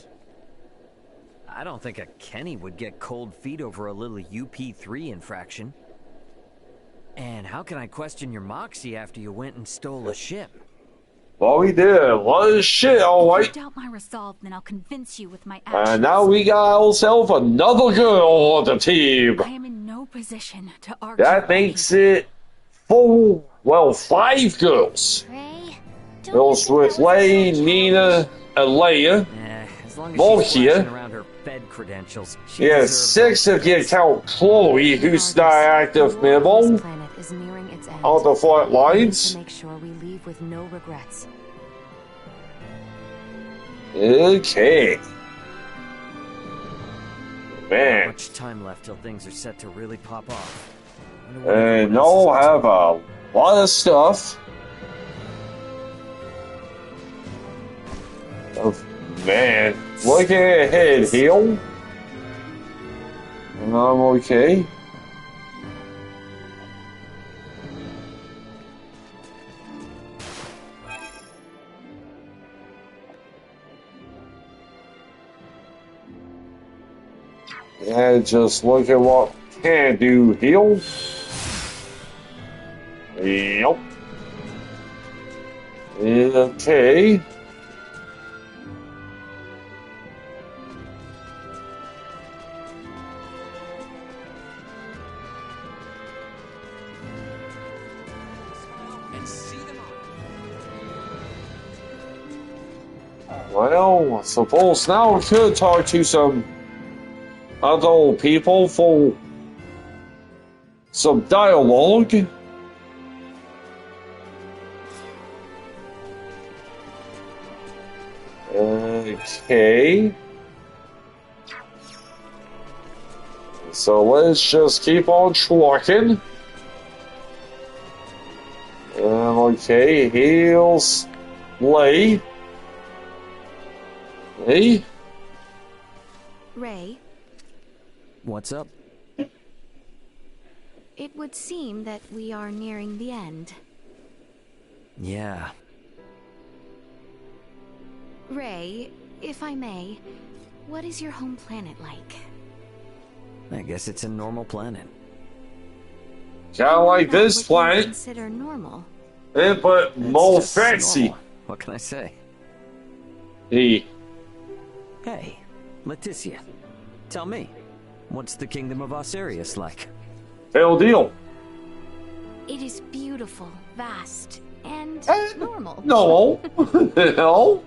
I don't think a Kenny would get cold feet over a little UP3 infraction. And how can I question your moxie after you went and stole a ship? Well, we did a lot of shit, alright. If you doubt my resolve, then I'll convince you with my actions. And now we got ourselves another girl on the team. I am in no position to argue. That makes it 5 girls. Girls with Lei, Nina, and Leia. As long as More she's here. flashing around her Fed credentials. She Yeah, deserves 6 if you count Chloe, who's not active memo. Is nearing its end. On the front lines. To make sure we leave with no regrets. Okay. Man. Much time left till things are set to really pop off. And I'll have a lot of stuff. Oh, man. Look ahead, heel. I'm okay. Yeah, just look at what can do heal. Yep. Okay. Well, I suppose now we could talk to some other people for some dialogue. Okay. So let's just keep on trucking. Okay, heals Lei. Hey? Ray, What's up? it would seem that we are nearing the end. Yeah. Ray, if I may, what is your home planet like? I guess it's a normal planet. Kinda like this What you planet, consider normal? but more just fancy. normal. What can I say? Hey. Hey, Leticia, tell me, what's the Kingdom of Osirius like? Fail deal. It is beautiful, vast, and normal. No. No.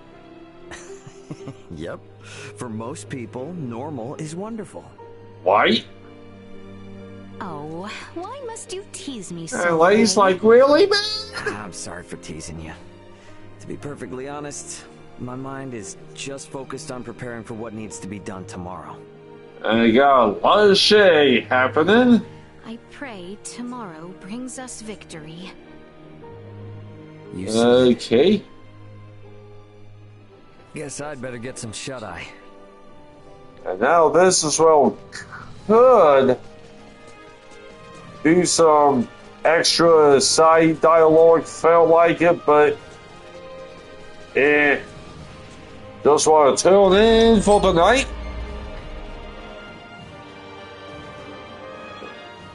Yep. For most people, normal is wonderful. Why? Oh, why must you tease me so? And Lei's like, really, man? I'm sorry for teasing you. To be perfectly honest, my mind is just focused on preparing for what needs to be done tomorrow. And you got a lot of shit happening. I pray tomorrow brings us victory. You see? Okay. Guess I'd better get some shut-eye. And now this as well could do some extra side dialogue, felt like it, but just want to tune in for the night.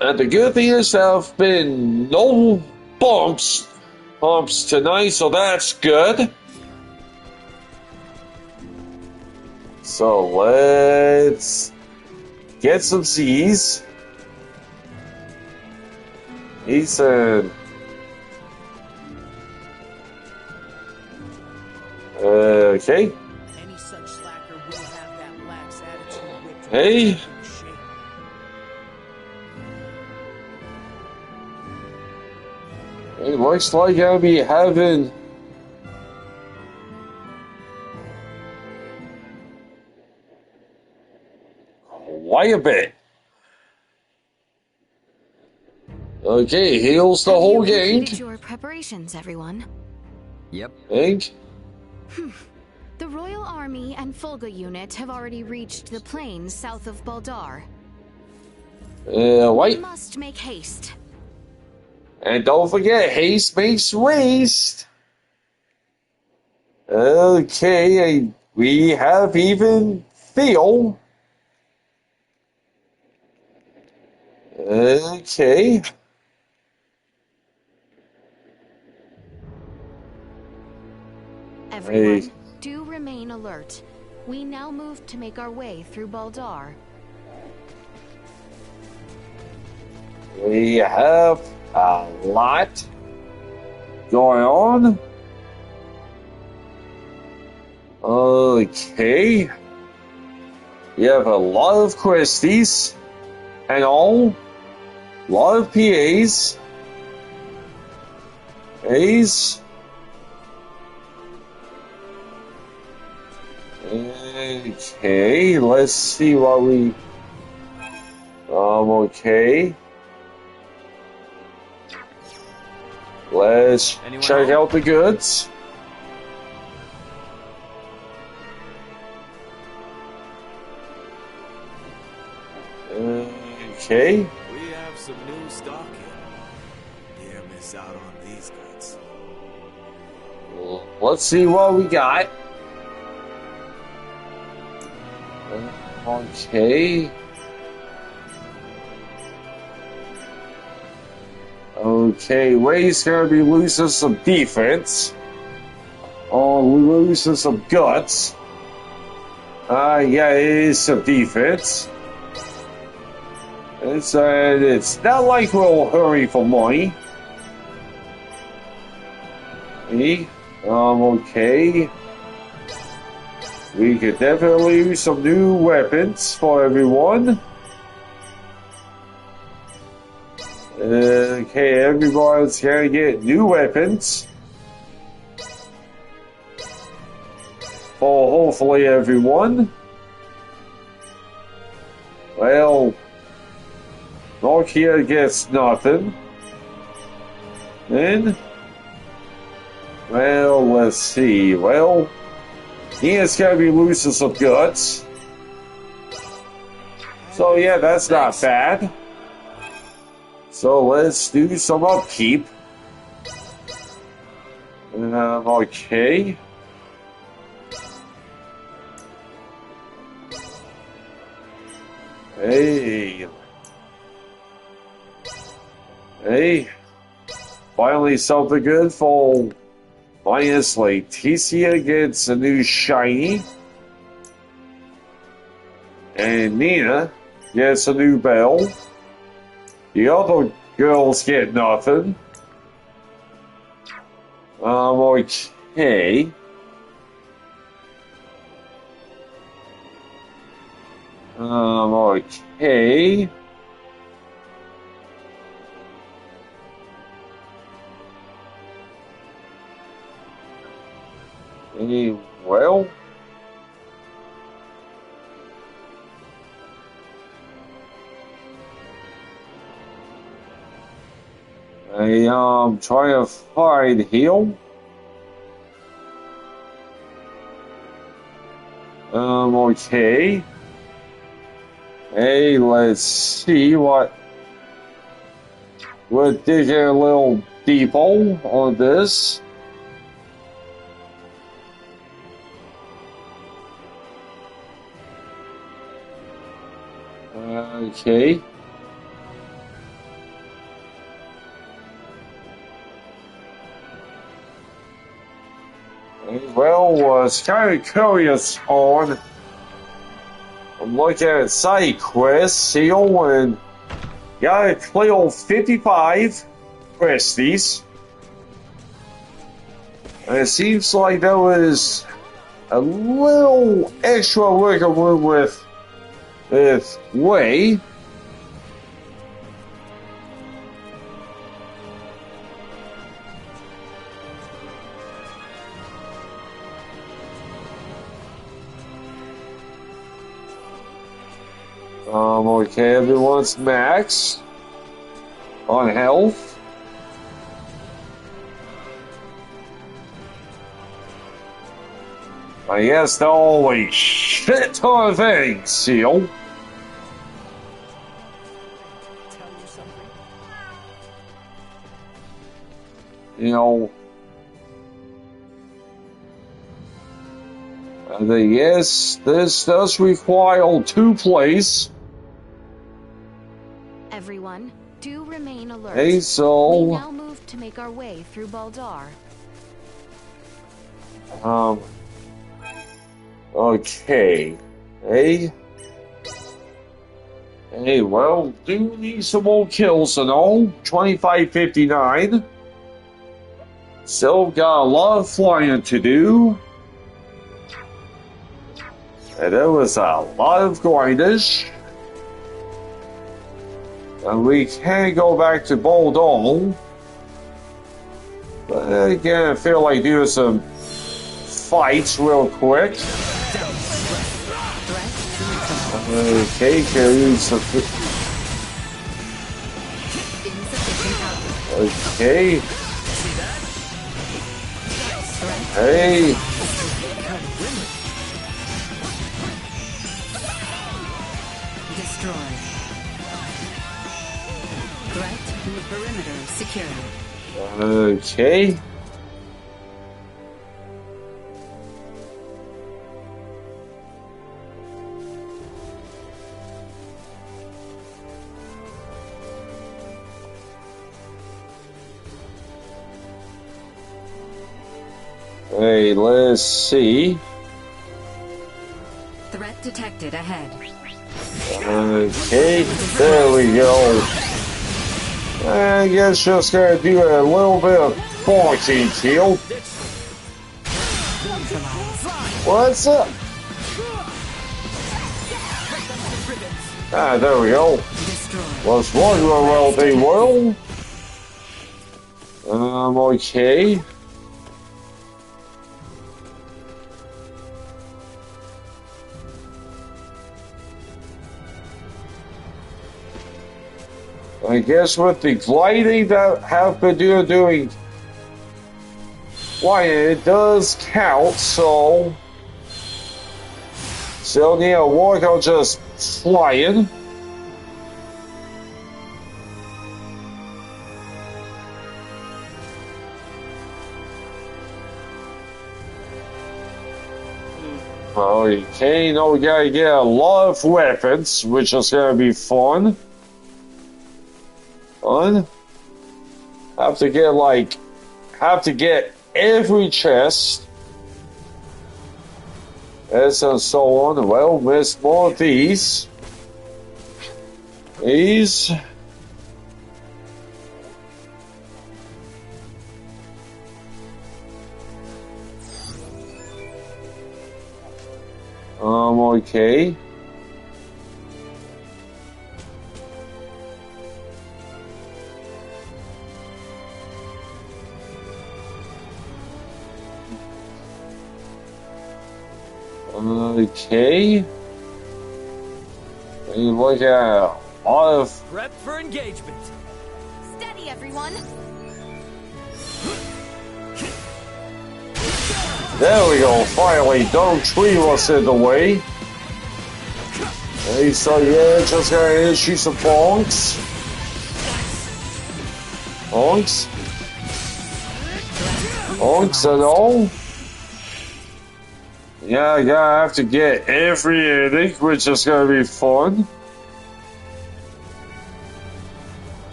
And the good thing is there have been no bumps tonight, so that's good. So let's get some Z's. Ethan. Okay. Any such slacker will have that lax attitude which Hey. It looks like I'll be having quite a bit. Okay, heals the whole Have you gang. completed your preparations, everyone? Yep. Egg. The Royal Army and Fulga unit have already reached the plains south of Baldar. We Wait. must make haste. And don't forget, haste makes waste. Okay, we have even Theo. Okay. Everyone, do remain alert. We now move to make our way through Baldar. We have a lot going on. Okay. You have a lot of questies and all. A lot of PAs. A's. Okay, let's see what we... okay. Let's check out the goods. Okay. We have some new stock here. Dare miss out on these goods. Let's see what we got. Okay. Okay, Way's gonna be losing some defense. Oh, we're losing some guts. Yeah, it is some defense. It's not like we'll hurry for money. Okay. We could definitely use some new weapons for everyone. Okay, everyone's gonna get new weapons. For hopefully everyone. Well, Nokia gets nothing. Then, well, let's see. Well, he is gonna be losing some guts. So yeah, that's not bad. So let's do some upkeep. Okay. Hey. Hey. Finally something good for minus Leticia gets a new shiny. And Nina gets a new bell. The other girls get nothing. Okay. Okay. Well. I try to find heal. Okay. Hey, let's see what we're digging a little deeper on this. Okay. Well, was kind of curious on. I'm looking at side quests here and got to clear 55 questies. And it seems like there was a little extra working room with Way. Okay, everyone's max on health. I guess there are always shit ton of things, Seal. You know, yes, this does require 2 plays. Everyone, do remain alert. Hey, so we now move to make our way through Baldar. Okay. Hey, well, do need some more kills and all. 2559. Still got a lot of flying to do. And there was a lot of grinders. And we can go back to Baldar. But again, I feel like doing some fights real quick. Okay, carry some. Okay. Hey. Destroy. Threat in the perimeter secured. Okay. Hey, let's see. Threat detected ahead. Okay, there we go. I guess just gonna do a little bit of boxing, Teal. What's up? Ah, there we go. Was wondering well they will. Okay. I guess with the gliding that have been doing, why it does count, so still need to work on just flying. Okay, now we gotta get a lot of weapons, which is gonna be fun. Have to get every chest. And so on. Well, missed more of these. These. Okay. Okay. You look at a lot of. Prep for engagement. Steady, everyone. There we go. Finally, don't treat us in the way. Hey, so yeah, just gonna issue some bonks. Bonks. Bonks and all. Yeah, I gotta have to get every inning, which is gonna be fun.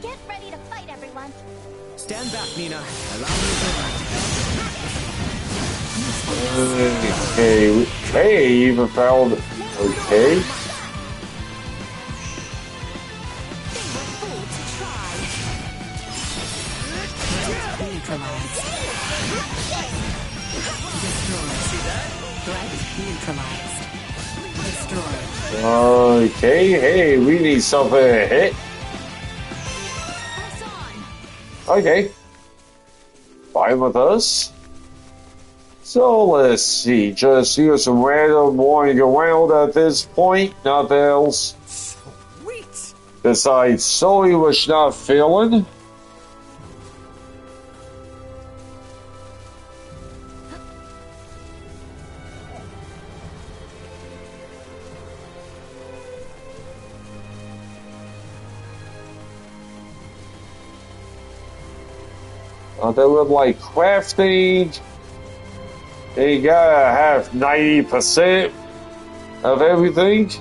Get ready to fight, everyone. Stand back, Nina. Allow me to Okay. Hey, even found. Okay. Okay, hey, we need something to hit. Okay. Fine with us. So let's see, just use some random warning around at this point, nothing else. Besides, Sully was not feeling. They look like crafting. You gotta have 90% of everything.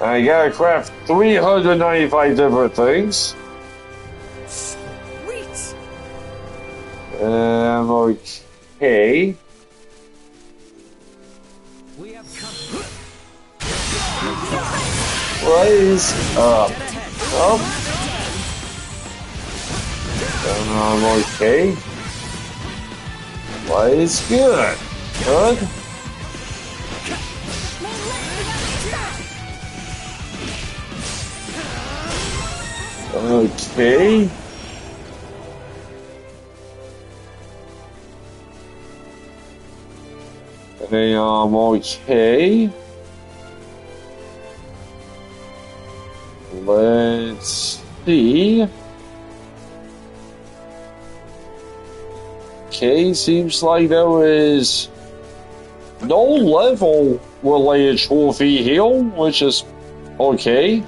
And you gotta craft 395 different things. Sweet. Okay. We have Raise up. Up. Okay. Raise good. Good. Okay. Okay. Let's see. Okay, seems like there is no level related trophy here, which is okay.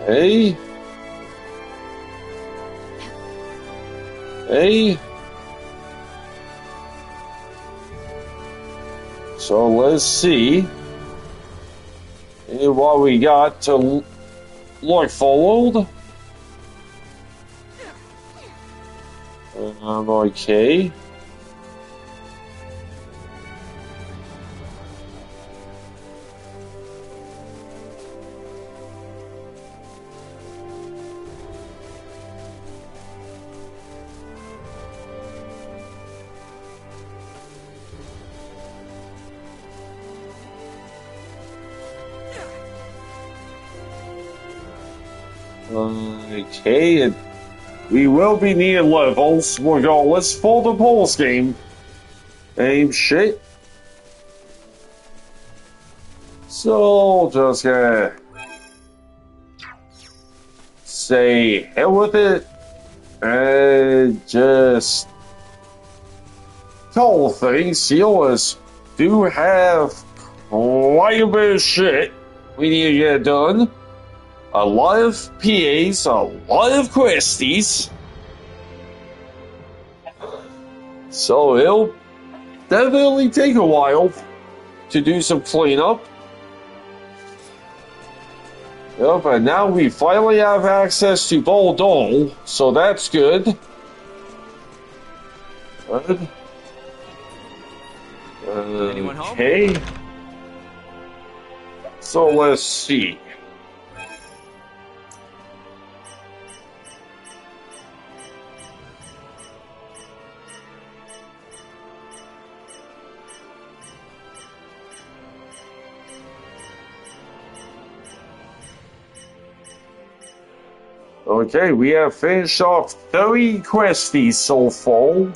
Hey. Hey. So let's see what we got to look forward. Okay. Okay, and we will be needing levels regardless for the pulse game. Aim shit. So just gonna say hell with it and just couple things. Sealers do have quite a bit of shit we need to get done. A lot of PAs, a lot of questies. So it'll definitely take a while to do some cleanup. Yep, and now we finally have access to Boldol, so that's good. Good. Anyone home? Okay. So let's see. Okay, we have finished off 30 questies so far.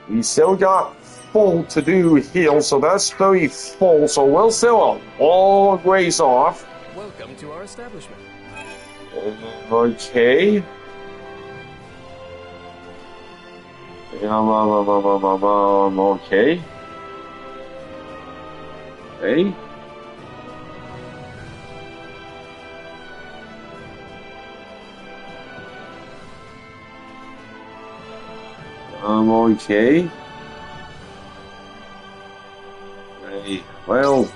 We still got 4 to do here, so that's 34, so we're still a long ways off. Welcome to our establishment. Okay. Okay. Hey. Okay. Hey, well,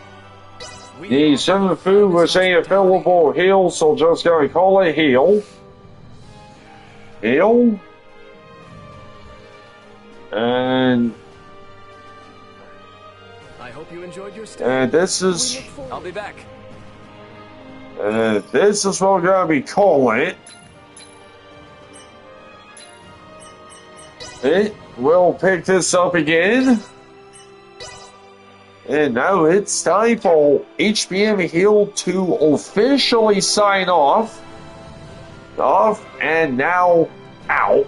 the 7 food was a available heal, so just gonna call it heal. Heal. And I hope you enjoyed your stay. and this is I'll be back. this is what we're gonna be calling it. We'll pick this up again. And now it's time for HBM Heal to officially sign off. And now out.